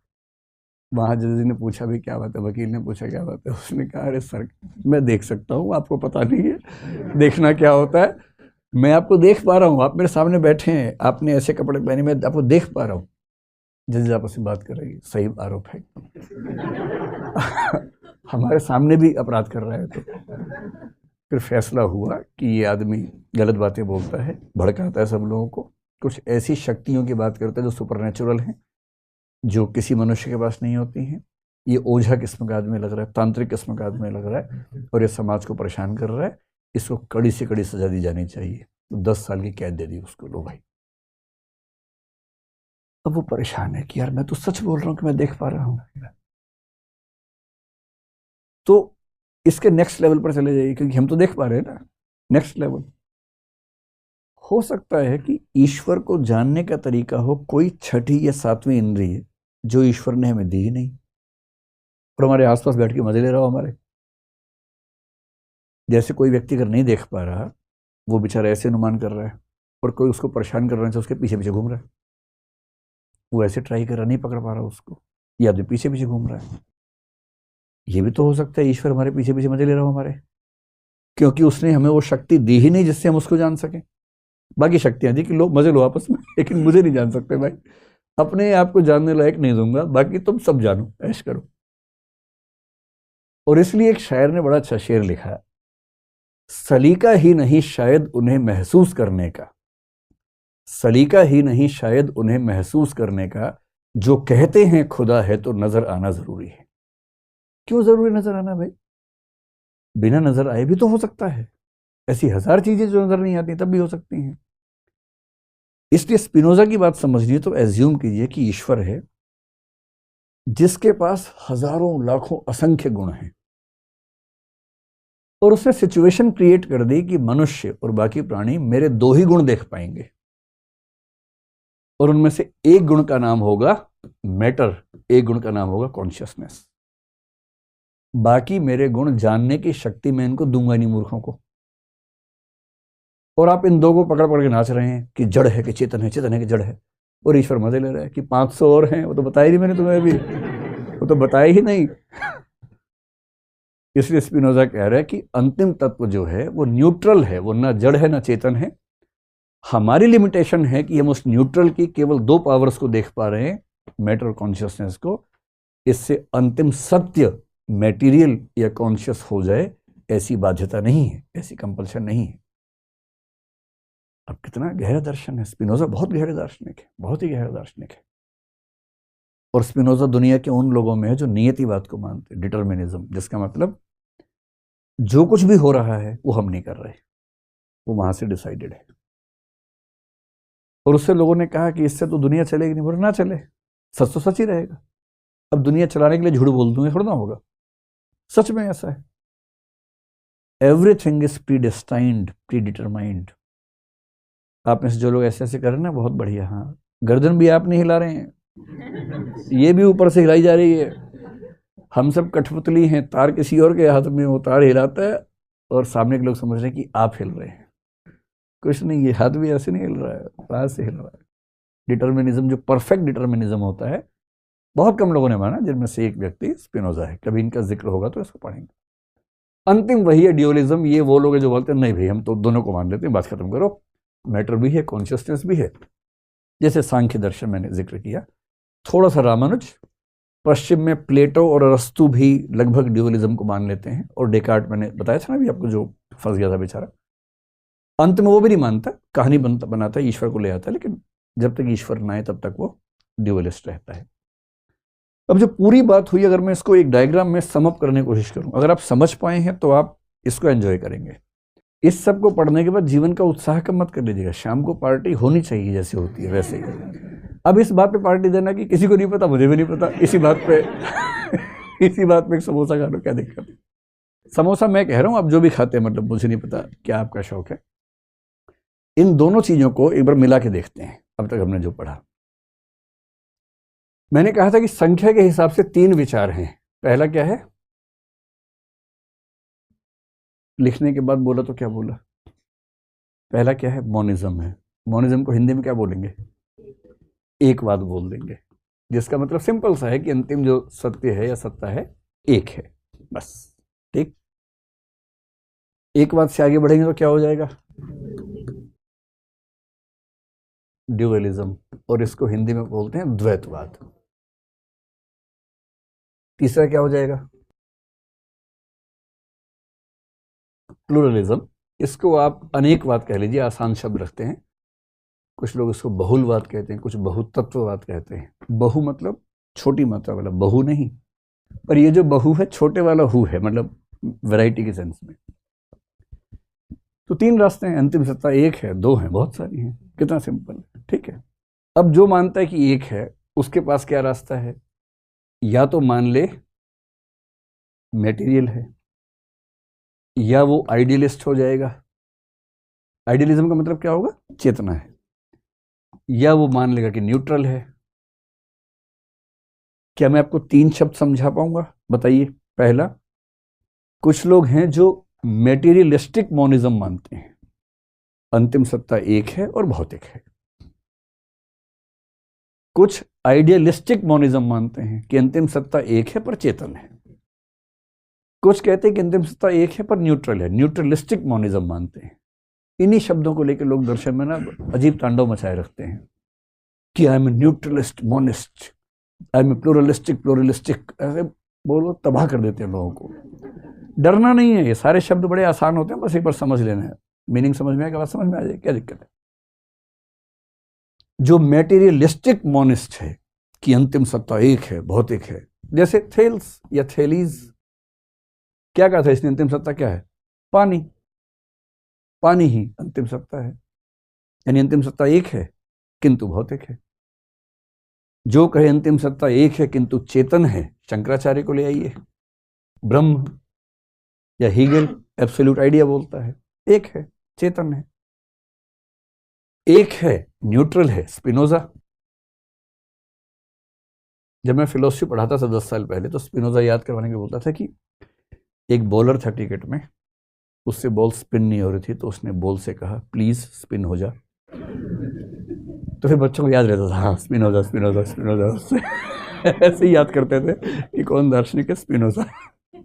S1: वहाँ जज ने पूछा भी क्या बात है, वकील ने पूछा क्या बात है, उसने कहा अरे सर मैं देख सकता हूँ, आपको पता नहीं है देखना क्या होता है, मैं आपको देख पा रहा हूँ, आप मेरे सामने बैठे हैं, आपने ऐसे कपड़े पहने, मैं आपको देख पा रहा हूँ। जज आपस में बात कर रही है, सही आरोप है हमारे सामने भी अपराध कर रहा है। तो फिर फैसला हुआ कि ये आदमी गलत बातें बोलता है, भड़काता है सब लोगों को, कुछ ऐसी शक्तियों की बात करता है जो सुपरनेचुरल हैं, जो किसी मनुष्य के पास नहीं होती हैं। ये ओझा किस्म का आदमी लग रहा है, तांत्रिक किस्म का आदमी लग रहा है, और ये समाज को परेशान कर रहा है, इसको कड़ी से कड़ी सजा दी जानी चाहिए। तो 10 साल की कैद दे दी उसको, लो भाई। अब वो परेशान है कि यार मैं तो सच बोल रहा हूँ कि मैं देख पा रहा हूँ। तो इसके नेक्स्ट लेवल पर चले जाइए, क्योंकि हम तो देख पा रहे हैं ना। नेक्स्ट लेवल हो सकता है कि ईश्वर को जानने का तरीका हो कोई 6ठी या 7वीं इंद्रिय जो ईश्वर ने हमें दी ही नहीं, और हमारे आसपास बैठ के मजे ले रहा हो हमारे। जैसे कोई व्यक्ति अगर नहीं देख पा रहा, वो बेचारा ऐसे अनुमान कर रहा है, और कोई उसको परेशान कर रहा है, उसके पीछे पीछे घूम रहा है, वो ऐसे ट्राई कर रहा, नहीं पकड़ पा रहा उसको, या तो पीछे पीछे घूम रहा है। ये भी तो हो सकता है ईश्वर हमारे पीछे पीछे मजे ले रहा हो हमारे, क्योंकि उसने हमें वो शक्ति दी ही नहीं जिससे हम उसको जान सकें। बाकी शक्तियां दी कि लोग मजे लो आपस में, लेकिन मुझे नहीं जान सकते भाई, अपने आप को जानने लायक नहीं दूंगा, बाकी तुम सब जानो, ऐश करो। और इसलिए एक शायर ने बड़ा अच्छा शेर लिखा है, सलीका ही नहीं शायद उन्हें महसूस करने का, सलीका ही नहीं शायद उन्हें महसूस करने का, जो कहते हैं खुदा है तो नजर आना जरूरी है। क्यों जरूरी नजर आना भाई? बिना नजर आए भी तो हो सकता है, ऐसी 1000 चीजें जो नजर नहीं आती तब भी हो सकती हैं। इसलिए स्पिनोजा की बात समझनी है तो एज्यूम कीजिए कि ईश्वर है जिसके पास हजारों लाखों असंख्य गुण हैं, और उसने सिचुएशन क्रिएट कर दी कि मनुष्य और बाकी प्राणी मेरे 2 ही गुण देख पाएंगे, और उनमें से एक गुण का नाम होगा मैटर, एक गुण का नाम होगा कॉन्शियसनेस। बाकी मेरे गुण जानने की शक्ति मैं इनको दूंगा नहीं मूर्खों को। और आप इन 2 को पकड़ पकड़ के नाच रहे हैं कि जड़ है कि चेतन है, चेतन है कि जड़ है, और ईश्वर मजे ले रहा है कि 500 और हैं, वो तो बताया ही मैंने तुम्हें अभी, वो तो बताया ही नहीं। इसलिए स्पिनोजा कह रहा है कि अंतिम तत्व जो है वो न्यूट्रल है, वो ना जड़ है ना चेतन है। हमारी लिमिटेशन है कि हम उस न्यूट्रल की केवल 2 पावर्स को देख पा रहे हैं, मैटर और कॉन्शियसनेस को। इससे अंतिम सत्य मैटीरियल या कॉन्शियस हो जाए ऐसी बाध्यता नहीं है, ऐसी कंपल्शन नहीं है। अब कितना गहरा दर्शन है, स्पिनोजा बहुत गहरे दार्शनिक है, बहुत ही गहरा दार्शनिक है। और स्पिनोजा दुनिया के उन लोगों में है जो नियतिवाद को मानते हैं, डिटर्मिनिज्म, जिसका मतलब जो कुछ भी हो रहा है वो हम नहीं कर रहे, वो वहां से डिसाइडेड है। और उससे लोगों ने कहा कि इससे तो दुनिया चलेगी नहीं, बोले ना चले, सच तो सच ही रहेगा। अब दुनिया चलाने के लिए झूठ बोल दूंगा थोड़ा ना होगा, सच में ऐसा है। Everything is pre destined, pre determined. आप में से जो लोग ऐसे ऐसे कर रहे हैं ना, बहुत बढ़िया, हाँ, गर्दन भी आप नहीं हिला रहे हैं, ये भी ऊपर से हिलाई जा रही है। हम सब कठपुतली हैं, तार किसी और के हाथ में वो तार हिलाता है, और सामने के लोग समझ रहे हैं कि आप हिल रहे हैं। कुछ नहीं, ये हाथ भी ऐसे नहीं हिल रहा है, तार से हिल रहा है। डिटर्मिनिज्म जो परफेक्ट डिटर्मिनिज्म होता है, बहुत कम लोगों ने माना, जिनमें से एक व्यक्ति स्पिनोजा है। कभी इनका जिक्र होगा तो इसको पढ़ेंगे। अंतिम वही है ड्यूअलिज्म। ये वो लोग हैं जो बोलते हैं नहीं भाई हम तो दोनों को मान लेते हैं, बात खत्म करो, मैटर भी है, कॉन्शियसनेस भी है। जैसे सांख्य दर्शन मैंने जिक्र किया, थोड़ा सा रामानुज, पश्चिम में प्लेटो और अरस्तु भी लगभग ड्यूअलिज्म को मान लेते हैं, और डेकार्ट मैंने बताया था ना अभी आपको, जो फंस गया था बेचारा, अंत में वो भी नहीं मानता, कहानी बनाता है, ईश्वर को ले आता है, लेकिन जब तक ईश्वर ना आए तब तक वो ड्यूअलिस्ट रहता है। अब जो पूरी बात हुई, अगर मैं इसको एक डायग्राम में सम अप करने की कोशिश करूं, अगर आप समझ पाए हैं तो आप इसको एंजॉय करेंगे। इस सब को पढ़ने के बाद जीवन का उत्साह कम मत कर लीजिएगा। शाम को पार्टी होनी चाहिए जैसे होती है वैसे ही। अब इस बात पे पार्टी देना कि किसी को नहीं पता, मुझे भी नहीं पता, इसी बात पे इसी बात पे एक समोसा खा लो, क्या दिक्कत है। समोसा मैं कह रहा हूं, आप जो भी खाते हैं, मतलब मुझे नहीं पता क्या आपका शौक है। इन दोनों चीजों को एक बार मिला के देखते हैं। अब तक हमने जो पढ़ा, मैंने कहा था कि संख्या के हिसाब से 3 विचार हैं। पहला क्या है, लिखने के बाद बोला तो क्या बोला, पहला क्या है, मोनिज्म है। मोनिज्म को हिंदी में क्या बोलेंगे, एकवाद बोल देंगे, जिसका मतलब सिंपल सा है कि अंतिम जो सत्य है या सत्ता है एक है, बस। ठीक, एकवाद से आगे बढ़ेंगे तो क्या हो जाएगा, ड्यूअलिज्म, और इसको हिंदी में बोलते हैं द्वैतवाद। तीसरा क्या हो जाएगा, प्लूरलिज्म। इसको आप अनेकवाद कह लीजिए, आसान शब्द रखते हैं। कुछ लोग इसको बहुलवाद कहते हैं, कुछ बहुतत्ववाद कहते हैं। बहु मतलब छोटी मात्रा वाला, बहु नहीं, पर ये जो बहु है छोटे वाला हु है, मतलब वैरायटी के सेंस में। तो 3 रास्ते हैं, अंतिम सत्ता एक है, 2 हैं, बहुत सारी हैं, कितना सिंपल है। ठीक है, अब जो मानता है कि एक है उसके पास क्या रास्ता है, या तो मान ले मेटीरियल है, या वो आइडियलिस्ट हो जाएगा। आइडियलिज्म का मतलब क्या होगा, चेतना है। या वो मान लेगा कि न्यूट्रल है। क्या मैं आपको 3 शब्द समझा पाऊंगा, बताइए। पहला, कुछ लोग हैं जो मेटीरियलिस्टिक मोनिज्म मानते हैं, अंतिम सत्ता एक है और भौतिक है। कुछ आइडियलिस्टिक मोनिज्म मानते हैं कि अंतिम सत्ता एक है पर चेतन है। कुछ कहते हैं कि अंतिम सत्ता एक है पर न्यूट्रल है, न्यूट्रलिस्टिक मोनिज्म मानते हैं। इन्हीं शब्दों को लेकर लोग दर्शन में ना अजीब तांडव मचाए रखते हैं कि I am a neutralist monist, I am a pluralistic, ऐसे बोलो, तबाह कर देते हैं लोगों को। डरना नहीं है, ये सारे शब्द बड़े आसान होते हैं, बस एक बार समझ लेना है, मीनिंग समझ में आएगा, बात समझ में आ जाए, क्या दिक्कत है। जो मेटीरियलिस्टिक मोनिस्ट है कि अंतिम सत्ता एक है, भौतिक है, जैसे थेल्स या थेलीज, क्या कहा था इसने, अंतिम सत्ता क्या है, पानी, पानी ही अंतिम सत्ता है, यानी अंतिम सत्ता एक है किंतु भौतिक है। जो कहे अंतिम सत्ता एक है किंतु चेतन है, शंकराचार्य को ले आइए, ब्रह्म या हीगल एब्सोल्यूट आइडिया बोलता है, एक है, चेतन है। एक है, न्यूट्रल है, स्पिनोजा। जब मैं फिलोसफी पढ़ाता था 10 साल पहले, तो स्पिनोजा याद करवाने के बोलता था कि एक बॉलर था क्रिकेट में, उससे बॉल स्पिन नहीं हो रही थी, तो उसने बॉल से कहा प्लीज स्पिन हो जा। तो फिर बच्चों को याद रहता था, हाँ स्पिनोजा स्पिनोजा स्पिनोजा, उससे ऐसे ही याद करते थे कि कौन दार्शनिक है, स्पिनोजा।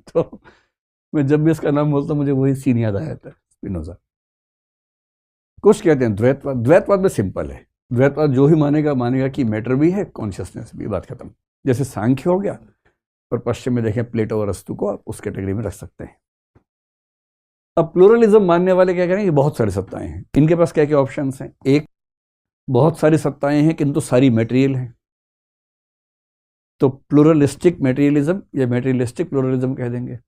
S1: तो मैं जब भी इसका नाम बोलता मुझे वही सीन याद आया था, स्पिनोजा। कुछ कहते हैं द्वैतवाद। द्वैतवाद में सिंपल है, द्वैतवाद जो ही मानेगा कि मैटर भी है, कॉन्शियसनेस भी, बात खत्म। जैसे सांख्य हो गया, और पश्चिम में देखें प्लेटो और अरस्तु को आप उस कैटेगरी में रख सकते हैं। अब प्लूरलिज्म मानने वाले क्या करेंगे, बहुत सारी सत्ताएं हैं, इनके पास क्या क्या ऑप्शंस हैं। एक, बहुत सारी सत्ताएं हैं किंतु सारी मटेरियल हैं, तो प्लूरलिस्टिक मटेरियलिज्म या मटेरियलिस्टिक प्लूरलिज्म कह देंगे।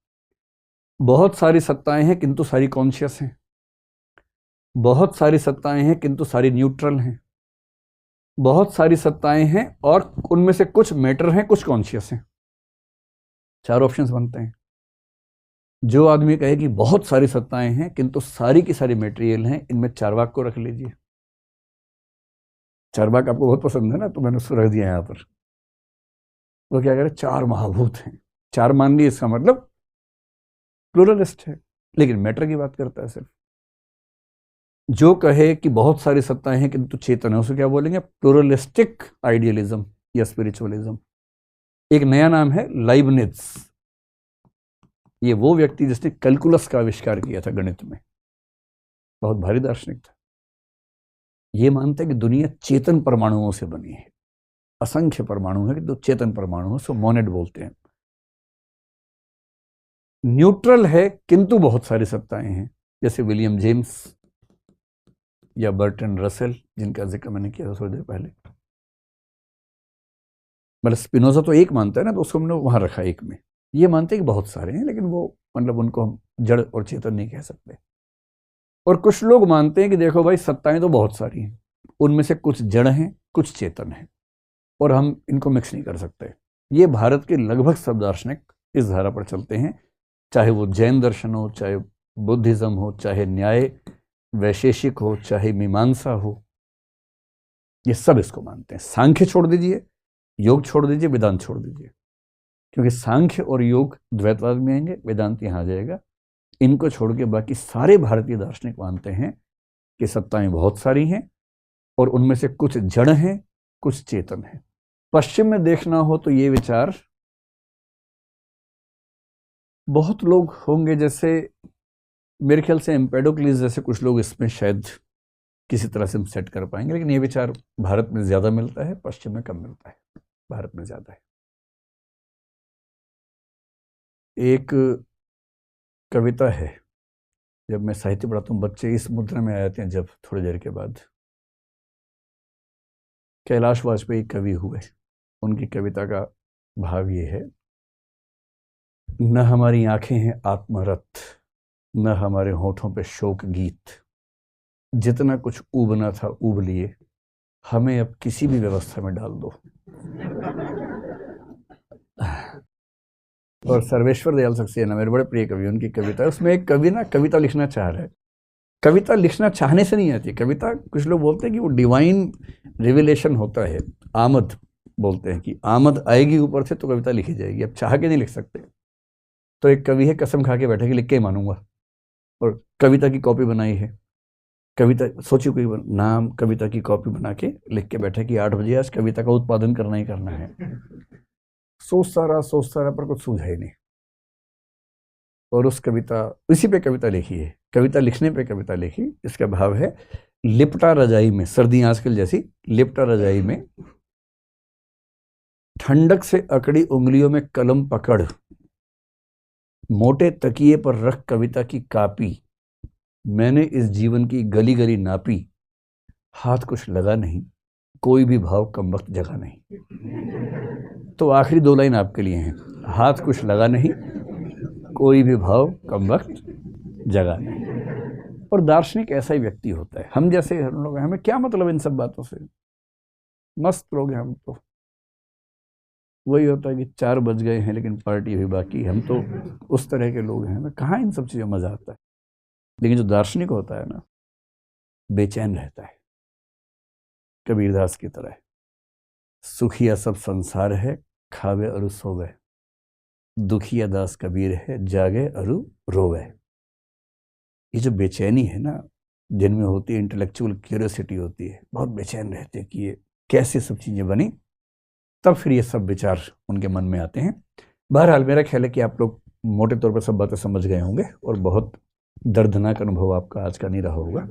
S1: बहुत सारी सत्ताएं हैं किंतु सारी कॉन्शियस हैं। बहुत सारी सत्ताएं हैं किंतु सारी न्यूट्रल हैं। बहुत सारी सत्ताएं हैं और उनमें से कुछ मैटर हैं, कुछ कॉन्शियस हैं। 4 ऑप्शंस बनते हैं। जो आदमी कहे कि बहुत सारी सत्ताएं हैं किंतु सारी की सारी मटेरियल हैं, इनमें चारवाक को रख लीजिए। चारवाक आपको बहुत पसंद है ना, तो मैंने उसको रख दिया यहाँ पर। वो क्या कह रहे, 4 महाभूत हैं, 4 मान लिए, इसका मतलब प्लूरलिस्ट है, लेकिन मैटर की बात करता है सिर्फ। जो कहे कि बहुत सारी सत्ताएं हैं किंतु चेतन है, उसे क्या बोलेंगे? प्लूरलिस्टिक आइडियलिज्म या स्पिरिचुअलिज्म। एक नया नाम है लाइबनिज। ये वो व्यक्ति जिसने कैलकुलस का आविष्कार किया था, गणित में, बहुत भारी दार्शनिक था। ये मानता है कि दुनिया चेतन परमाणुओं से बनी है, असंख्य परमाणु है कि दो चेतन परमाणु है, सो मोनेड बोलते हैं। न्यूट्रल है किंतु बहुत सारी सत्ताएं हैं, जैसे विलियम जेम्स या बर्ट्रैंड रसेल, जिनका जिक्र मैंने किया था थोड़ी देर पहले। मतलब स्पिनोजा तो एक मानता है ना, तो उसको हमने वहां रखा एक में। ये मानते हैं कि बहुत सारे हैं, लेकिन वो मतलब उनको हम जड़ और चेतन नहीं कह सकते। और कुछ लोग मानते हैं कि देखो भाई, सत्ताएं तो बहुत सारी हैं, उनमें से कुछ जड़ हैं, कुछ चेतन हैं, और हम इनको मिक्स नहीं कर सकते। ये भारत के लगभग सब दार्शनिक इस धारा पर चलते हैं, चाहे वो जैन दर्शन हो, चाहे बुद्धिज्म हो, चाहे न्याय वैशेषिक हो, चाहे मीमांसा हो, ये सब इसको मानते हैं। सांख्य छोड़ दीजिए, योग छोड़ दीजिए, वेदांत छोड़ दीजिए, क्योंकि सांख्य और योग द्वैतवाद में आएंगे, वेदांत यहाँ आ जाएगा। इनको छोड़ के बाकी सारे भारतीय दार्शनिक मानते हैं कि सत्ताएं बहुत सारी हैं और उनमें से कुछ जड़ हैं, कुछ चेतन हैं। पश्चिम में देखना हो तो ये विचार बहुत लोग होंगे, जैसे मेरे ख्याल से एम्पेडोक्लिस जैसे कुछ लोग इसमें शायद किसी तरह से हम सेट कर पाएंगे, लेकिन ये विचार भारत में ज्यादा मिलता है, पश्चिम में कम मिलता है, भारत में ज्यादा है। एक कविता है, जब मैं साहित्य पढ़ाता हूँ, बच्चे इस मुद्रा में आ जाते हैं जब थोड़ी देर के बाद। कैलाश वाजपेयी कवि हुए, उनकी कविता का भाव ये है, न हमारी आंखें हैं आत्मरत, न हमारे होठों पे शोक गीत, जितना कुछ ऊबना था ऊब लिए, हमें अब किसी भी व्यवस्था में डाल दो। और सर्वेश्वर दयाल सक्सेना मेरे बड़े प्रिय कवि, उनकी कविता है, उसमें एक कवि ना कविता लिखना चाह रहा है। कविता लिखना चाहने से नहीं आती कविता, कुछ लोग बोलते हैं कि वो डिवाइन रिविलेशन होता है, आमद बोलते हैं कि आमद आएगी ऊपर से तो कविता लिखी जाएगी, अब चाह के नहीं लिख सकते। तो एक कवि है, कसम खा के बैठे कि लिख के ही मानूंगा, और कविता की कॉपी बनाई है। कविता सोचिए, कोई नाम कविता की कॉपी बना के लिख के बैठे कि 8 बजे आज कविता का उत्पादन करना ही करना है। सोचता रहा पर कुछ सूझा ही नहीं, और उस कविता, इसी पे कविता लिखी है, कविता लिखने पे कविता लिखी। इसका भाव है, लिपटा रजाई में, सर्दियां आजकल जैसी, लिपटा रजाई में, ठंडक से अकड़ी उंगलियों में कलम पकड़, मोटे तकिए पर रख कविता की कापी, मैंने इस जीवन की गली गली नापी, हाथ कुछ लगा नहीं, कोई भी भाव कम वक्त जगा नहीं। तो आखिरी 2 लाइन आपके लिए हैं, हाथ कुछ लगा नहीं, कोई भी भाव कम वक्त जगा नहीं। और दार्शनिक ऐसा ही व्यक्ति होता है। हम जैसे हम लोग, हमें क्या मतलब इन सब बातों से, मस्त लोग हैं हम तो। वही होता है कि 4 बज गए हैं लेकिन पार्टी अभी बाकी, हम तो उस तरह के लोग हैं। कहाँ इन सब चीज़ों में मजा आता है। लेकिन जो दार्शनिक होता है ना, बेचैन रहता है, कबीरदास की तरह, सुखिया सब संसार है, खावे अरु सोवे, दुखिया दास कबीर है, जागे अरु रोवे। ये जो बेचैनी है ना, जिनमें होती है इंटेलेक्चुअल क्यूरियोसिटी होती है, बहुत बेचैन रहते हैं कि ये कैसे सब चीज़ें बनी, तब फिर ये सब विचार उनके मन में आते हैं। बहरहाल मेरा ख्याल है कि आप लोग मोटे तौर पर सब बातें समझ गए होंगे, और बहुत दर्दनाक अनुभव आपका आज का नहीं रहा होगा।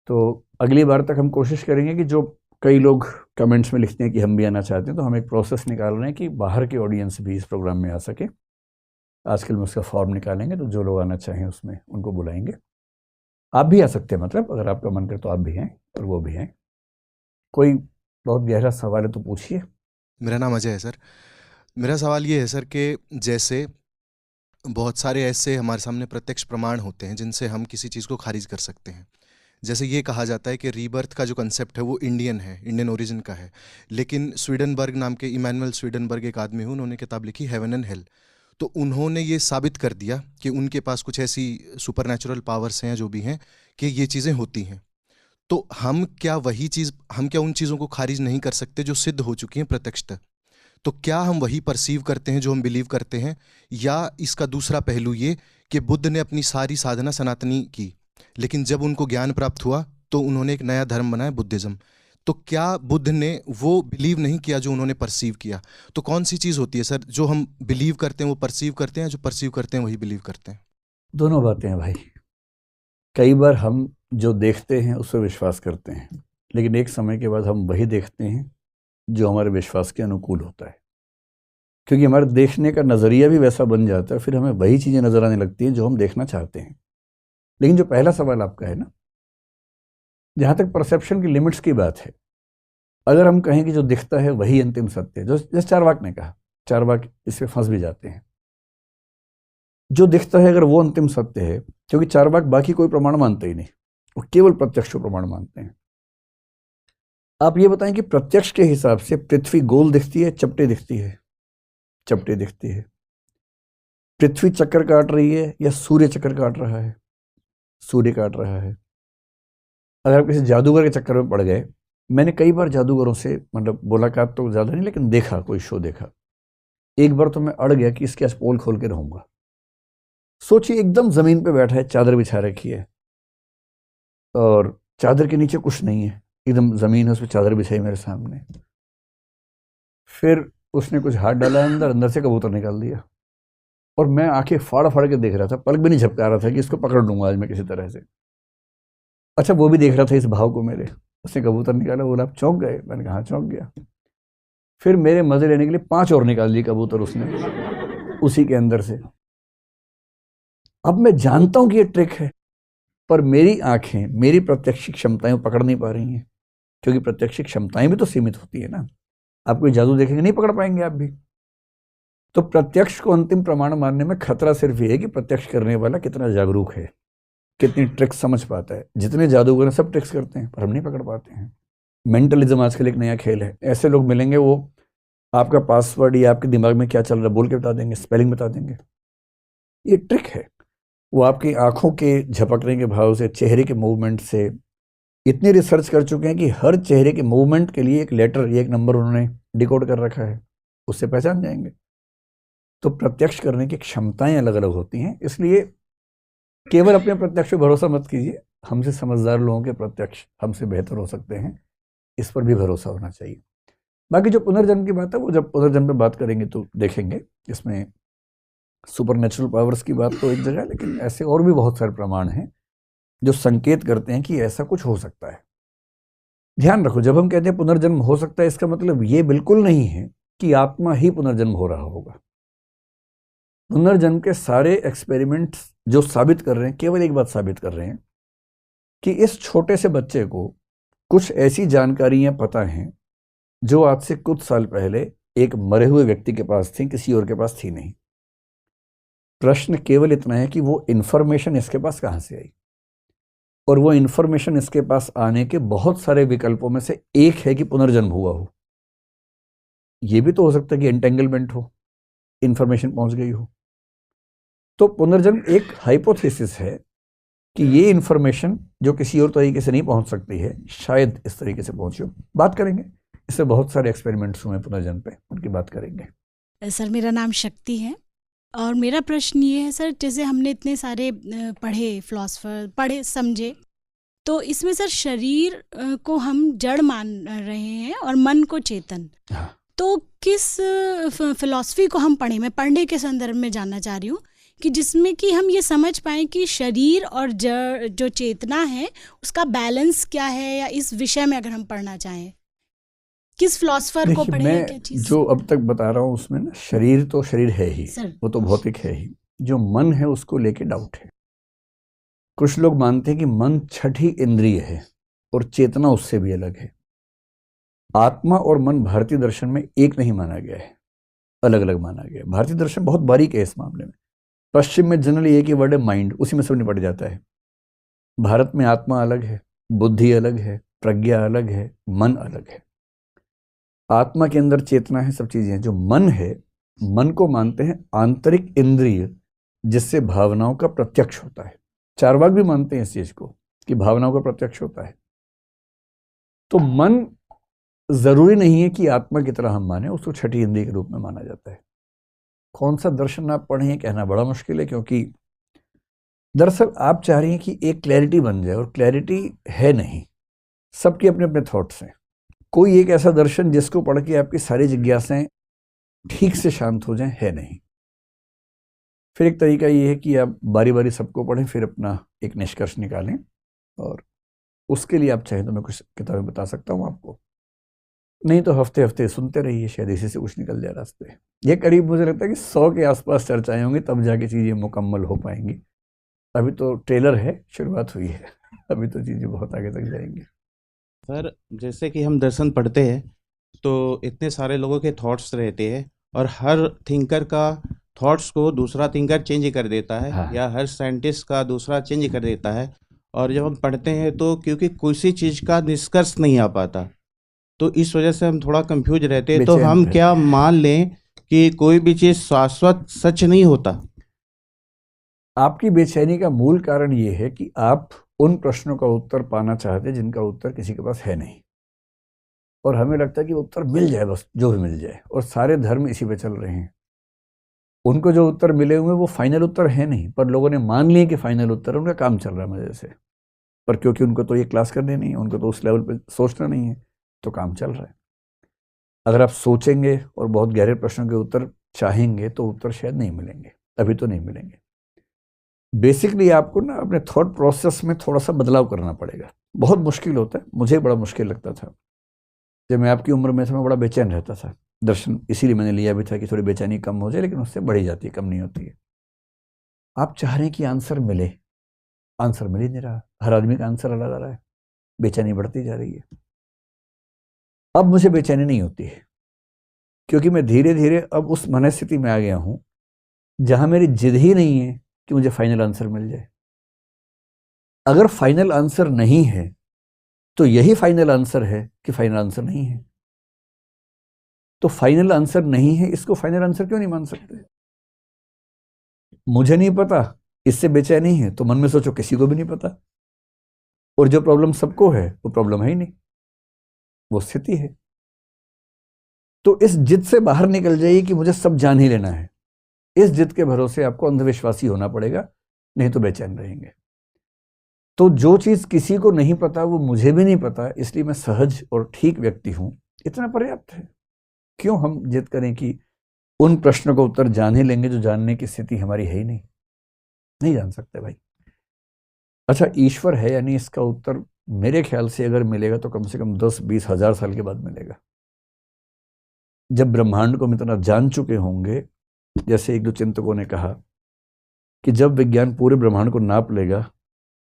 S1: तो अगली बार तक हम कोशिश करेंगे कि जो कई लोग कमेंट्स में लिखते हैं कि हम भी आना चाहते हैं, तो हम एक प्रोसेस निकाल रहे हैं कि बाहर के ऑडियंस भी इस प्रोग्राम में आ सके। आजकल में उसका फॉर्म निकालेंगे, तो जो लोग आना चाहें उसमें उनको बुलाएंगे। आप भी आ सकते हैं, मतलब अगर आपका मन करे तो आप भी हैं और वो भी हैं। कोई बहुत गहरा सवाल है तो पूछिए।
S2: मेरा नाम अजय है सर। मेरा सवाल ये है सर कि जैसे बहुत सारे ऐसे हमारे सामने प्रत्यक्ष प्रमाण होते हैं जिनसे हम किसी चीज़ को खारिज कर सकते हैं। जैसे ये कहा जाता है कि रीबर्थ का जो कंसेप्ट है वो इंडियन है, इंडियन ओरिजिन का है, लेकिन स्वीडनबर्ग नाम के इमैनुअल स्वीडनबर्ग एक आदमी हुए, उन्होंने किताब लिखी हेवन एंड हेल। तो उन्होंने ये साबित कर दिया कि उनके पास कुछ ऐसी सुपरनैचुरल पावर्स हैं जो भी हैं कि ये चीज़ें होती हैं। तो हम क्या उन चीज़ों को खारिज नहीं कर सकते जो सिद्ध हो चुकी हैं प्रत्यक्षतः? तो क्या हम वही परसीव करते हैं जो हम बिलीव करते हैं, या इसका दूसरा पहलू ये कि बुद्ध ने अपनी सारी साधना सनातनी की, लेकिन जब उनको ज्ञान प्राप्त हुआ तो उन्होंने एक नया धर्म बनाया, बुद्धिज्म। तो क्या बुद्ध ने वो बिलीव नहीं किया जो उन्होंने परसीव किया? तो कौन सी चीज़ होती है सर, जो हम बिलीव करते हैं वो परसीव करते हैं, जो परसीव करते हैं वही बिलीव करते हैं?
S1: दोनों बातें हैं भाई। कई बार हम जो देखते हैं उस पर विश्वास करते हैं, लेकिन एक समय के बाद हम वही देखते हैं जो हमारे विश्वास के अनुकूल होता है, क्योंकि हमारे देखने का नज़रिया भी वैसा बन जाता है, फिर हमें वही चीज़ें नज़र आने लगती हैं जो हम देखना चाहते हैं। लेकिन जो पहला सवाल आपका है ना, जहाँ तक परसेप्शन की लिमिट्स की बात है, अगर हम कहें कि जो दिखता है वही अंतिम सत्य है, जो जैसे चारवाक ने कहा, चारवाक इससे फंस भी जाते हैं। जो दिखता है अगर वो अंतिम सत्य है, क्योंकि चारवाक बाकी कोई प्रमाण मानते ही नहीं, वो केवल प्रत्यक्ष को प्रमाण मानते हैं। आप ये बताएं कि प्रत्यक्ष के हिसाब से पृथ्वी गोल दिखती है, चपटे दिखती है? चपटे दिखती है। पृथ्वी चक्कर काट रही है या सूर्य चक्कर काट रहा है? सूर्य काट रहा है। अगर आप किसी जादूगर के चक्कर में पड़ गए, मैंने कई बार जादूगरों से मतलब मुलाकात तो ज़्यादा नहीं लेकिन देखा, कोई शो देखा। एक बार तो मैं अड़ गया कि इसके आज पोल खोल के रहूंगा। सोचिए, एकदम ज़मीन पे बैठा है, चादर बिछा रखी है और चादर के नीचे कुछ नहीं है, एकदम ज़मीन है, उस पर चादर बिछाई मेरे सामने। फिर उसने कुछ हाथ डाला अंदर, अंदर से कबूतर निकाल दिया और मैं आंखें फाड़ फाड़ के देख रहा था, पलक भी नहीं झपका रहा था कि इसको पकड़ लूंगा आज मैं किसी तरह से। अच्छा, वो भी देख रहा था इस भाव को मेरे। उसने कबूतर निकाला, बोला आप चौंक गए? मैंने कहा हाँ चौंक गया। फिर मेरे मजे लेने के लिए 5 और निकाल लिए कबूतर उसने उसी के अंदर से। अब मैं जानता हूं कि ये ट्रिक है, पर मेरी आंखें, मेरी प्रत्यक्ष क्षमताएं पकड़ नहीं पा रही हैं, क्योंकि प्रत्यक्ष क्षमताएं भी तो सीमित होती है ना। आप कोई जादू देखेंगे, नहीं पकड़ पाएंगे आप भी। तो प्रत्यक्ष को अंतिम प्रमाण मानने में खतरा सिर्फ ये है कि प्रत्यक्ष करने वाला कितना जागरूक है, कितनी ट्रिक्स समझ पाता है। जितने जादूगर हैं सब ट्रिक्स करते हैं, पर हम नहीं पकड़ पाते हैं। मेंटलिज्म आजकल एक नया खेल है। ऐसे लोग मिलेंगे, वो आपका पासवर्ड या आपके दिमाग में क्या चल रहा है बोल के बता देंगे, स्पेलिंग बता देंगे। ये ट्रिक है। वो आपकी आंखों के झपकने के भाव से, चेहरे के मूवमेंट से इतनी रिसर्च कर चुके हैं कि हर चेहरे के मूवमेंट के लिए एक लेटर या एक नंबर उन्होंने डिकोड कर रखा है, उससे पहचान जाएंगे। तो प्रत्यक्ष करने की क्षमताएं अलग अलग होती हैं, इसलिए केवल अपने प्रत्यक्ष पे भरोसा मत कीजिए। हमसे समझदार लोगों के प्रत्यक्ष हमसे बेहतर हो सकते हैं, इस पर भी भरोसा होना चाहिए। बाकी जो पुनर्जन्म की बात है, वो जब पुनर्जन्म पे बात करेंगे तो देखेंगे। इसमें सुपर नेचुरल पावर्स की बात तो एक जगह है, लेकिन ऐसे और भी बहुत सारे प्रमाण हैं जो संकेत करते हैं कि ऐसा कुछ हो सकता है। ध्यान रखो, जब हम कहते हैं पुनर्जन्म हो सकता है, इसका मतलब ये बिल्कुल नहीं है कि आत्मा ही पुनर्जन्म हो रहा होगा। पुनर्जन्म के सारे एक्सपेरिमेंट्स जो साबित कर रहे हैं, केवल एक बात साबित कर रहे हैं कि इस छोटे से बच्चे को कुछ ऐसी जानकारियां पता हैं जो आज से कुछ साल पहले एक मरे हुए व्यक्ति के पास थी, किसी और के पास थी नहीं। प्रश्न केवल इतना है कि वो इंफॉर्मेशन इसके पास कहां से आई, और वो इंफॉर्मेशन इसके पास आने के बहुत सारे विकल्पों में से एक है कि पुनर्जन्म हुआ हो। यह भी तो हो सकता है कि एंटेंगलमेंट हो, इंफॉर्मेशन पहुंच गई हो। तो पुनर्जन्म एक हाइपोथेसिस है कि ये इंफॉर्मेशन जो किसी और तरीके से नहीं पहुंच सकती है, शायद इस तरीके से पहुंची हो। बात करेंगे, इससे बहुत सारे एक्सपेरिमेंट्स हुए पुनर्जन्म पे, उनकी बात करेंगे।
S3: सर, मेरा नाम शक्ति है और मेरा प्रश्न ये है सर, जैसे हमने इतने सारे पढ़े, फिलोसफर पढ़े, समझे, तो इसमें सर शरीर को हम जड़ मान रहे हैं और मन को चेतन।
S1: हाँ।
S3: तो किस फिलॉसफी को हम पढ़ें? मैं पढ़ने के संदर्भ में जानना चाह रही हूँ कि जिसमें कि हम ये समझ पाएँ कि शरीर और जड़ जो चेतना है उसका बैलेंस क्या है, या इस विषय में अगर हम पढ़ना चाहें किस फिलॉसफर को पढ़ें?
S1: मैं
S3: क्या चीज़
S1: जो अब तक बता रहा हूँ उसमें ना, शरीर तो शरीर है ही, वो तो भौतिक है ही। जो मन है उसको लेके डाउट है। कुछ लोग मानते हैं कि मन छठी इंद्रिय है और चेतना उससे भी अलग है। आत्मा और मन भारतीय दर्शन में एक नहीं माना गया है, अलग अलग माना गया है। भारतीय दर्शन बहुत बारीक है इस मामले में। पश्चिम में जनरली एक ही वर्ड है माइंड, उसी में सब निपट जाता है। भारत में आत्मा अलग है, बुद्धि अलग है, प्रज्ञा अलग है, मन अलग है। आत्मा के अंदर चेतना है, सब चीजें हैं। जो मन है, मन को मानते हैं आंतरिक इंद्रिय जिससे भावनाओं का प्रत्यक्ष होता है। चारवाक भी मानते हैं इस चीज को कि भावनाओं का प्रत्यक्ष होता है। तो मन जरूरी नहीं है कि आत्मा की तरह हम माने, उसको छठी इंद्रिय के रूप में माना जाता है। कौन सा दर्शन आप पढ़ें कहना बड़ा मुश्किल है, क्योंकि दरअसल आप चाह रही हैं कि एक क्लैरिटी बन जाए, और क्लैरिटी है नहीं, सबके अपने अपने थॉट्स हैं। कोई एक ऐसा दर्शन जिसको पढ़ के आपकी सारी जिज्ञासाएं ठीक से शांत हो जाएं, है नहीं। फिर एक तरीका ये है कि आप बारी बारी सबको पढ़ें, फिर अपना एक निष्कर्ष निकालें, और उसके लिए आप चाहें तो मैं कुछ किताबें बता सकता हूँ आपको, नहीं तो हफ्ते हफ्ते सुनते रहिए, शायद इसी से कुछ निकल जाए रास्ते। ये करीब मुझे लगता है कि 100 के आसपास चर्चाएं होंगी, तब जाके चीज़ें मुकम्मल हो पाएंगी। अभी तो ट्रेलर है, शुरुआत हुई है, अभी तो चीज़ें बहुत आगे तक जाएंगी।
S4: सर जैसे कि हम दर्शन पढ़ते हैं तो इतने सारे लोगों के थॉट्स रहते हैं, और हर थिंकर का थॉट्स को दूसरा थिंकर चेंज कर देता है,
S1: हाँ।
S4: या हर साइंटिस्ट का दूसरा चेंज कर देता है। और जब हम पढ़ते हैं तो क्योंकि किसी चीज़ का निष्कर्ष नहीं आ पाता, तो इस वजह से हम थोड़ा कंफ्यूज रहते हैं। तो
S1: बेचैन
S4: हम
S1: रहते
S4: क्या मान लें कि कोई भी चीज़ शाश्वत सच नहीं होता?
S1: आपकी बेचैनी का मूल कारण ये है कि आप उन प्रश्नों का उत्तर पाना चाहते हैं जिनका उत्तर किसी के पास है नहीं, और हमें लगता है कि उत्तर मिल जाए, बस जो भी मिल जाए, और सारे धर्म इसी पे चल रहे हैं। उनको जो उत्तर मिले हुए वो फाइनल उत्तर है नहीं, पर लोगों ने मान लिए कि फाइनल उत्तर है, उनका काम चल रहा है मजे से। पर क्योंकि उनको तो ये क्लास करनी नहीं है, उनको तो उस लेवल पे सोचना नहीं है, तो काम चल रहा है। अगर आप सोचेंगे और बहुत गहरे प्रश्नों के उत्तर चाहेंगे तो उत्तर शायद नहीं मिलेंगे, अभी तो नहीं मिलेंगे। बेसिकली आपको ना अपने थॉट प्रोसेस में थोड़ा सा बदलाव करना पड़ेगा। बहुत मुश्किल होता है, मुझे बड़ा मुश्किल लगता था जब मैं आपकी उम्र में था, मैं बड़ा बेचैन रहता था। दर्शन इसीलिए मैंने लिया भी था कि थोड़ी बेचैनी कम हो जाए, लेकिन उससे बढ़ी जाती है, कम नहीं होती है। आप चाह रहे हैं कि आंसर मिले, आंसर मिल ही नहीं रहा, हर आदमी का आंसर अलग आ रहा है, बेचैनी बढ़ती जा रही है। अब मुझे बेचैनी नहीं होती है, क्योंकि मैं धीरे धीरे अब उस मनस्थिति में आ गया हूं जहां मेरी जिद ही नहीं है कि मुझे फाइनल आंसर मिल जाए। अगर फाइनल आंसर नहीं है तो यही फाइनल आंसर है कि फाइनल आंसर नहीं है। तो फाइनल आंसर नहीं है, इसको फाइनल आंसर क्यों नहीं मान सकते? मुझे नहीं पता, इससे बेचैनी है, तो मन में सोचो किसी को भी नहीं पता, और जो प्रॉब्लम सबको है वो प्रॉब्लम है ही नहीं, वो स्थिति है। तो इस जिद से बाहर निकल जाइए कि मुझे सब जान ही लेना है। इस जिद के भरोसे आपको अंधविश्वासी होना पड़ेगा, नहीं तो बेचैन रहेंगे। तो जो चीज किसी को नहीं पता वो मुझे भी नहीं पता, इसलिए मैं सहज और ठीक व्यक्ति हूं, इतना पर्याप्त है। क्यों हम जिद करें कि उन प्रश्नों का उत्तर जान ही लेंगे जो जानने की स्थिति हमारी है ही नहीं? नहीं जान सकते भाई। अच्छा, ईश्वर है या नहीं, इसका उत्तर मेरे ख्याल से अगर मिलेगा तो कम से कम 10-20 हजार साल के बाद मिलेगा, जब ब्रह्मांड को हम इतना जान चुके होंगे। जैसे एक दो चिंतकों ने कहा कि जब विज्ञान पूरे ब्रह्मांड को नाप लेगा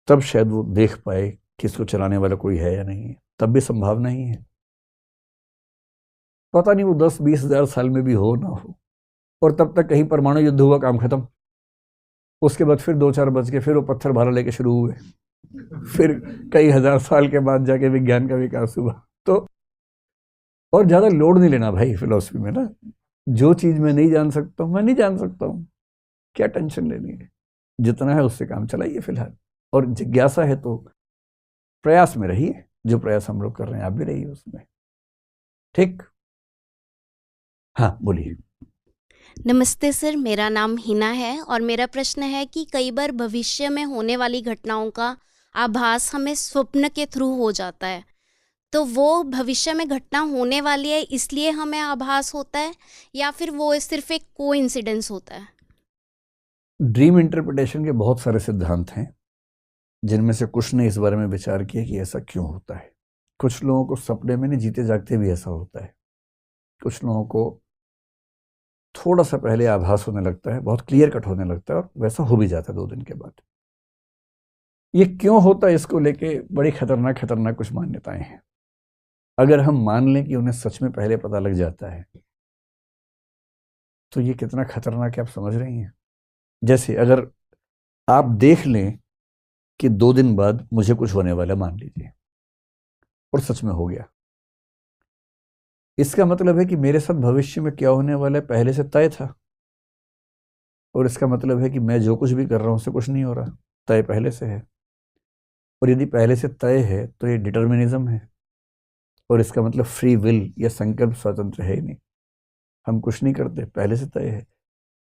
S1: तब शायद वो देख पाए कि इसको चलाने वाला कोई है या नहीं है, तब भी संभावना ही है। पता नहीं वो 10-20 हजार साल में भी हो ना हो, और तब तक कहीं परमाणु युद्ध हुआ, काम खत्म। उसके बाद फिर 2-4 बज के फिर वो पत्थर भाला लेके शुरू हुए, फिर कई हजार साल के बाद जाके विज्ञान का विकास हुआ। तो और ज्यादा लोड नहीं लेना भाई फिलॉसफी में ना, जो चीज मैं नहीं जान सकता हूं मैं नहीं जान सकता हूं, क्या टेंशन लेनी है, जितना है उससे काम चलाइए फिलहाल। और जिज्ञासा है तो प्रयास में रहिए, जो प्रयास हम लोग कर रहे हैं आप भी रहिए उसमें, ठीक? हाँ बोलिए।
S5: नमस्ते सर, मेरा नाम हिना है और मेरा प्रश्न है कि कई बार भविष्य में होने वाली घटनाओं का आभास हमें स्वप्न के थ्रू हो जाता है, तो वो भविष्य में घटना होने वाली है इसलिए हमें आभास होता है, या फिर वो सिर्फ एक कोइंसिडेंस होता है?
S1: ड्रीम इंटरप्रिटेशन के बहुत सारे सिद्धांत हैं, जिनमें से कुछ ने इस बारे में विचार किया कि ऐसा क्यों होता है। कुछ लोगों को सपने में नहीं, जीते जागते भी ऐसा होता है। कुछ लोगों को थोड़ा सा पहले आभास होने लगता है, बहुत क्लियर कट होने लगता है, और वैसा हो भी जाता है 2 दिन के बाद। ये क्यों होता है, इसको लेके बड़ी खतरनाक कुछ मान्यताएं हैं। अगर हम मान लें कि उन्हें सच में पहले पता लग जाता है तो ये कितना खतरनाक है, आप समझ रही हैं? जैसे अगर आप देख लें कि 2 दिन बाद मुझे कुछ होने वाला, मान लीजिए, और सच में हो गया, इसका मतलब है कि मेरे साथ भविष्य में क्या होने वाला है पहले से तय था, और इसका मतलब है कि मैं जो कुछ भी कर रहा हूं उससे कुछ नहीं हो रहा, तय पहले से है। और यदि पहले से तय है तो ये डिटर्मिनिज्म है, और इसका मतलब फ्री विल या संकल्प स्वतंत्र है ही नहीं। हम कुछ नहीं करते, पहले से तय है।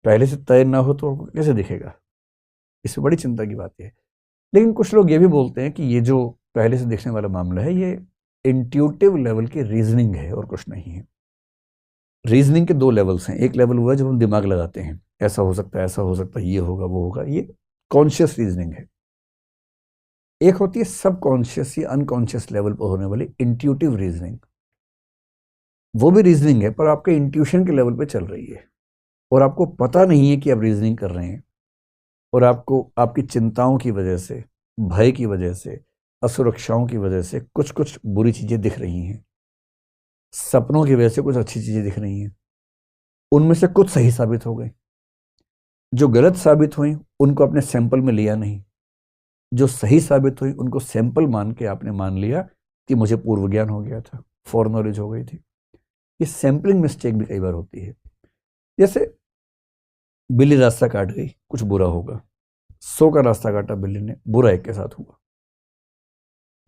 S1: पहले से तय ना हो तो कैसे दिखेगा? इसमें बड़ी चिंता की बात है। लेकिन कुछ लोग ये भी बोलते हैं कि ये जो पहले से देखने वाला मामला है ये इंट्यूटिव लेवल की रीजनिंग है और कुछ नहीं है। रीजनिंग के 2 लेवल्स हैं। एक लेवल हुआ जब हम दिमाग लगाते हैं, ऐसा हो सकता है, ऐसा हो सकता है, ये होगा, वो होगा, ये कॉन्शियस रीजनिंग है। एक होती है सबकॉन्शियस या अनकॉन्शियस लेवल पर होने वाली इंट्यूटिव रीजनिंग। वो भी रीजनिंग है पर आपके इंट्यूशन के लेवल पे चल रही है और आपको पता नहीं है कि आप रीजनिंग कर रहे हैं, और आपको आपकी चिंताओं की वजह से, भय की वजह से, असुरक्षाओं की वजह से कुछ कुछ बुरी चीजें दिख रही हैं, सपनों की वजह से कुछ अच्छी चीजें दिख रही हैं। उनमें से कुछ सही साबित हो गई, जो गलत साबित हुई उनको अपने सैंपल में लिया नहीं, जो सही साबित हुई उनको सैंपल मान के आपने मान लिया कि मुझे पूर्व ज्ञान हो गया था, फॉर नॉलेज हो गई थी। ये सैंपलिंग मिस्टेक भी कई बार होती है। जैसे बिल्ली रास्ता काट गई, कुछ बुरा होगा, 100 का रास्ता काटा बिल्ली ने, बुरा एक के साथ हुआ।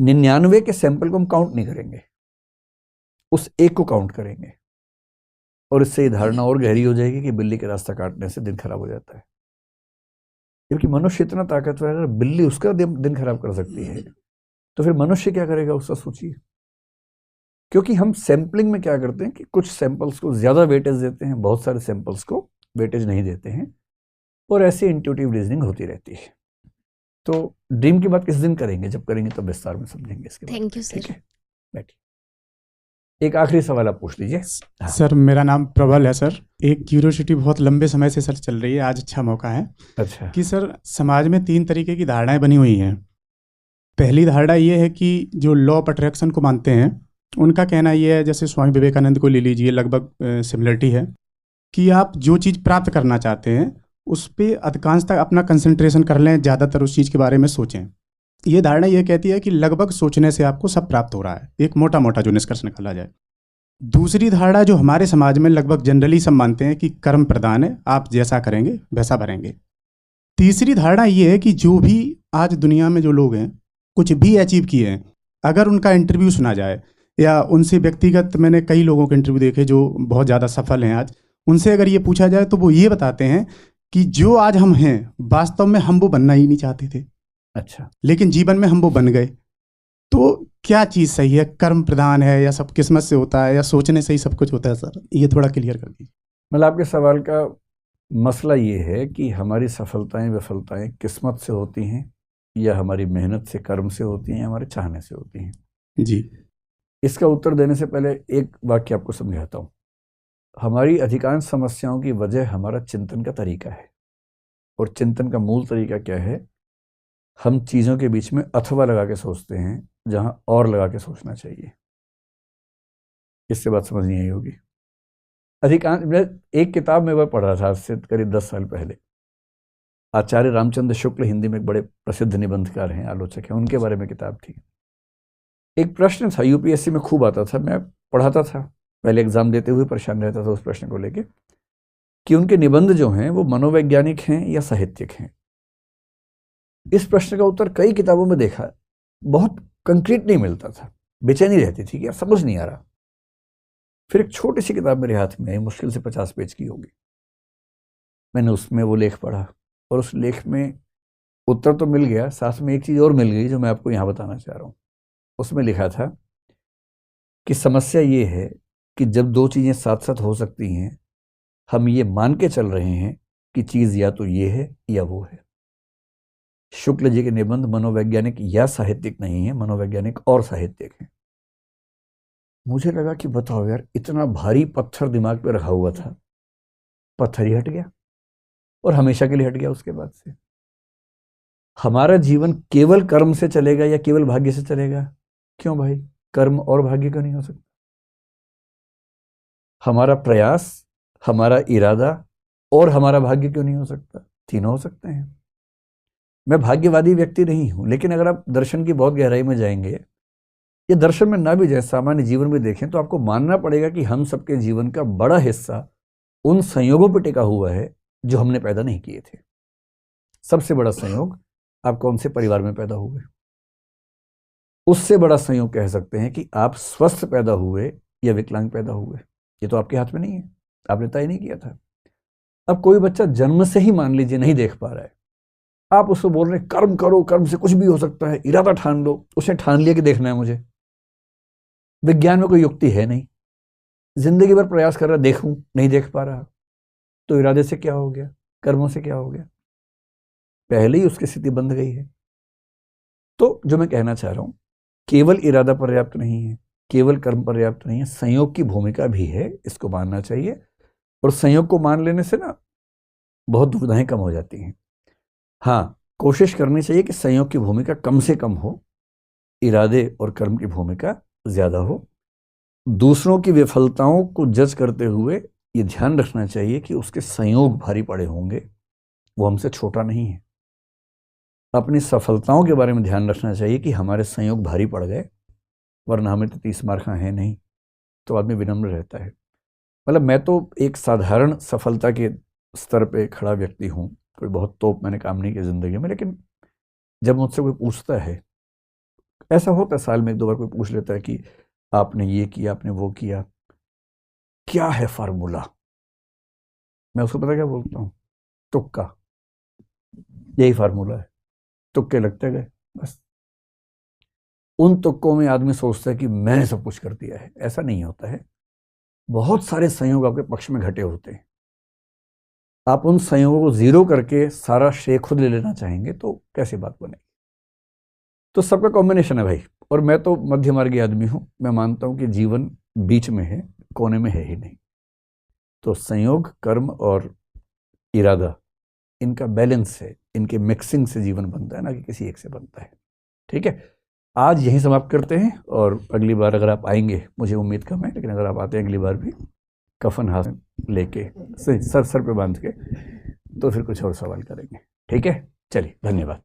S1: 99 के सैंपल को हम काउंट नहीं करेंगे, उस एक को काउंट करेंगे, और इससे ये धारणा और गहरी हो जाएगी कि बिल्ली के रास्ता काटने से दिन खराब हो जाता है। क्योंकि मनुष्य इतना ताकतवर है, अगर बिल्ली उसका दिन खराब कर सकती है तो फिर मनुष्य क्या करेगा उसका सोचिए। क्योंकि हम सैंपलिंग में क्या करते हैं कि कुछ सैंपल्स को ज्यादा वेटेज देते हैं, बहुत सारे सैंपल्स को वेटेज नहीं देते हैं, और ऐसे इंट्यूटिव रीजनिंग होती रहती है। तो ड्रीम की बात किस दिन करेंगे, जब करेंगे तब विस्तार में समझेंगे इसके बारे में।
S5: थैंक यू
S1: ठीक
S5: सर।
S1: है, बैठिए। एक आखिरी सवाल आप पूछ लीजिए। हाँ।
S6: सर मेरा नाम प्रबल है सर। एक क्यूरियोसिटी बहुत लंबे समय से सर चल रही है, आज अच्छा मौका है
S1: अच्छा,
S6: कि सर समाज में 3 तरीके की धारणाएं बनी हुई हैं। पहली धारणा ये है कि जो लॉ ऑफ अट्रैक्शन को मानते हैं उनका कहना ये है, जैसे स्वामी विवेकानंद को ले लीजिए, लगभग सिमिलरिटी है कि आप जो चीज़ प्राप्त करना चाहते हैं उस पर अधिकांशतः अपना कंसंट्रेशन कर लें, ज़्यादातर उस चीज़ के बारे में सोचें। ये धारणा ये कहती है कि लगभग सोचने से आपको सब प्राप्त हो रहा है, एक मोटा मोटा जो निष्कर्ष निकाला जाए। दूसरी धारणा जो हमारे समाज में लगभग जनरली सब मानते हैं कि कर्म प्रधान है, आप जैसा करेंगे वैसा भरेंगे। तीसरी धारणा ये है कि जो भी आज दुनिया में जो लोग हैं कुछ भी अचीव किए हैं, अगर उनका इंटरव्यू सुना जाए या उनसे व्यक्तिगत, मैंने कई लोगों के इंटरव्यू देखे जो बहुत ज़्यादा सफल हैं आज, उनसे अगर ये पूछा जाए तो वो ये बताते हैं कि जो आज हम हैं वास्तव में हम वो बनना ही नहीं चाहते थे,
S1: अच्छा,
S6: लेकिन जीवन में हम वो बन गए। तो क्या चीज़ सही है, कर्म प्रधान है या सब किस्मत से होता है या सोचने से ही सब कुछ होता है? सर ये थोड़ा क्लियर कर दीजिए।
S1: मतलब आपके सवाल का मसला ये है कि हमारी सफलताएं विफलताएं किस्मत से होती हैं या हमारी मेहनत से, कर्म से होती हैं, या हमारे चाहने से होती हैं।
S6: जी।
S1: इसका उत्तर देने से पहले एक वाक्य आपको समझाता हूँ। हमारी अधिकांश समस्याओं की वजह हमारा चिंतन का तरीका है, और चिंतन का मूल तरीका क्या है? हम चीज़ों के बीच में अथवा लगा के सोचते हैं जहां और लगा के सोचना चाहिए। इससे बात समझ नहीं आई होगी। अधिकांश, मैं एक किताब में वह पढ़ रहा था आज से करीब 10 साल पहले, आचार्य रामचंद्र शुक्ल हिंदी में एक बड़े प्रसिद्ध निबंधकार हैं, आलोचक हैं, उनके बारे में किताब थी। एक प्रश्न था, यूपीएससी में खूब आता था, मैं पढ़ाता था, पहले एग्जाम देते हुए परेशान रहता था उस प्रश्न को लेके कि उनके निबंध जो हैं वो मनोवैज्ञानिक हैं या साहित्यिक हैं। इस प्रश्न का उत्तर कई किताबों में देखा, बहुत कंक्रीट नहीं मिलता था, बेचैनी रहती थी कि यार समझ नहीं आ रहा। फिर एक छोटी सी किताब मेरे हाथ में आई, मुश्किल से 50 पेज की होगी। मैंने उसमें वो लेख पढ़ा और उस लेख में उत्तर तो मिल गया, साथ में एक चीज़ और मिल गई जो मैं आपको यहाँ बताना चाह रहा हूँ। उसमें लिखा था कि समस्या ये है कि जब 2 चीज़ें साथ साथ हो सकती हैं, हम ये मान के चल रहे हैं कि चीज़ या तो ये है या वो है। शुक्ल जी के निबंध मनोवैज्ञानिक या साहित्यिक नहीं है, मनोवैज्ञानिक और साहित्यिक है। मुझे लगा कि बताओ यार, इतना भारी पत्थर दिमाग पे रखा हुआ था, पत्थर ही हट गया, और हमेशा के लिए हट गया। उसके बाद से हमारा जीवन केवल कर्म से चलेगा या केवल भाग्य से चलेगा? क्यों भाई, कर्म और भाग्य क्यों नहीं हो सकता? हमारा प्रयास, हमारा इरादा और हमारा भाग्य क्यों नहीं हो सकता? तीनों हो सकते हैं। मैं भाग्यवादी व्यक्ति नहीं हूं, लेकिन अगर आप दर्शन की बहुत गहराई में जाएंगे, ये दर्शन में ना भी जाए, सामान्य जीवन में देखें, तो आपको मानना पड़ेगा कि हम सबके जीवन का बड़ा हिस्सा उन संयोगों पर टिका हुआ है जो हमने पैदा नहीं किए थे। सबसे बड़ा संयोग, आप कौन से परिवार में पैदा हुए, उससे बड़ा संयोग कह सकते हैं कि आप स्वस्थ पैदा हुए या विकलांग पैदा हुए। ये तो आपके हाथ में नहीं है, आपने तय नहीं किया था। अब कोई बच्चा जन्म से ही मान लीजिए नहीं देख पा रहा है, आप उसको बोल रहे हैं कर्म करो, कर्म से कुछ भी हो सकता है, इरादा ठान लो। उसने ठान लिया कि देखना है मुझे। विज्ञान में कोई युक्ति है नहीं, जिंदगी भर प्रयास कर रहा, देखूं, नहीं देख पा रहा, तो इरादे से क्या हो गया, कर्मों से क्या हो गया? पहले ही उसकी स्थिति बंध गई है। तो जो मैं कहना चाह रहा हूं, केवल इरादा पर्याप्त नहीं है, केवल कर्म पर्याप्त नहीं है, संयोग की भूमिका भी है, इसको मानना चाहिए। और संयोग को मान लेने से ना बहुत दुविधाएं कम हो जाती हैं। हाँ, कोशिश करनी चाहिए कि संयोग की भूमिका कम से कम हो, इरादे और कर्म की भूमिका ज्यादा हो। दूसरों की विफलताओं को जज करते हुए ये ध्यान रखना चाहिए कि उसके संयोग भारी पड़े होंगे, वो हमसे छोटा नहीं है। अपनी सफलताओं के बारे में ध्यान रखना चाहिए कि हमारे संयोग भारी पड़ गए, वरना हमें तो 30 मार्क है नहीं। तो आदमी विनम्र रहता है। मतलब मैं तो एक साधारण सफलता के स्तर पे खड़ा व्यक्ति हूँ, कोई बहुत तोप मैंने काम नहीं किया ज़िंदगी में, लेकिन जब मुझसे कोई पूछता है, ऐसा होता है साल में 1-2 बार कोई पूछ लेता है कि आपने ये किया, आपने वो किया, क्या है फार्मूला? मैं उसको पता क्या बोलता हूँ? तुक्का। यही फार्मूला है, तुक्के लगते गए बस। उन तुक्कों में आदमी सोचता है कि मैंने सब कुछ कर दिया है। ऐसा नहीं होता है। बहुत सारे संयोग आपके पक्ष में घटे होते हैं। आप उन संयोगों को जीरो करके सारा श्रेय खुद ले लेना चाहेंगे तो कैसी बात बनेगी? तो सबका कॉम्बिनेशन है भाई। और मैं तो मध्य मार्गी आदमी हूं। मैं मानता हूं कि जीवन बीच में है, कोने में है ही नहीं। तो संयोग, कर्म और इरादा, इनका बैलेंस है, इनके मिक्सिंग से जीवन बनता है, ना कि किसी एक से बनता है। ठीक है, आज यहीं समाप्त करते हैं। और अगली बार अगर आप आएंगे, मुझे उम्मीद कम है, लेकिन अगर आप आते हैं अगली बार भी कफन हाथ में लेके, सर पे बांध के, तो फिर कुछ और सवाल करेंगे। ठीक है, चलिए, धन्यवाद।